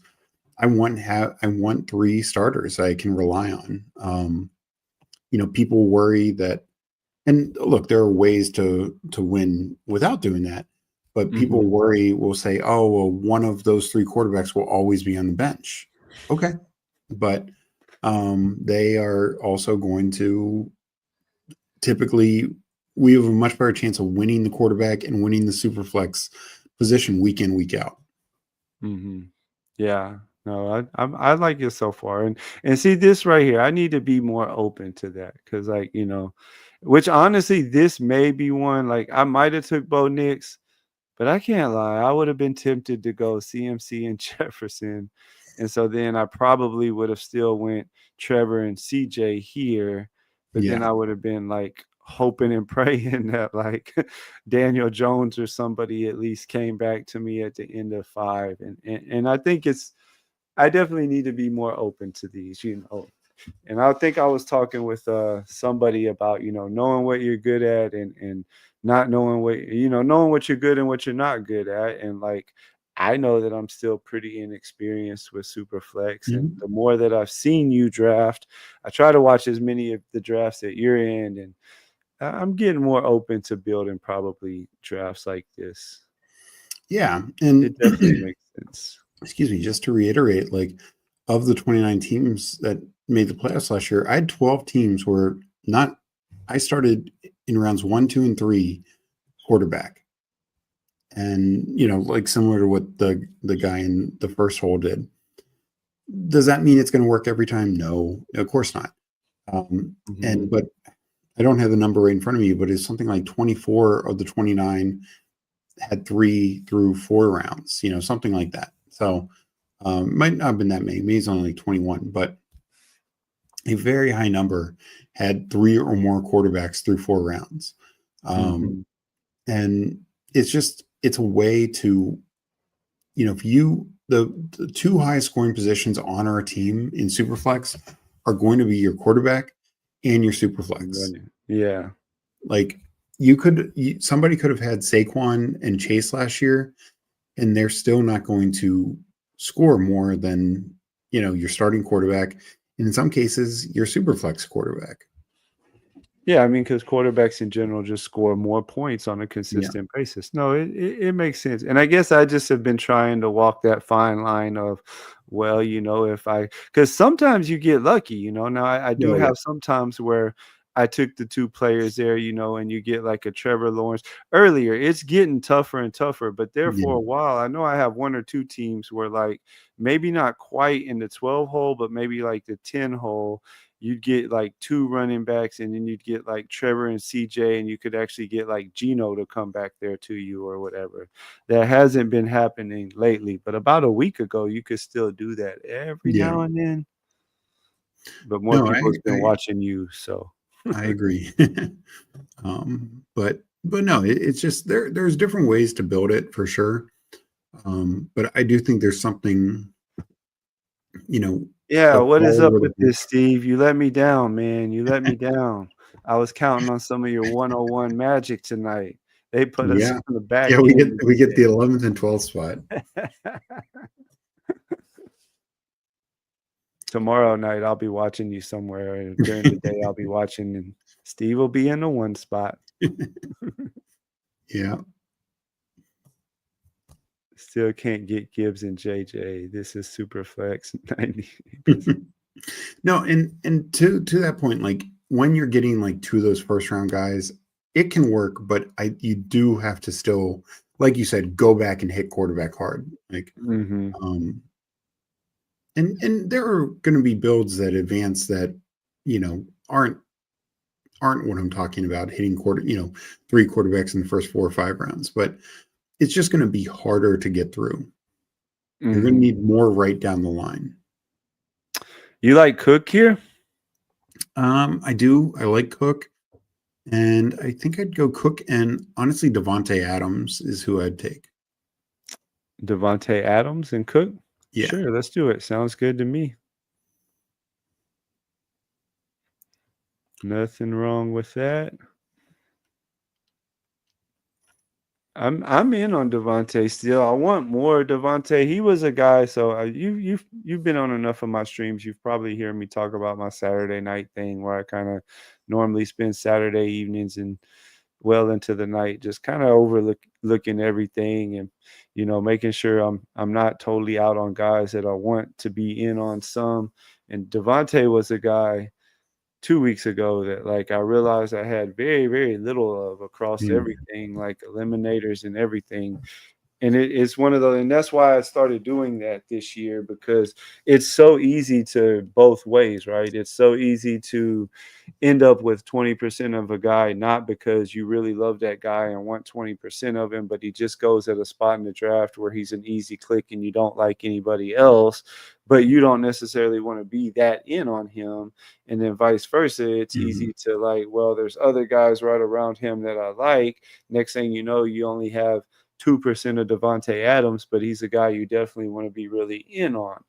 I want 3 starters I can rely on. people worry that, and look, there are ways to win without doing that, but people Mhm. will say, oh, well, one of those three quarterbacks will always be on the bench. Okay, but they are also going to typically, we have a much better chance of winning the quarterback and winning the super flex position week in, week out. Mhm. Yeah. No, I like it so far, and see this right here. I need to be more open to that because, like, which honestly, this may be one. Like, I might have took Bo Nix, but I can't lie. I would have been tempted to go CMC and Jefferson, and so then I probably would have still went Trevor and CJ here, but then Yeah. I would have been like hoping and praying that like Daniel Jones or somebody at least came back to me at the end of 5, and I think I definitely need to be more open to these. And I think I was talking with somebody about, knowing what you're good at and not knowing knowing what you're good and what you're not good at. And like I know that I'm still pretty inexperienced with Superflex. And Mhm. the more that I've seen you draft, I try to watch as many of the drafts that you're in, and I'm getting more open to building probably drafts like this. Yeah. It And definitely makes sense. excuse me, just to reiterate, like of the 29 teams that made the playoffs last year, I had 12 teams where not, I started in rounds 1, 2, and 3 quarterback. And, like similar to what the guy in the first hole did. Does that mean it's going to work every time? No, of course not. Mhm. But I don't have the number right in front of me, but it's something like 24 of the 29 had 3 through 4 rounds, something like that. So might not have been that many. Maybe it's only like 21, but a very high number had 3 or more quarterbacks through 4 rounds. Um, Mhm. and it's a way to, if the two highest scoring positions on our team in Superflex are going to be your quarterback and your Superflex. Yeah. Like somebody could have had Saquon and Chase last year, and they're still not going to score more than your starting quarterback, and in some cases your Superflex quarterback. Yeah, I mean, because quarterbacks in general just score more points on a Yeah, consistent basis. No, it makes sense. And I guess I just have been trying to walk that fine line of, well, if because sometimes you get lucky. Now I do oh yeah, have some times where I took the two players there, and you get like a Trevor Lawrence earlier. It's getting tougher and tougher, but there for yeah, a while, I know I have one or two teams where like maybe not quite in the 12 hole, but maybe like the 10 hole you'd get like 2 running backs, and then you'd get like Trevor and CJ, and you could actually get like Geno to come back there to you or whatever. That hasn't been happening lately, but about a week ago, you could still do that every yeah. now and then. But more No, people's been watching you, so I agree. But no, it's just there's different ways to build it for sure. But I do think there's something, you know, yeah, the what is fall up would with have. this, Steve? You let me down, man. You let me down. I was counting on some of your 101 magic tonight. They put us Yeah. on the Yeah, back end we get the today. 11th and 12th spot. Tomorrow night, I'll be watching you somewhere, and during the day, I'll be watching, and Steve will be in the one spot. Yeah. Still can't get Gibbs and JJ. This is super flex 90%. No, and to that point, like when you're getting like two of those first round guys, it can work, but you do have to still, like you said, go back and hit quarterback hard. Like Mhm. um and there are going to be builds that advance that, aren't what I'm talking about, hitting 3 quarterbacks in the first 4 or 5 rounds, but it's just going to be harder to get through. You're going to Mhm. need more right down the line. You like Cook here? I do. I like Cook, and I think I'd go Cook, and honestly, Devonte Adams is who I'd take. Devontae Adams and Cook? Yeah. Sure, let's do it. Sounds good to me. Nothing wrong with that. I'm in on Devontae still. I want more Devontae. He was a guy. So you've been on enough of my streams. You've probably heard me talk about my Saturday night thing where I kind of normally spend Saturday evenings and well into the night, just kind of looking everything and making sure I'm not totally out on guys that I want to be in on some. And Devontae was a guy 2 weeks ago that like I realized I had very, very little of across Mm, everything, like eliminators and everything. And it's one of those, and that's why I started doing that this year because it's so easy to both ways, right? It's so easy to end up with 20% of a guy, not because you really love that guy and want 20% of him, but he just goes at a spot in the draft where he's an easy click and you don't like anybody else, but you don't necessarily want to be that in on him. And then vice versa, it's mhm. easy to like, well, there's other guys right around him that I like. Next thing you know, you only have 2% of Devontae Adams, but he's a guy you definitely want to be really in on.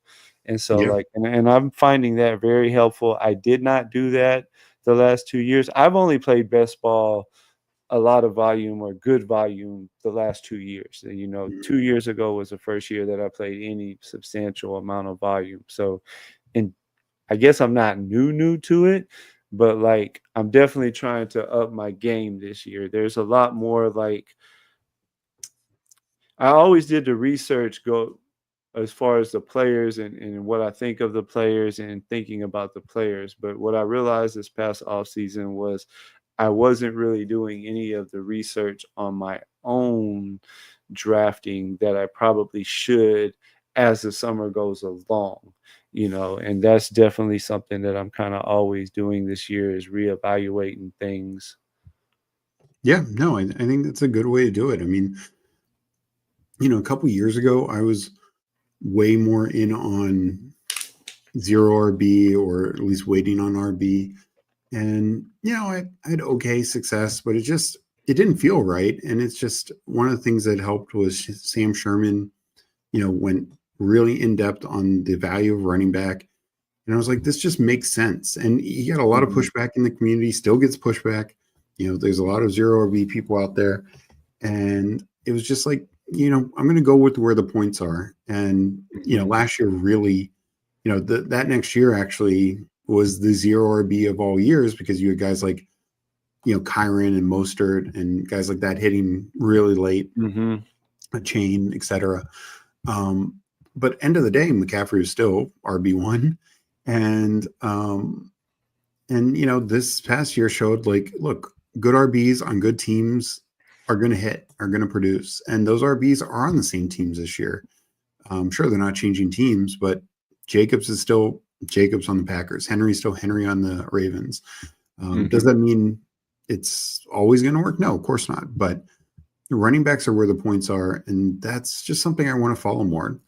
And so Yeah. like and I'm finding that very helpful. I did not do that the last 2 years. I've only played best ball a lot of volume or good volume the last 2 years. 2 years ago was the first year that I played any substantial amount of volume. So, and I guess I'm not new to it, but like I'm definitely trying to up my game this year. There's a lot more like I always did the research go as far as the players and what I think of the players and thinking about the players. But what I realized this past offseason was I wasn't really doing any of the research on my own drafting that I probably should as the summer goes along, and that's definitely something that I'm kind of always doing this year is reevaluating things. Yeah, no, I think that's a good way to do it. I mean, a couple years ago, I was way more in on zero RB or at least waiting on RB. And, I had okay success, but it didn't feel right. And it's just one of the things that helped was Sam Sherman, went really in depth on the value of running back. And I was like, this just makes sense. And he got a lot of Mhm. pushback in the community, still gets pushback. There's a lot of zero RB people out there. And it was just like, I'm going to go with where the points are. And, Mhm. last year really, that next year actually was the zero RB of all years because you had guys like, Kyron and Mostert and guys like that hitting really late, Mhm. a chain, etc. Um, but end of the day, McCaffrey was still RB1. And, this past year showed like, look, good RBs on good teams are going to hit, are going to produce. And those RBs are on the same teams this year. Sure, they're not changing teams, but Jacobs is still Jacobs on the Packers. Henry's still Henry on the Ravens. Does Mhm. that mean it's always going to work? No, of course not. But the running backs are where the points are. And that's just something I want to follow more.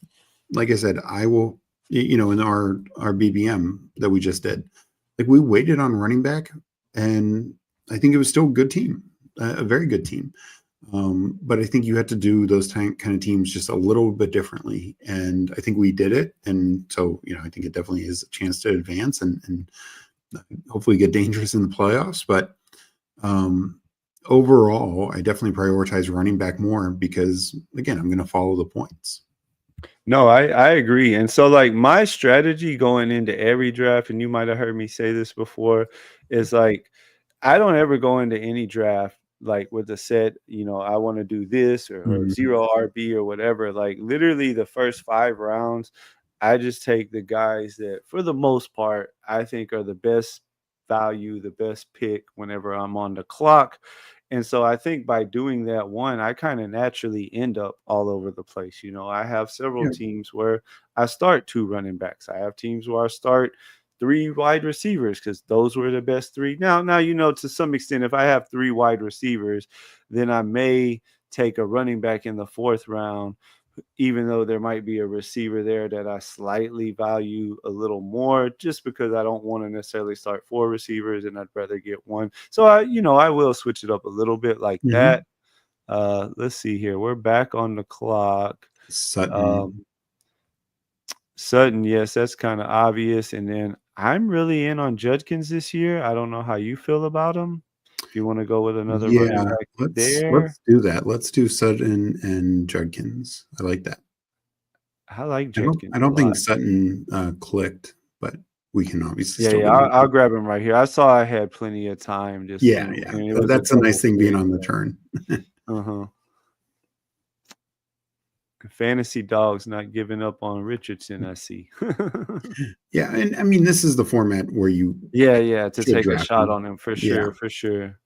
Like I said, I will, in our BBM that we just did, like we waited on running back, and I think it was still a good team, a very good team. But I think you had to do those kind of teams just a little bit differently, and I think we did it. And so, I think it definitely is a chance to advance and hopefully get dangerous in the playoffs. But um, overall, I definitely prioritize running back more because, again, I'm going to follow the points. No, I agree. And so like my strategy going into every draft, and you might have heard me say this before, is like I don't ever go into any draft like with a set, I want to do this or Mhm. zero RB or whatever. Like literally the first 5 rounds, I just take the guys that for the most part I think are the best value, the best pick whenever I'm on the clock. And so I think by doing that one, I kind of naturally end up all over the place. I have several Yeah. teams where I start 2 running backs. I have teams where I start 3 wide receivers because those were the best three. Now, to some extent, if I have 3 wide receivers, then I may take a running back in the fourth round, even though there might be a receiver there that I slightly value a little more, just because I don't want to necessarily start 4 receivers and I'd rather get one. So I will switch it up a little bit like that. Mhm. Let's see here. We're back on the clock. Um, Sutton. Sutton, yes, that's kind of obvious. And then I'm really in on Judkins this year. I don't know how you feel about him. Do you want to go with another running Yeah, back let's there? let's do that. Let's do Sutton and Judkins. I like that. I like I don't Judkins I a don't think lot. Sutton clicked, but we can obviously Yeah, still yeah, get him. I'll grab him right here. I saw I had plenty of time just Yeah, to, yeah. and it was a That's a double nice thing being fit. on the turn. Uh-huh. Fantasy dogs not giving up on Richardson, I see. Yeah, and I mean this is the format where you Yeah, yeah, to should take a draft shot him. on him for Yeah. sure, for sure.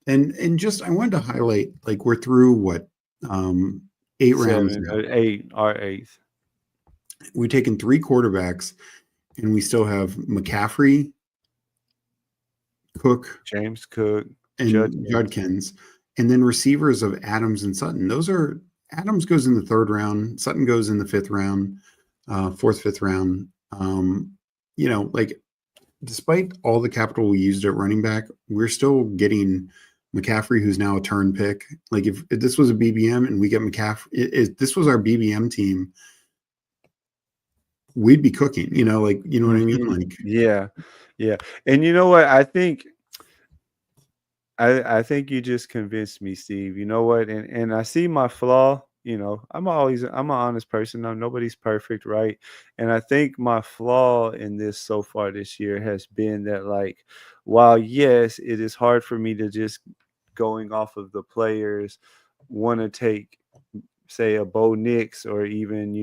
And just I wanted to highlight like we're through what 8 rounds 7 now. or 8, our 8th. We've taken 3 quarterbacks and we still have McCaffrey, Cook, James Cook, and Judkins. Judkins, and then receivers of Adams and Sutton. Those are Adams goes in the 3rd round, Sutton goes in the 5th round, 4th, 5th round. Like despite all the capital we used at running back, we're still getting McCaffrey, who's now a turn pick. Like if this was a BBM and we get McCaffrey, if this was our BBM team, we'd be cooking. Like you know what I mean? Mhm. Like Yeah, yeah, and you know what? I think you just convinced me, Steve. You know what? And I see my flaw. I'm an honest person. Nobody's perfect, right? And I think my flaw in this so far this year has been that, like, while yes, it is hard for me to just going off of the players want to take, say, a Bo Nix, or even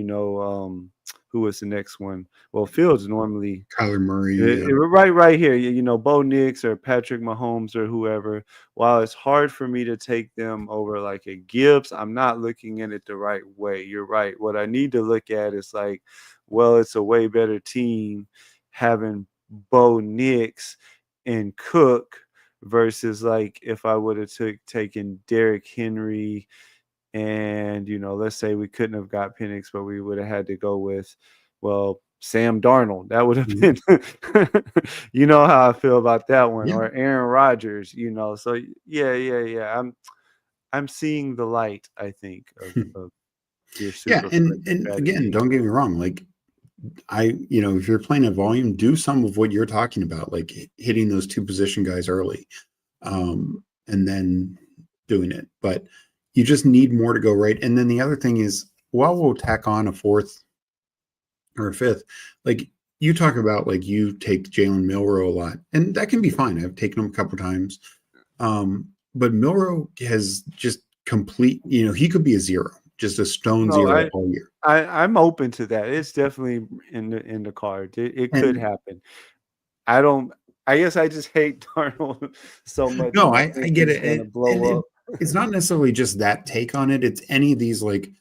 who was the next one? Well, Fields normally Kyler Murray. right here, Bo Nix or Patrick Mahomes or whoever. While it's hard for me to take them over like a Gibbs, I'm not looking at it the right way. You're right. What I need to look at is like, well, it's a way better team having Bo Nix and Cook versus like if I would have taken Derrick Henry and, let's say we couldn't have got Penix, but we would have had to go with, well, Sam Darnold. That would have Mhm. been, you know how I feel about that one, Yeah. or Aaron Rodgers. So yeah, yeah, yeah. I'm seeing the light, I think, of your Yeah, super flex and again, strategy. don't get me wrong. Like if you're playing at volume, do some of what you're talking about, like hitting those 2 position guys early, and then doing it. But you just need more to go right. And then the other thing is, while we'll tack on a 4th or a 5th, like you talk about, like you take Jalen Milrow a lot, and that can be fine. I've taken him a couple times, but Milrow has just complete. He could be a 0, just a stone No, 0 I, all year. I'm open to that. It's definitely in the cards. It could And happen. I don't. I guess I just hate Darnold so much, no, and I I think get he's it. gonna And blow up. it's not necessarily just that take on it. It's any of these like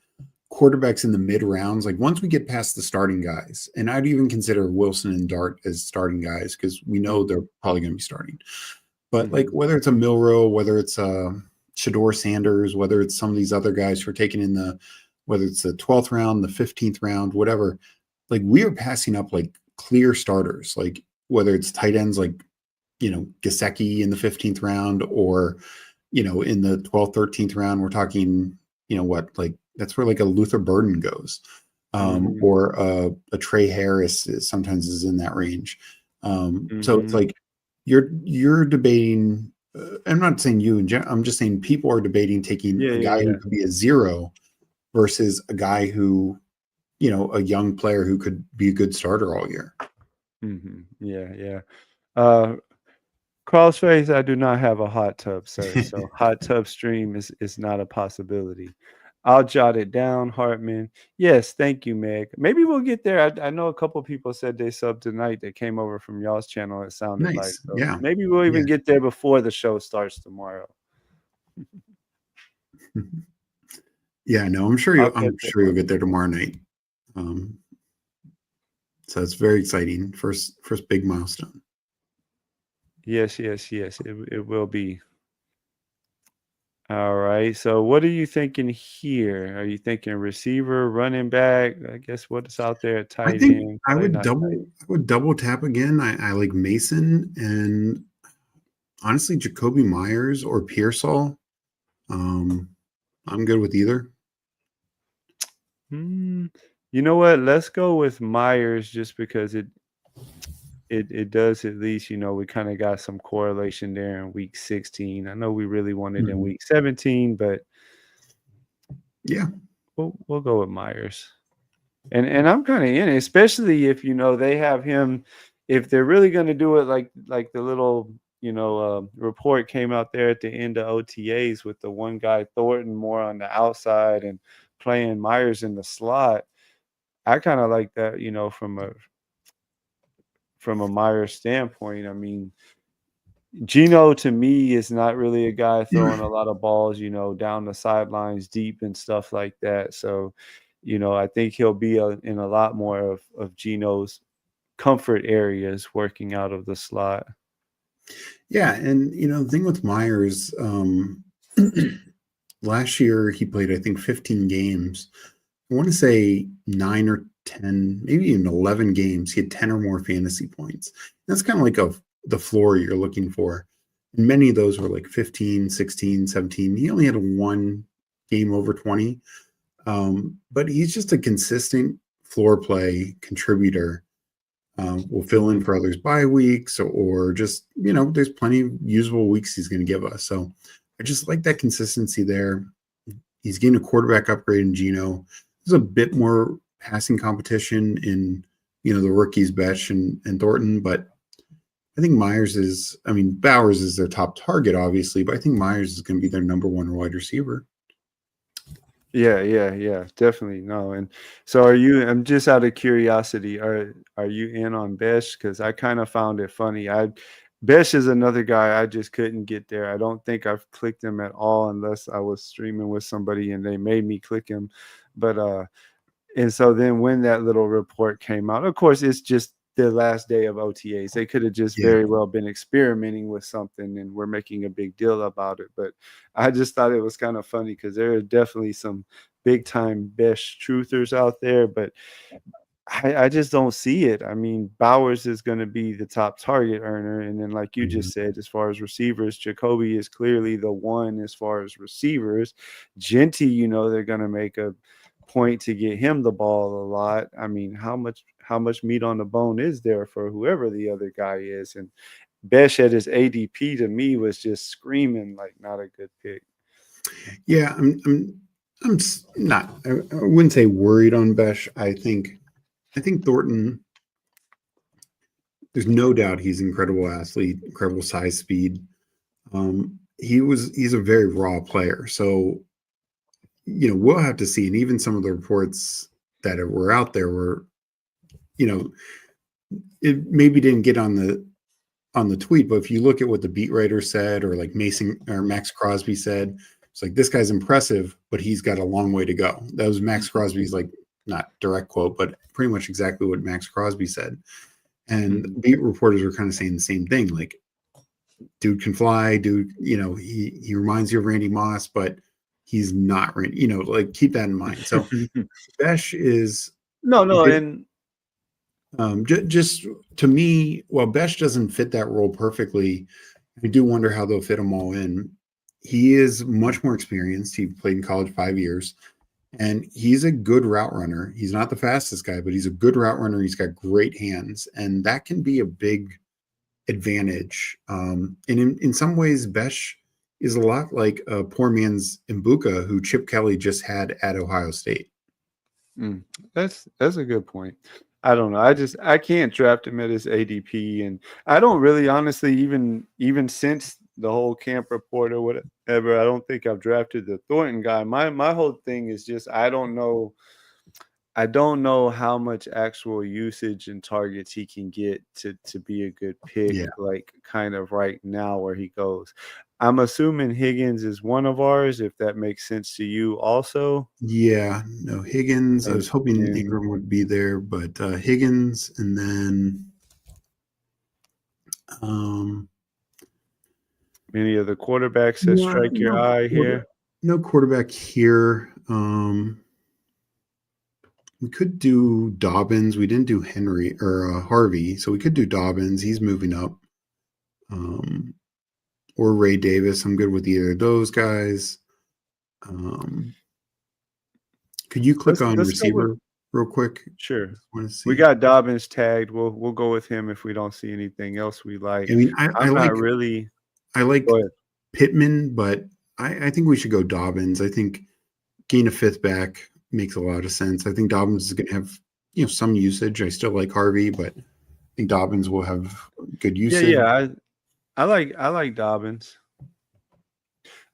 quarterbacks in the mid rounds. Like once we get past the starting guys, and I'd even consider Wilson and Dart as starting guys because we know they're Mhm, probably going to be starting. But like mhm, whether it's a Milrow, whether it's Shador Sanders, whether it's some of these other guys who are taken in whether it's the 12th round, the 15th round, whatever, like we are passing up like clear starters, like whether it's tight ends like Gesicki in the 15th round, or in the 12th, 13th round, we're talking, what, like that's where like a Luther Burden goes, mhm, or a Trey Harris sometimes is in that range. So it's mhm. like you're debating. I'm not saying you in general. I'm just saying people are debating taking Yeah, a yeah, guy who yeah. could be a 0 versus a guy who, a young player who could be a good starter all year. Mhm. Yeah, yeah. Uh, Crossface, I do not have a hot tub, sir. So hot tub stream is not a possibility. I'll jot it down, Hartman. Yes, thank you, Meg. Maybe we'll get there. I know a couple people said they subbed tonight that came over from y'all's channel, it sounded like. Nice. So Yeah. maybe we'll Yeah. even get there before the show starts tomorrow. Yeah, no, I'm sure I'll catch I'm up sure you'll on get it. there tomorrow night. Um, so it's very exciting. First big milestone. Yes, yes, yes. It will be. All right. So what are you thinking here? Are you thinking receiver, running back? I guess what's out there at I tight think end? Probably not tight. I would double tap again. I like Mason and honestly Jacoby Myers or Pearsall. Um, I'm good with either. You know what? Let's go with Myers just because it does at least, we kind of got some correlation there in week 16. I know we really wanted in Mhm. week 17, but Yeah. we'll go with Myers. And I'm kind of in it, especially if they have him. If they're really going to do it like the little report came out there at the end of OTAs with the one guy Thornton more on the outside and playing Myers in the slot. I kind of like that, from a Myers standpoint. I mean, Gino to me is not really a guy throwing a lot of balls, down the sidelines deep and stuff like that. So, I think he'll be in a lot more of Gino's comfort areas working out of the slot. Yeah, and the thing with Myers, last year he played I think 15 games. I want to say 9 or 10, maybe even 11 games. He had 10 or more fantasy points. That's kind of like the floor you're looking for. And many of those were like 15, 16, 17. He only had one game over 20. But he's just a consistent floor play contributor. Will fill in Mhm. for others bye weeks or just, there's plenty of usable weeks he's going to give us. So I just like that consistency there. He's getting a quarterback upgrade in Geno. There's a bit more passing competition in, the rookies, Besh and Thornton, but I think Bowers is their top target, obviously, but I think Myers is going to be their number one wide receiver. Yeah, definitely. No. And so I'm just out of curiosity, are you in on Besh? Because I kind of found it funny. Besh is another guy I just couldn't get there. I don't think I've clicked him at all unless I was streaming with somebody and they made me click him. But and so then when that little report came out, of course, it's just the last day of OTAs. They could have just Yeah. very well been experimenting with something and we're making a big deal about it. But I just thought it was kind of funny because there are definitely some big time best truthers out there, but I just don't see it. I mean, Bowers is going to be the top target earner. And then, like you Mhm. just said, as far as receivers, Jacoby is clearly the one as far as receivers. Genty, they're going to make a point to get him the ball a lot. I mean, how much meat on the bone is there for whoever the other guy is? And Besh at his ADP to me was just screaming like not a good pick. Yeah, not. I wouldn't say worried on Besh. I think Thornton. There's no doubt he's an incredible athlete, incredible size, speed. He's a very raw player. So we'll have to see. And even some of the reports that were out there were, you know, it maybe didn't get on the tweet, but if you look at what the beat writer said, or like Mason or Max Crosby said, it's like, this guy's impressive, but he's got a long way to go. That was Max Crosby's, like, not direct quote, but pretty much exactly what Max Crosby said. And Mhm. beat reporters were kind of saying the same thing. Like, dude can fly, dude, he reminds you of Randy Moss, but he's not Randy, like, keep that in mind. So Besh is No, and just to me, while Besh doesn't fit that role perfectly, I do wonder how they'll fit them all in. He is much more experienced. He played in college 5 years, and he's a good route runner. He's not the fastest guy, but he's a good route runner. He's got great hands, and that can be a big advantage. And in some ways, Besh is a lot like a poor man's Mbuka, who Chip Kelly just had at Ohio State. Mm, that's a good point. I don't know. I can't draft him at his ADP, and I don't really honestly even since the whole camp report or whatever. I don't think I've drafted the Thornton guy. My whole thing is just I don't know. I don't know how much actual usage and targets he can get to be a good pick, Yeah. like kind of right now where he goes. I'm assuming Higgins is one of ours, if that makes sense to you also. Yeah, no, Higgins. I And was hoping and Ingram would be there, but Higgins, and then um, any of the quarterbacks that no, strike your eye here? no quarterback here. We could do Dobbins. We didn't do Henry or Harvey, so we could do Dobbins. He's moving up. Um, or Ray Davis. I'm good with either of those guys. Um, could you click Let's on let's go with receiver? real quick? Sure. Just want to We see. got Dobbins tagged. We'll go with him if we don't see anything else we like. I mean, I'm not really. I like Go ahead. Pittman, but I think we should go Dobbins. I think gain a fifth back makes a lot of sense. I think Dobbins is going to have some usage. I still like Harvey, but I think Dobbins will have good Yeah, usage. yeah. I like Dobbins.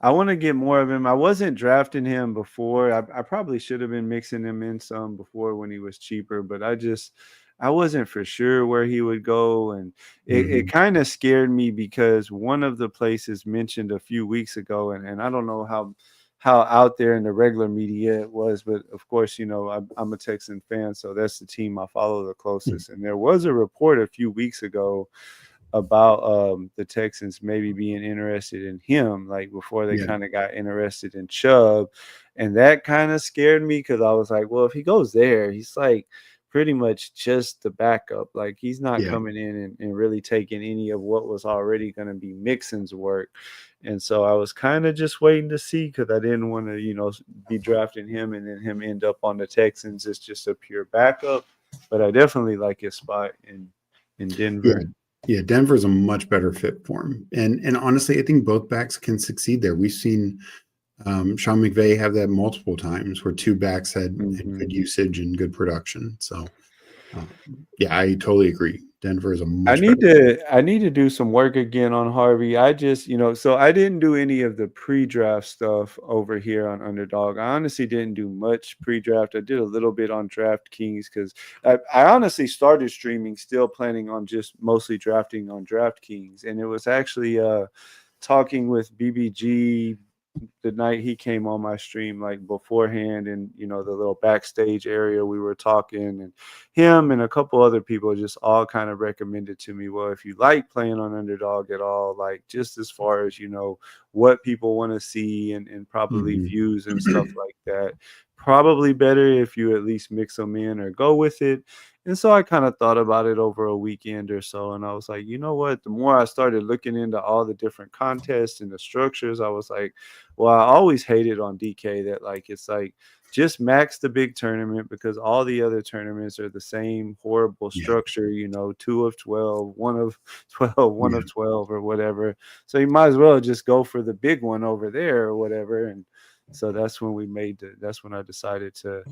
I want to get more of him. I wasn't drafting him before. I probably should have been mixing him in some before when he was cheaper, but I wasn't for sure where he would go. And it Mhm. kind of scared me because one of the places mentioned a few weeks ago, and I don't know how out there in the regular media it was, but of course, I'm a Texan fan, so that's the team I follow the closest. And there was a report a few weeks ago about the Texans maybe being interested in him, like before they Yeah, kind of got interested in Chubb. And that kind of scared me because I was like, well, if he goes there, he's like pretty much just the backup. Like he's not yeah, coming in and really taking any of what was already going to be Mixon's work. And so I was kind of just waiting to see because I didn't want to, be drafting him and then him end up on the Texans as just a pure backup. But I definitely like his spot in yeah, Denver. yeah. Denver's a much better fit for him, and honestly, I think both backs can succeed there. We've seen Sean McVay have that multiple times where two backs had Mhm. good usage and good production. So, um, yeah, I totally agree. Denver is a I much better. need to I need to do some work again on Harvey. I just, so I didn't do any of the pre-draft stuff over here on Underdog. I honestly didn't do much pre-draft. I did a little bit on DraftKings because I honestly started streaming still planning on just mostly drafting on DraftKings. And it was actually talking with BBG the night he came on my stream, like beforehand, and the little backstage area we were talking, and him and a couple other people just all kind of recommended to me, well, if you like playing on Underdog at all, like just as far as what people want to see and probably Mhm. views and stuff like that, probably better if you at least mix them in or go with it. And so I kind of thought about it over a weekend or so, and I was like, you know what, the more I started looking into all the different contests and the structures, I was like, well, I always hated on DK that like it's like just max the big tournament because all the other tournaments are the same horrible Yeah, structure, 2 of 12, 1 of 12, one yeah, of 12 or whatever. So you might as well just go for the big one over there or whatever. And so that's when I decided to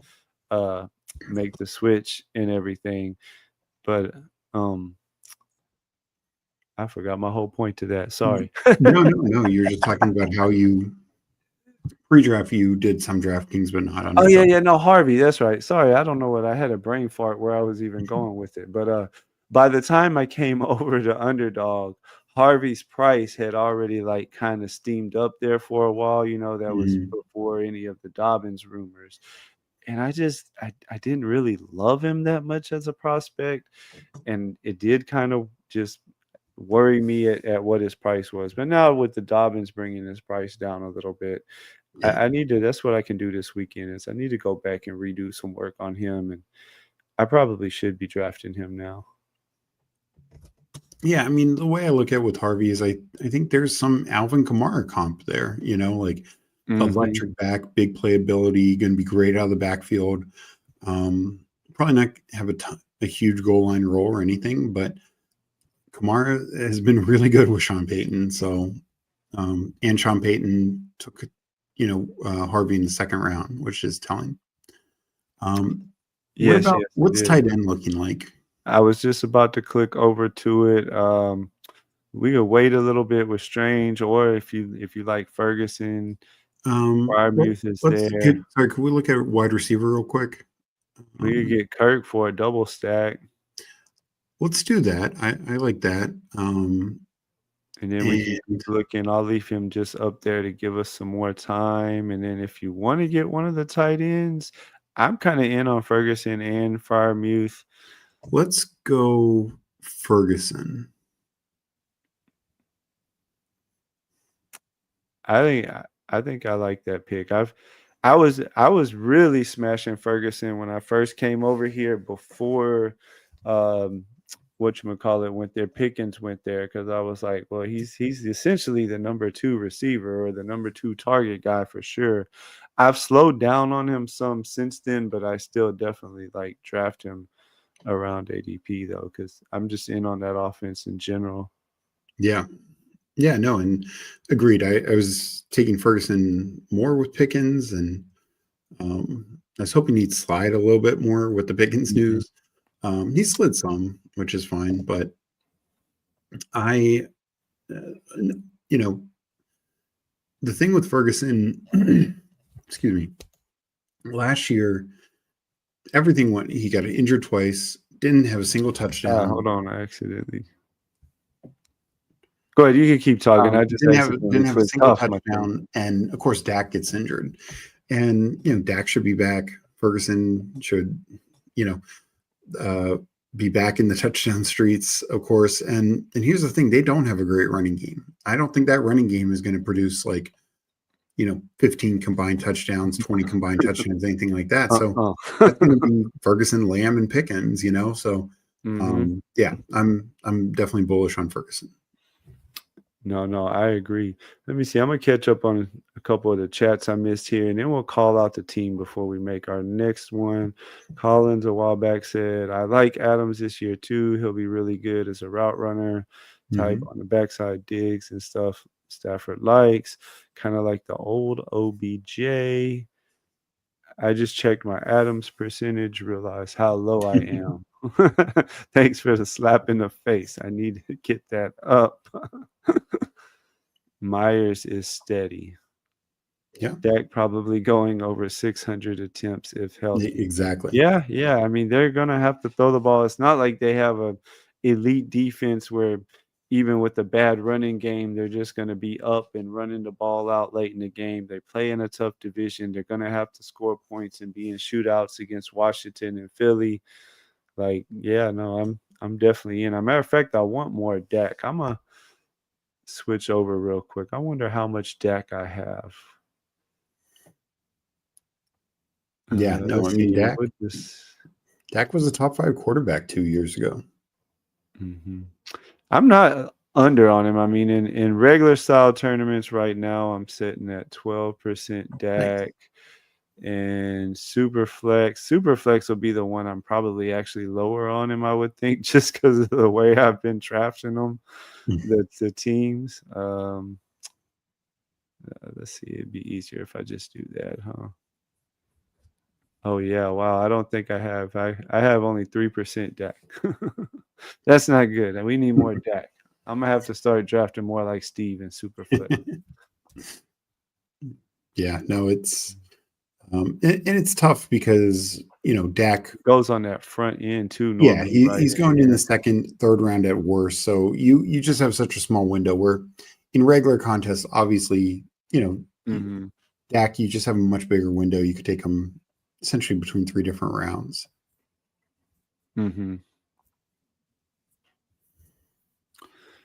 uh make the switch and everything. But um I forgot my whole point to that. yeah. Sorry. No, no, no. You're just talking about how you pre-draft. You did some DraftKings, but not Oh, yeah, Underdog. yeah, no, Harvey, that's right. Sorry, I don't know what I had a brain fart where I was even going with it. But by the time I came over to Underdog, Harvey's price had already like kind of steamed up there for a while, that was Mhm. before any of the Dobbins rumors. And I didn't really love him that much as a prospect. And it did kind of just worry me at what his price was. But now with the Dobbins bringing his price down a little bit, Yeah, I need to. That's what I can do this weekend is I need to go back and redo some work on him, and I probably should be drafting him now. yeah. I mean, the way I look at it with Harvey is I think there's some Alvin Kamara comp there. Like Hmm. electric back, big playability, going to be great out of the backfield. Um, Probably not have a huge goal line role or anything, but Kamara has been really good with Sean Payton. So, and Sean Payton took, Harvey in the second round, which is telling. What Yes, about yes, it what's is. tight end looking like? I was just about to click over to it. We could wait a little bit with Strange, or if you like Ferguson, Fryermuth is there. Sorry, could we look at wide receiver real quick? We could Um, get Kirk for a double stack, let's do that. I like that. and then we can And keep looking. I'll leave him just up there to give us some more time. And then if you want to get one of the tight ends, I'm kind of in on Ferguson and Fryermuth. let's go Ferguson. I think I like that pick. I was really smashing Ferguson when I first came over here before um whatchamacallit went there, Pickens went there, because I was like, well, he's essentially the number 2 receiver or the number 2 target guy for sure. I've slowed down on him some since then, but I still definitely like draft him around ADP though, because I'm just in on that offense in general. Yeah. Yeah, no, and agreed. I was taking Ferguson more with Pickens, and I was hoping he'd slide a little bit more with the Pickens Mhm. news. He slid some, which is fine, but I, you know, the thing with Ferguson, excuse me, last year everything went. He got injured twice, didn't have a single touchdown. Hold on, I accidentally. Go ahead, you can keep talking. I just accidentally Didn't have a clicked single off my thing. touchdown, and of course Dak gets injured, and Dak should be back. Ferguson should, you know, be back in the touchdown streets, of course. And here's the thing: they don't have a great running game. I don't think that running game is going to produce like 15 combined touchdowns, 20 combined touchdowns, anything like that. So Uh-uh. that's going to be Ferguson, Lamb, and Pickens. So Mhm. yeah, I'm definitely bullish on Ferguson. No, I agree. Let me see. I'm gonna catch up on a couple of the chats I missed here, and then we'll call out the team before we make our next one. Collins a while back said, "I like Adams this year too. He'll be really good as a route runner type Mhm. on the backside digs and stuff. Stafford likes kind of like the old OBJ. I just checked my Adams percentage, realized how low I am. Thanks for the slap in the face. I need to get that up." Myers is steady. Yeah, Dak probably going over 600 attempts if healthy. exactly. Yeah. I mean, they're gonna have to throw the ball. It's not like they have a elite defense where even with a bad running game, they're just gonna be up and running the ball out late in the game. They play in a tough division. They're gonna have to score points and be in shootouts against Washington and Philly. Like, yeah, no, I'm definitely in. As a matter of fact, I want more Dak. I'm gonna switch over real quick. I wonder how much Dak I have. Yeah, no, I Let's mean see. Dak. What this? Dak was a top 5 quarterback 2 years ago. Mhm. I'm not under on him. I mean, in regular style tournaments right now, I'm sitting at 12% Nice. Dak and super flex. Super flex will be the one I'm probably actually lower on him, I would think, just because of the way I've been drafting them, Mhm. the teams. Let's see. It'd be easier if I just do that, huh? Oh yeah, wow. I don't think I have. I have only 3% Dak. That's not good. And we need more Dak. I'm gonna have to start drafting more like Steve and Superflex. Yeah, no, it's and it's tough because Dak. Goes on that front end too, Yeah, normally, right? he's going in the second, third round at worst. So you just have such a small window where in regular contests, obviously, Mm-hmm. Dak, you just have a much bigger window. You could take him essentially between 3 different rounds. Mm-hmm.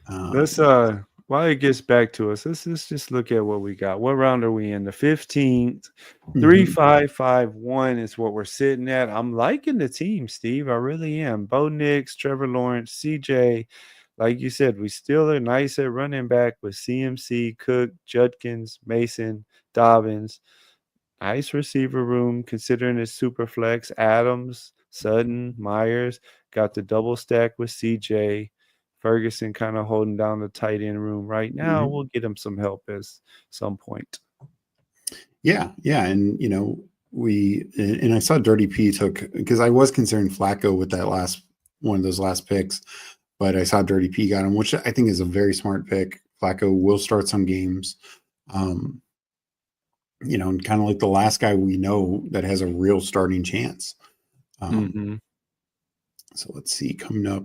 Let's Um, while it gets back to us, let's just look at what we got. What round are we in? The 15th. Three, mhm. five, five, one is what we're sitting at. I'm liking the team, Steve. I really am. Bo Nix, Trevor Lawrence, CJ. Like you said, we still are nice at running back with CMC, Cook, Judkins, Mason, Dobbins. Nice receiver room considering it's super flex. Adams, Sutton, Myers got the double stack with CJ. Ferguson kind of holding down the tight end room right now. Mhm. We'll get him some help at some point. Yeah, and and I saw Dirty P took because I was considering Flacco with that last one of those last picks, but I saw Dirty P got him, which I think is a very smart pick. Flacco will start some games. Um, and kind of like the last guy we know that has a real starting chance. Um, Mm-hmm. so let's see, coming up,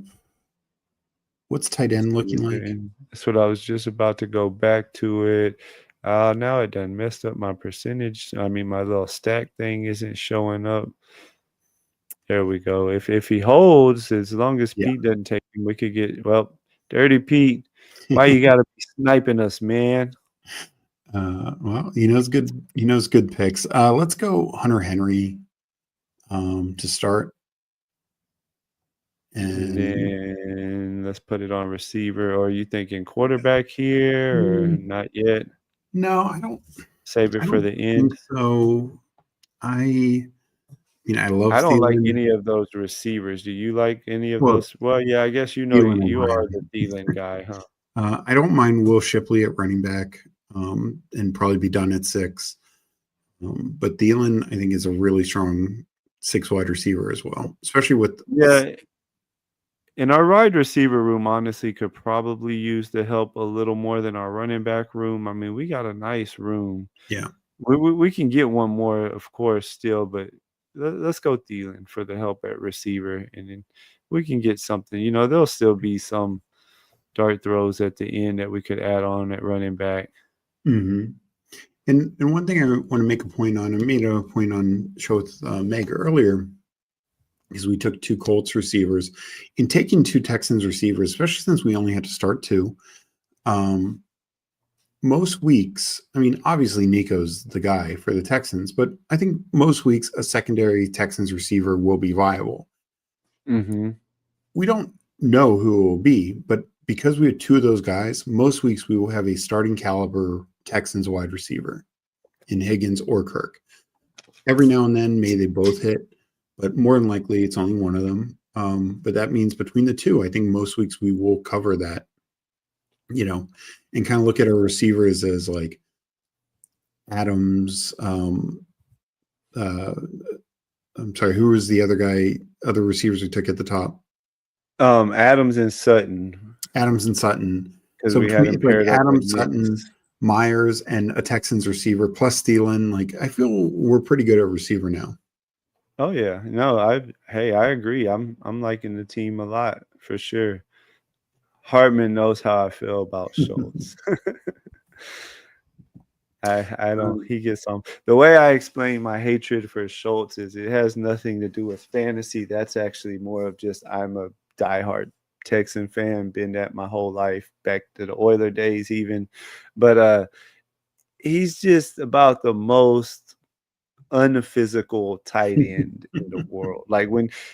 what's tight end looking like? That's what I was just about to go back to it. Now it done messed up my percentage. I mean, my little stack thing isn't showing up. There we go. If he holds, as long as Yeah. Pete doesn't take him, we could get Dirty Pete. Why you gotta be sniping us, man? Well, he knows good. He knows good picks. Let's go Hunter Henry to start, And and then let's put it on receiver. Or are you thinking quarterback here or mm, not yet? no, I don't. Save it I for don't the end. think so. I mean, I love I don't like Thielen. any of those receivers. Do you like any of Well, those? Well, yeah, I guess Thielen and you are the Hyatt. Thielen guy, huh? I don't mind Will Shipley at running back, and probably be done at 6. But Thielen, I think, is a really strong 6 wide receiver as well, especially with Yeah, and our wide receiver room honestly could probably use the help a little more than our running back room. I mean, we got a nice room. yeah. We can get one more, of course, still, but let's go Thielen for the help at receiver, and then we can get something. You know, there'll still be some dart throws at the end that we could add on at running back. hmm And one thing I want to make a point on, I made a point on show with Meg earlier, is we took 2 Colts receivers. In taking 2 Texans receivers, especially since we only had to start 2, um, most weeks, I mean, obviously Nico's the guy for the Texans, but I think most weeks a secondary Texans receiver will be viable. Mm-hmm. We don't know who it will be, but because we have 2 of those guys, most weeks we will have a starting caliber Texans wide receiver in Higgins or Kirk. Every now and then, may they both hit, but more than likely it's only one of them. But that means between the 2, I think most weeks we will cover that, and kind of look at our receivers as like Adams. Uh, I'm sorry, who was the other receivers we took at the top? Adams and Sutton, Adams and Sutton. because So we had between him like paired up with Adams, Nix. Sutton, Myers, and a Texans receiver plus Thielen, like I feel we're pretty good at receiver now. Oh yeah, no, I agree. I'm liking the team a lot for sure. Hartman knows how I feel about Schultz. I don't. Um, He gets on. The way I explain my hatred for Schultz is it has nothing to do with fantasy. That's actually more of just I'm a diehard Texan fan. Been that my whole life, back to the Oiler days even. But he's just about the most unphysical tight end in the world. Like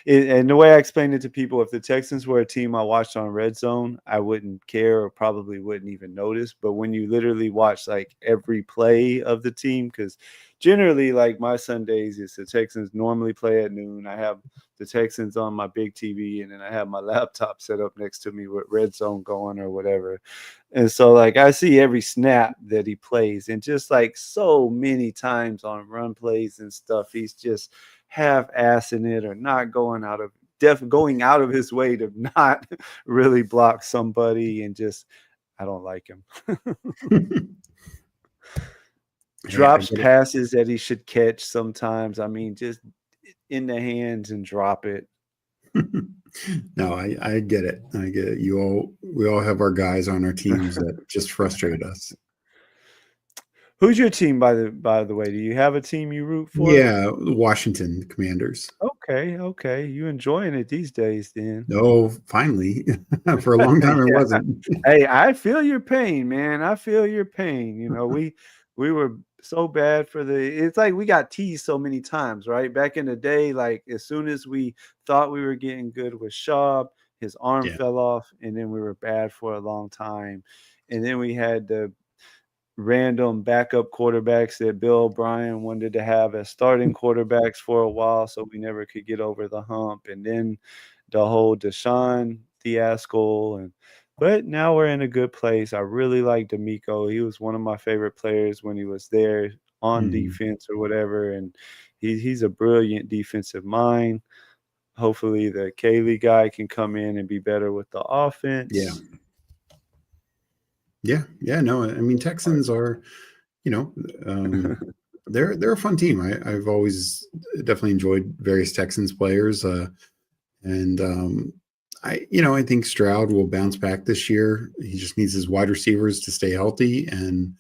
and the way I explained it to people, if the Texans were a team I watched on Red Zone, I wouldn't care or probably wouldn't even notice. But when you literally watch like every play of the team, because generally, like my Sundays, it's the Texans normally play at noon. I have the Texans on my big TV, and then I have my laptop set up next to me with Red Zone going or whatever. And so, like, I see every snap that he plays, and just like so many times on run plays and stuff, he's just half-assing it or not going out of his way to not really block somebody, and just I don't like him. Hey, I Drops get it. passes that he should catch sometimes. I mean, just in the hands and drop it. No, I get it. I get it. We all have our guys on our teams that just frustrate us. Who's your team, by the way? Do you have a team you root for? Yeah, Washington Commanders. Okay, okay. You enjoying it these days then. No, finally. For a long time it Yeah. wasn't. Hey, I feel your pain, man. I feel your pain. You know, we were so bad for it's like we got teased so many times, right? Back in the day, like as soon as we thought we were getting good with Schaub, his arm Yeah. fell off, and then we were bad for a long time. And then we had the random backup quarterbacks that Bill O'Brien wanted to have as starting quarterbacks for a while, so we never could get over the hump. And then the whole Deshaun fiasco, but now we're in a good place. I really like D'Amico. He was one of my favorite players when he was there on Mhm. defense or whatever, and he's a brilliant defensive mind. Hopefully, the Kaylee guy can come in and be better with the Yeah. offense. Yeah. Yeah. No, I mean Texans are, you know, um, they're a fun team. I've always definitely enjoyed various Texans players. And I think Stroud will bounce back this year. He just needs his wide receivers to stay healthy and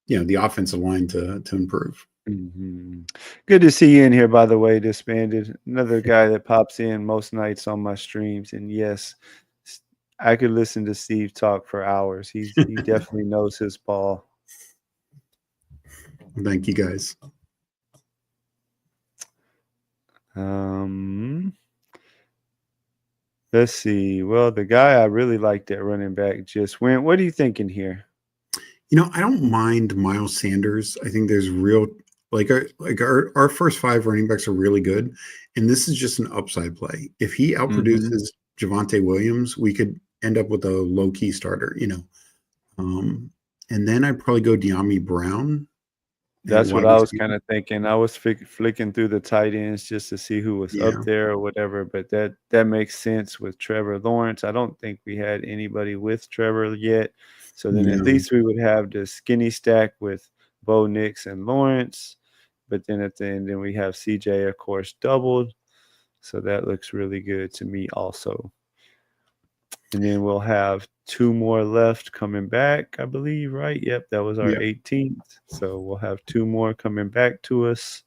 the offensive line to improve. Mhm. Good to see you in here, by the way, Disbanded. Another guy that pops in most nights on my streams. And yes, s- I could listen to Steve talk for hours. He definitely knows his ball. Thank you guys. Um, let's see. Well, the guy I really liked at running back just went. What are you thinking here? I don't mind Miles Sanders. I think there's real our first five running backs are really good, and this is just an upside play. If he Mhm. outproduces Javonte Williams, we could end up with a low key starter. Um, and then I'd probably go De'Ami Brown at That's what wide I was receiver. kinda thinking. I was flicking through the tight ends just to see who was up Yeah, there or whatever, but that makes sense with Trevor Lawrence. I don't think we had anybody with Trevor yet, so then at no, least we would have the skinny stack with Bo Nix and Lawrence, but then at the end, then we have CJ, of course, doubled, so that looks really good to me also. And then we'll have 2 more left coming back, I believe, right? Yep, that was our yeah. 18th. So we'll have 2 more coming back to us.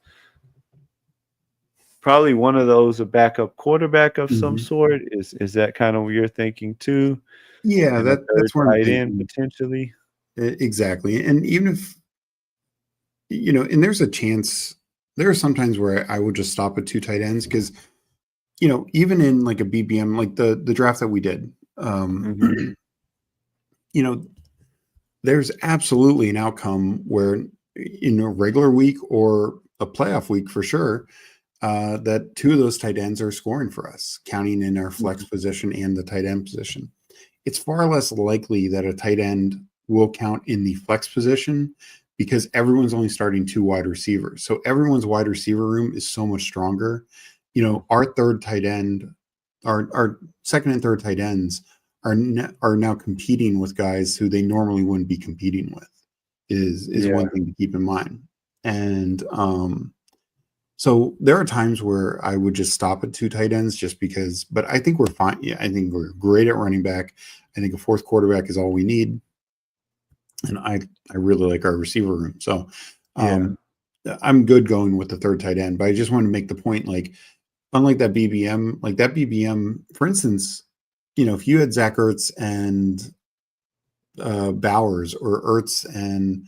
Probably one of those a backup quarterback of some Mhm. sort. Is that kind of what you're thinking too? Yeah, And a third that's what I'm tight end thinking. potentially? Exactly. And even if and there's a chance there are sometimes where I would just stop at two tight ends because even in like a BBM, like the draft that we did, Mhm. you know, there's absolutely an outcome where in a regular week or a playoff week for sure, that two of those tight ends are scoring for us, counting in our flex Mhm. position and the tight end position. It's far less likely that a tight end will count in the flex position because everyone's only starting two wide receivers. So everyone's wide receiver room is so much stronger. Our third tight end, our second and third tight ends are now competing with guys who they normally wouldn't be competing with. Is Yeah. one thing to keep in mind. And so there are times where I would just stop at two tight ends just because, but I think we're fine. Yeah, I think we're great at running back. I think a fourth quarterback is all we need. And I really like our receiver room. So Yeah. um, I'm good going with the third tight end, but I just want to make the point like, unlike that BBM, for instance, if you had Zach Ertz and Bowers or Ertz and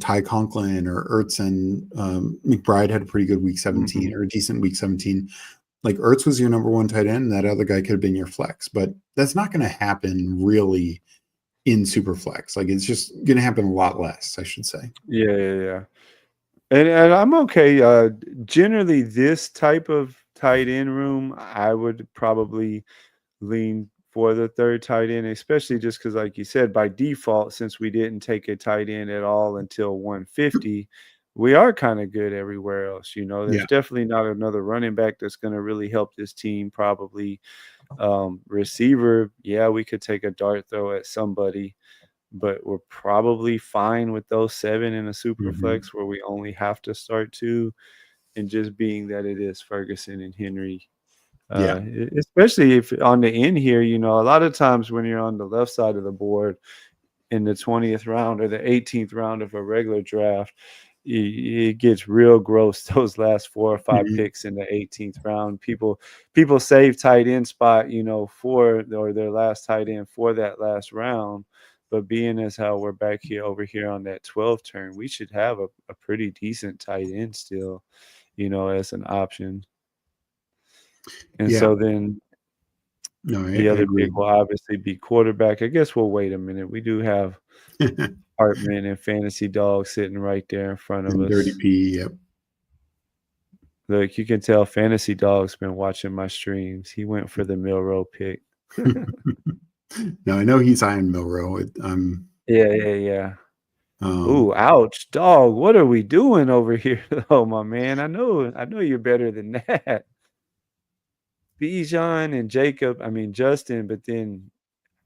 Ty Conklin or Ertz and McBride had a pretty good week 17 Mhm. or a decent week 17. Like Ertz was your number one tight end, and that other guy could have been your flex, but that's not going to happen really in super flex. Like it's just going to happen a lot less, I should say. Yeah, yeah, yeah. And I'm okay. Generally, this type of tight end room, I would probably lean for the third tight end, especially just because, like you said, by default, since we didn't take a tight end at all until 150, we are kind of good everywhere else. There's Yeah. definitely not another running back that's going to really help this team. Probably receiver, yeah, we could take a dart throw at somebody, but we're probably fine with those 7 in a super Hmm. flex where we only have to start 2, and just being that it is Ferguson and Henry, Yeah. especially if on the end here, a lot of times when you're on the left side of the board in the 20th round or the 18th round of a regular draft, it gets real gross those last 4 or 5 Hmm. picks in the 18th round. People save tight end spot, for or their last tight end for that last round. But being as how we're back here over here on that 12 turn, we should have a pretty decent tight end still, as an option. And Yeah. so then No, I the other agree. pick will obviously be quarterback. I guess we'll wait a minute. We do have And Hartman and Fantasy Dog sitting right there in front of Dirty us. P. Yep. Look, you can tell Fantasy Dog's been watching my streams. He went for the Milrow pick. No, I know he's high on Milrow. Yeah, yeah, yeah. Um, Ooh, ouch, dog. What are we doing over here, though, my man? I know you're better than that. Bijan and Jacob, I mean Justin, but then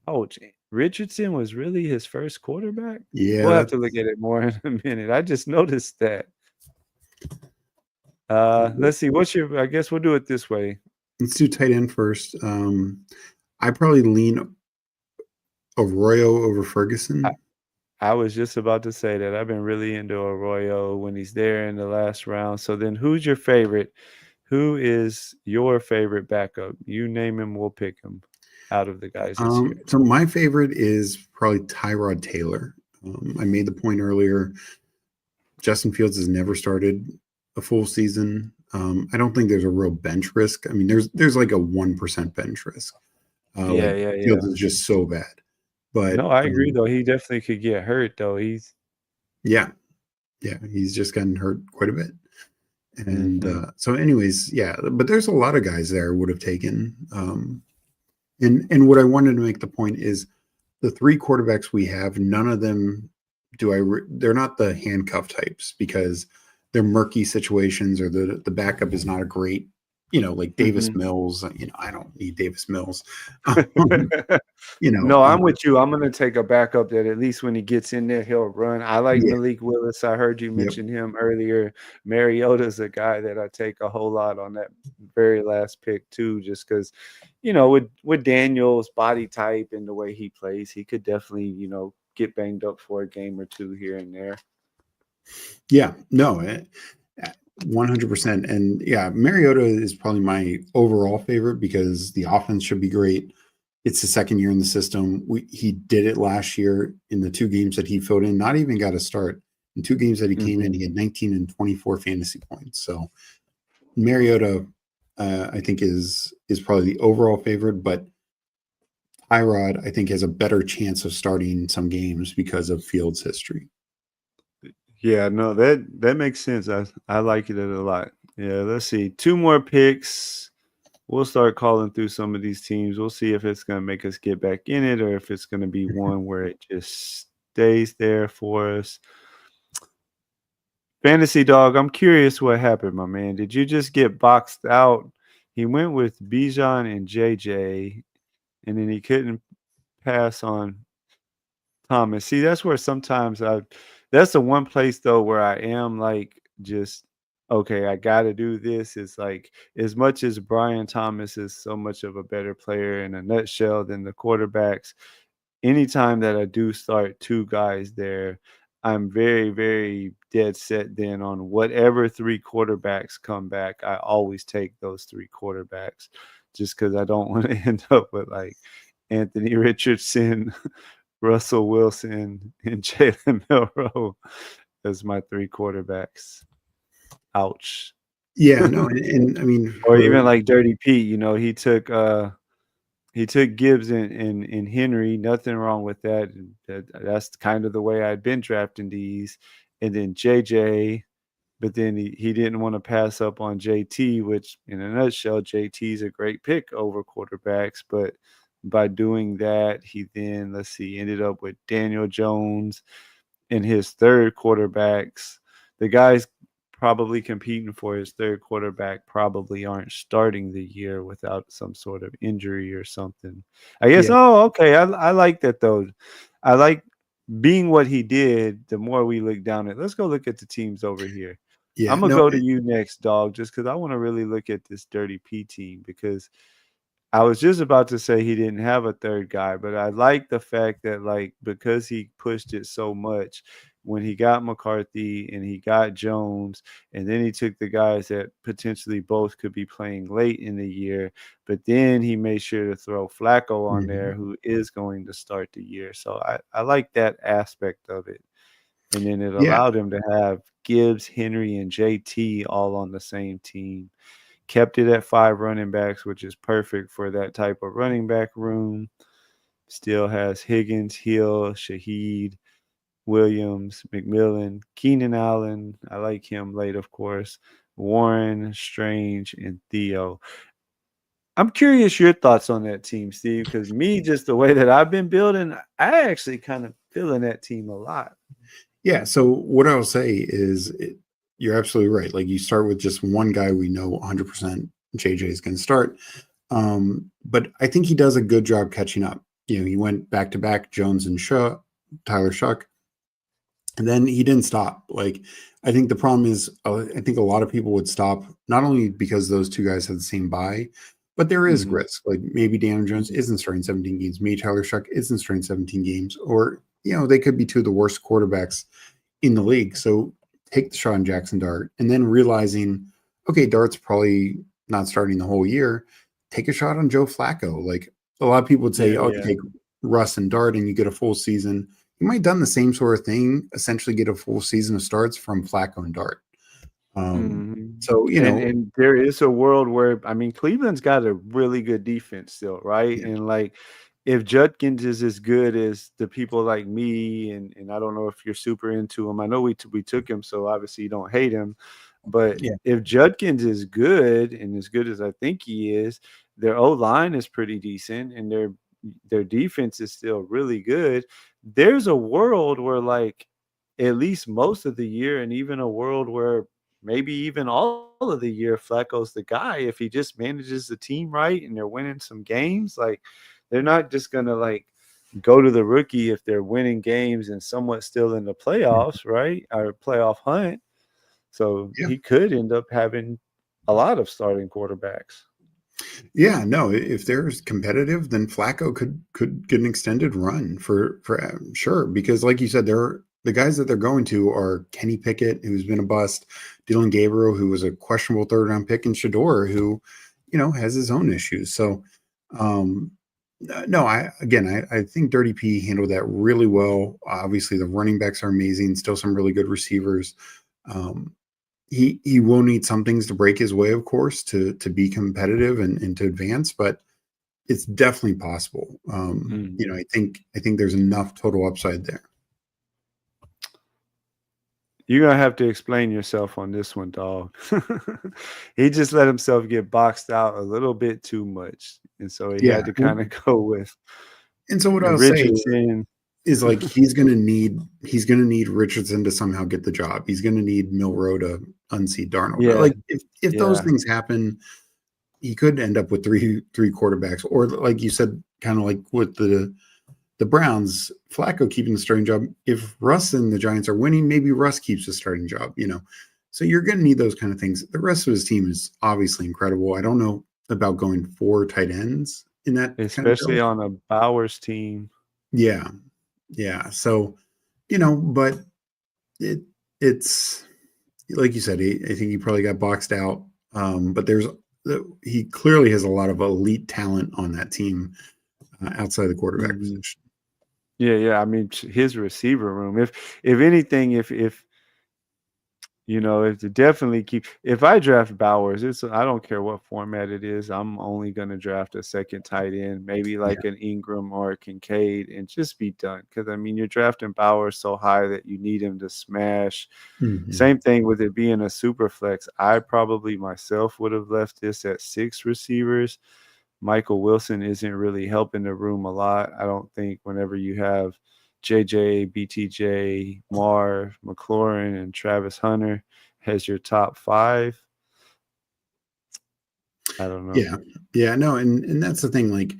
ouch, Richardson was really his first quarterback? yeah, We'll have to look at it more in a minute. I just noticed that. Let's see, I guess we'll do it this way. let's do tight end first. I probably lean Arroyo over I Ferguson. I was just about to say that. I've been really into Arroyo when he's there in the last round. So then who's your favorite? Who is your favorite backup? You name him, we'll pick him out of the guys that's here. So my favorite is probably Tyrod Taylor. I made the point earlier. Justin Fields has never started a full season. I don't think there's a real bench risk. I mean, there's like a 1% bench risk. Yeah, Like yeah, Fields yeah. is just so bad. But No, I agree though. He definitely could get hurt though. He's yeah, he's just gotten hurt quite a bit. And Mhm. so, anyways, yeah, but there's a lot of guys there I would have taken. And what I wanted to make the point is the three quarterbacks we have, none of them they're not the handcuff types because they're murky situations or the backup is not a great, like Davis Mhm. Mills. I don't need Davis Mills. Um, you know, No, I'm uh, with you. I'm gonna take a backup that at least when he gets in there, he'll run. I like yeah, Malik Willis. I heard you yep, mention him earlier. Mariota's a guy that I take a whole lot on that very last pick too, just because, with Daniel's body type and the way he plays, he could definitely, get banged up for a game or two here and there. yeah, no, 100%. And yeah, Mariota is probably my overall favorite because the offense should be great. It's the second year in the system. He did it last year in the two games that he filled in, not even got a start. In two games that he came in, Mhm. he had 19 and 24 fantasy points. So Mariota, I think is probably the overall favorite, but Tyrod, I think, has a better chance of starting some games because of Fields' history. Yeah, no, that makes sense. I like it a lot. Yeah, let's see. Two more picks. We'll start calling through some of these teams. We'll see if it's going to make us get back in it or if it's going to be one where it just stays there for us. Fantasy Dog, I'm curious what happened, my man. Did you just get boxed out? He went with Bijan and JJ, and then he couldn't pass on Thomas. See, that's where sometimes that's the one place though where I am like just okay, I got to do this. It's like as much as Brian Thomas is so much of a better player in a nutshell than the quarterbacks, anytime that I do start two guys there, I'm very, very dead set then on whatever three quarterbacks come back. I always take those three quarterbacks just because I don't want to end up with like Anthony Richardson, Russell Wilson, and Jalen Milroe as my three quarterbacks. Ouch. Yeah, no, and I mean Or for even like Dirty Pete, he took Gibbs and Henry, nothing wrong with that. That's kind of the way I'd been drafting these. And then JJ, but then he didn't want to pass up on JT, which in a nutshell, JT is a great pick over quarterbacks. But by doing that, he then, let's see, ended up with Daniel Jones in his third quarterbacks. The guys probably competing for his third quarterback probably aren't starting the year without some sort of injury or something. I guess, yeah, oh, okay. I like that though. I like being what he did. The more we look down at, let's go look at the teams over here. yeah, I'm gonna no, go to you next, dog, just because I want to really look at this Dirty P team because I was just about to say he didn't have a third guy, but I like the fact that, like, because he pushed it so much when he got McCarthy and he got Jones, and then he took the guys that potentially both could be playing late in the year, but then he made sure to throw Flacco on there, mhm, who is going to start the year. So I like that aspect of it. And then it yeah, allowed him to have Gibbs, Henry, and JT all on the same team. Kept it at 5 running backs, which is perfect for that type of running back room. Still has Higgins, Hill, Shaheed, Williams, McMillan, Keenan Allen. I like him late, of course. Warren, Strange, and Theo. I'm curious your thoughts on that team, Steve, because me, just the way that I've been building, I actually kind of feeling that team a lot. yeah. So what I'll say is, you're absolutely right. Like you start with just one guy we know 100% JJ is going to start. But I think he does a good job catching up. He went back to back Jones and Tyler Shuck, and then he didn't stop. Like I think the problem is, I think a lot of people would stop not only because those two guys had the same buy, but there is Mhm, risk. Like maybe Daniel Jones mhm, isn't starting 17 games, maybe Tyler Shuck isn't starting 17 games, or they could be two of the worst quarterbacks in the league. So take the shot on Jackson Dart, and then realizing, okay, Dart's probably not starting the whole year. Take a shot on Joe Flacco. Like a lot of people would say, yeah, oh, you yeah. take Russ and Dart and you get a full season. You might have done the same sort of thing, essentially get a full season of starts from Flacco and Dart. Mhm. So, And there is a world where I mean, Cleveland's got a really good defense still, right? yeah, And, like, if Judkins is as good as the people like me, and I don't know if you're super into him. I know we took him, so obviously you don't hate him. But Yeah. if Judkins is good and as good as I think he is, their O line is pretty decent, and their defense is still really good. There's a world where like at least most of the year, and even a world where maybe even all of the year, Flacco's the guy if he just manages the team right and they're winning some games. Like they're not just gonna like go to the rookie if they're winning games and somewhat still in the playoffs, right? Or playoff hunt. So Yeah. he could end up having a lot of starting quarterbacks. Yeah, no, if they're competitive, then Flacco could get an extended run for sure. Because like you said, the guys that they're going to are Kenny Pickett, who's been a bust, Dylan Gabriel, who was a questionable third round pick, and Shador, who, has his own issues. So um no, I think Dirty P handled that really well. Obviously, the running backs are amazing, still some really good receivers. Um, he will need some things to break his way, of course, to be competitive and to advance, but it's definitely possible. Mhm. I think there's enough total upside there. You're gonna have to explain yourself on this one, dog. He just let himself get boxed out a little bit too much, and so he Yeah. had to Well, kind of go with and so what I'll say Richardson. is like he's gonna need Richardson to somehow get the job. He's gonna need Milrow to unseat Darnold. Yeah, Like if those yeah, things happen, he could end up with three quarterbacks, or like you said, kind of like with the Browns, Flacco keeping the starting job. If Russ and the Giants are winning, maybe Russ keeps the starting job. So you're going to need those kind of things. The rest of his team is obviously incredible. I don't know about going 4 tight ends in that kind of especially build. on a Bowers team. Yeah, yeah. So but it it's like you said. I think he probably got boxed out. But he clearly has a lot of elite talent on that team outside the quarterback Mhm. position. Yeah, yeah. I mean, his receiver room. If anything, if if to definitely keep if I draft Bowers, I don't care what format it is. I'm only gonna draft a second tight end, maybe Yeah. like an Ingram or a Kincaid, and just be done. Because I mean, you're drafting Bowers so high that you need him to smash. Mhm. Same thing with it being a super flex. I probably myself would have left this at 6 receivers. Michael Wilson isn't really helping the room a lot. I don't think whenever you have JJ, BTJ, Marv, McLaurin, and Travis Hunter as your top five. I don't know. Yeah. Yeah, no, and that's the thing, like,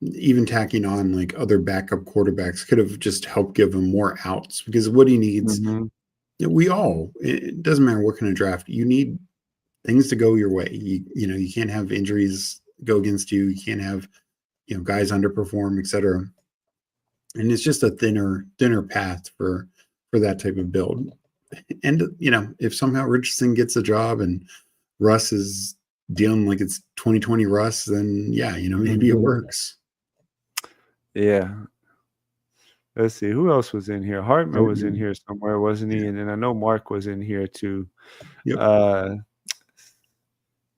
even tacking on, like, other backup quarterbacks could have just helped give him more outs because what he needs Mhm. it doesn't matter what kind of draft, you need things to go your way. You can't have injuries go against you. You can't have, guys underperform, etcetera. And it's just a thinner path for that type of build. And, if somehow Richardson gets a job and Russ is dealing like it's 2020 Russ, then yeah, maybe it Mhm. works. Yeah. Let's see. Who else was in here? Hartman was in Hartman. here somewhere, wasn't he? Yeah. And then I know Mark was in here too. Yep. Uh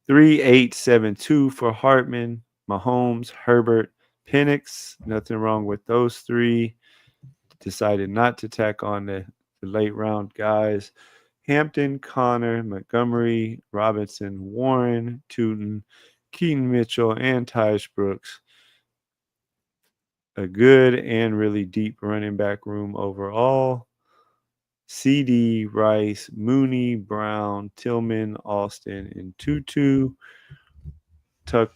3872 for Hartman, Mahomes, Herbert, Penix. Nothing wrong with those three. Decided not to tack on the late round guys. Hampton, Connor, Montgomery, Robinson, Warren, Tootin, Keaton Mitchell, and Tyus Brooks. A good and really deep running back room overall. CD, Rice, Mooney, Brown, Tillman, Austin, and Tutu. Tuck,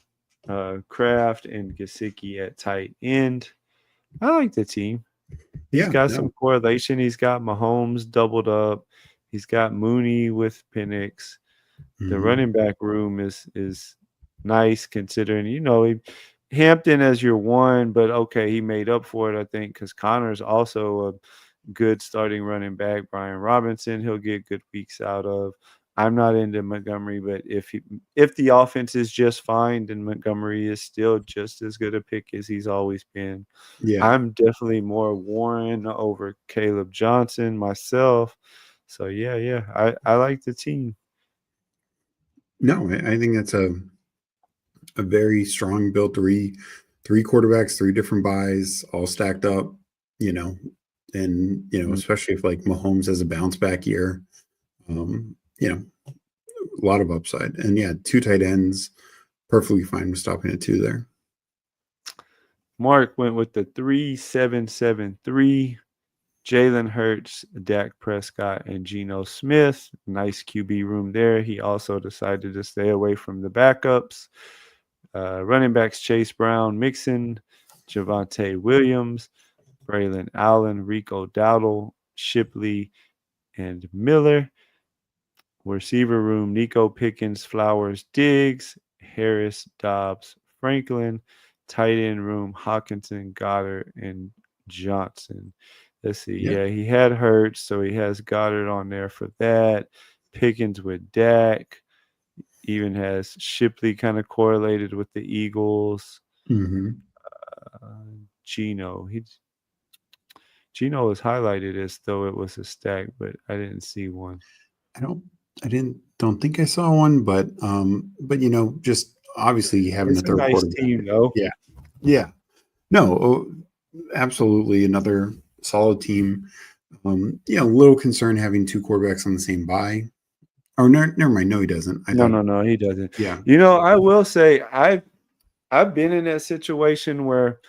Kraft, and Gesicki at tight end. I like the team. He's Yeah. got No. some correlation. He's got Mahomes doubled up. He's got Mooney with Penix. The Mhm. running back room is nice considering, Hampton as your one, but okay, he made up for it, I think, because Connor's also a good starting running back. Brian Robinson, he'll get good weeks out of. I'm not into Montgomery, but if the offense is just fine, then Montgomery is still just as good a pick as he's always been. Yeah. I'm definitely more Warren over Caleb Johnson myself. So yeah, yeah, I like the team. No, I think that's a very strong build three. three quarterbacks, three different buys, all stacked up, you know, and especially if like Mahomes has a bounce back year, you know, a lot of upside. And yeah, two tight ends, perfectly fine with stopping at two there. Mark went with the 3-7-7-3. Jalen Hurts, Dak Prescott, and Geno Smith. Nice QB room there. He also decided to stay away from the backups. Running backs Chase Brown, Mixon, Javonte Williams, Braylon Allen, Rico Dowdle, Shipley, and Miller. Receiver room Nico Pickens, Flowers, Diggs, Harris, Dobbs, Franklin. Tight end room Hawkinson, Goddard, and Johnson. Let's see. Yeah, he had Hurts, so he has Goddard on there for that. Pickens with Dak. Even has Shipley kind of correlated with the Eagles. Geno. Geno was highlighted as though it was a stack, but I didn't see one. Don't think I saw one, but just obviously having it's a third nice quarterback. Team, though. Yeah. No, absolutely another solid team. A little concern having two quarterbacks on the same bye. Oh, never mind. No, he doesn't. No, he doesn't. Yeah. I will say I've been in that situation where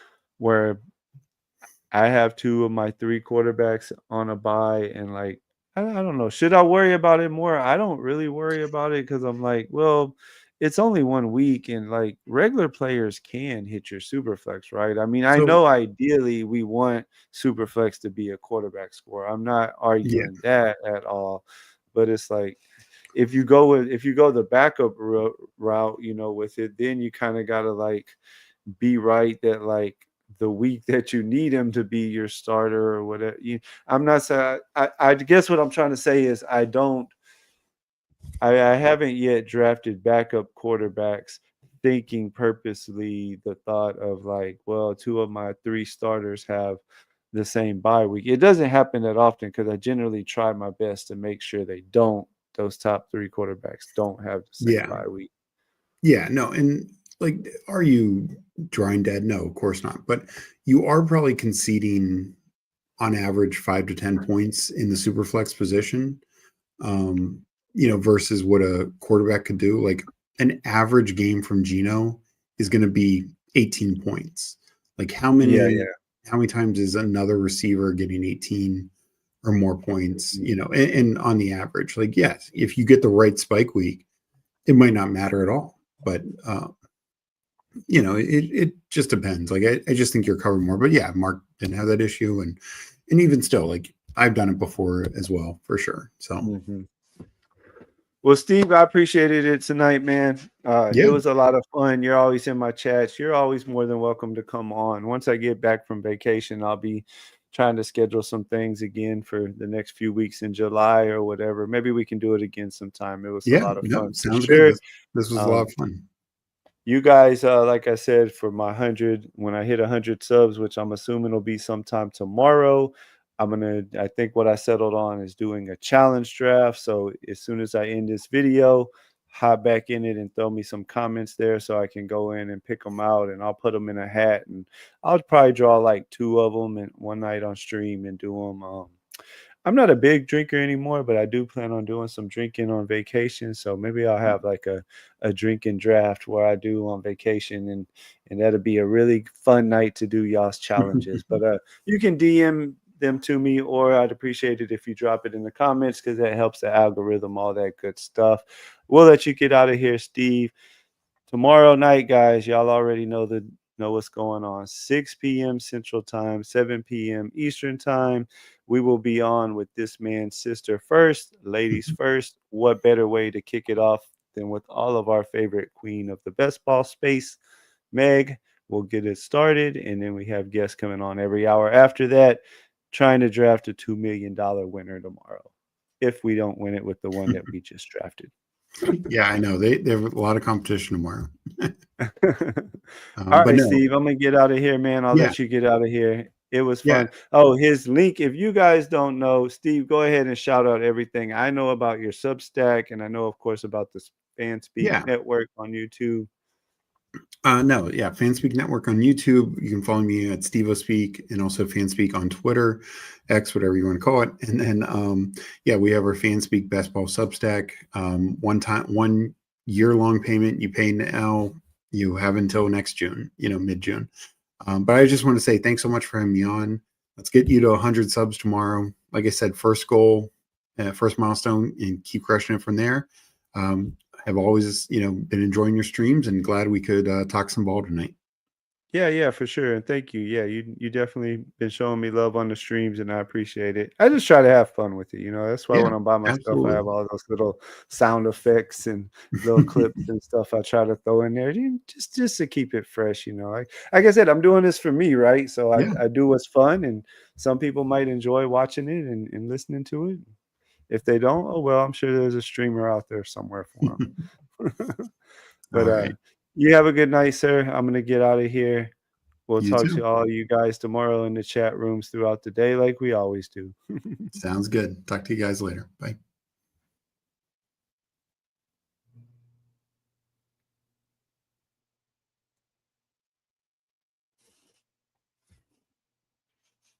I have two of my three quarterbacks on a bye, and like I don't know, should I worry about it more? I don't really worry about it because I'm like, well, it's only 1 week, and like regular players can hit your super flex, right? I mean, I know ideally we want super flex to be a quarterback score. I'm not arguing that at all, but it's like if you go the backup route, with it, then you kind of gotta like be right that like the week that you need him to be your starter or whatever. I'm not saying. I guess what I'm trying to say is I haven't yet drafted backup quarterbacks thinking purposely the thought of like, well, two of my three starters have the same bye week. It doesn't happen that often because I generally try my best to make sure those top three quarterbacks don't have the same bye week. Yeah, no, and like, are you drawing dead? No, of course not. But you are probably conceding on average 5 to 10 points in the super flex position, versus what a quarterback could do. Like an average game from Geno is going to be 18 points. Like how many times is another receiver getting 18 or more points, and on the average, like, yes, if you get the right spike week, it might not matter at all. But, it just depends. Like, I just think you're covering more. But yeah, Mark didn't have that issue. And even still, like, I've done it before as well, for sure. So. Well, Steve, I appreciated it tonight, man. It was a lot of fun. You're always in my chats. You're always more than welcome to come on. Once I get back from vacation, I'll be trying to schedule some things again for the next few weeks in July or whatever. Maybe we can do it again sometime. It was a lot of fun. Sounds good. This was a lot of fun. You guys, like I said, for my 100, when I hit 100 subs, which I'm assuming will be sometime tomorrow, I think what I settled on is doing a challenge draft. So as soon as I end this video, hop back in it and throw me some comments there so I can go in and pick them out, and I'll put them in a hat, and I'll probably draw like 2 of them and one night on stream and do them. I'm not a big drinker anymore, but I do plan on doing some drinking on vacation. So maybe I'll have like a drinking draft where I do on vacation, and that'll be a really fun night to do y'all's challenges. But you can DM them to me, or I'd appreciate it if you drop it in the comments because that helps the algorithm, all that good stuff. We'll let you get out of here, Steve. Tomorrow night, guys, y'all already know what's going on. 6 p.m. Central Time, 7 p.m. Eastern Time. We will be on with This Man's Sister First, Ladies First. What better way to kick it off than with all of our favorite queen of the best ball space, Meg. We'll get it started, and then we have guests coming on every hour after that, trying to draft a $2 million winner tomorrow, if we don't win it with the one that we just drafted. Yeah, I know. They have a lot of competition tomorrow. All right, Steve, I'm going to get out of here, man. I'll let you get out of here. It was fun. Oh, his link, if you guys don't know, Steve, go ahead and shout out everything. I know about your Substack, and I know, of course, about the Fanspeak Network on YouTube. No, yeah, Fanspeak Network on YouTube. You can follow me at StevoSpeak and also Fanspeak on Twitter, X, whatever you want to call it. And then, yeah, we have our Fanspeak Best Ball Substack. 1 year-long payment you pay now. You have until next June, mid-June. But I just want to say thanks so much for having me on. Let's get you to 100 subs tomorrow. Like I said, first goal, first milestone, and keep crushing it from there. Have always, been enjoying your streams and glad we could talk some ball tonight. Yeah, for sure, and thank you. Yeah, you definitely been showing me love on the streams, and I appreciate it. I just try to have fun with it, That's why Yeah, when I'm by myself, I have absolutely. all those little sound effects and little clips and stuff I try to throw in there, just to keep it fresh, Like I said, I'm doing this for me, right? So I Yeah. I do what's fun, and some people might enjoy watching it and listening to it. If they don't, oh well, I'm sure there's a streamer out there somewhere for them. But All right. you have a good night, sir. I'm gonna get out of here. We'll You talk too. to all you guys tomorrow in the chat rooms throughout the day like we always do. Sounds good. Talk to you guys later. Bye.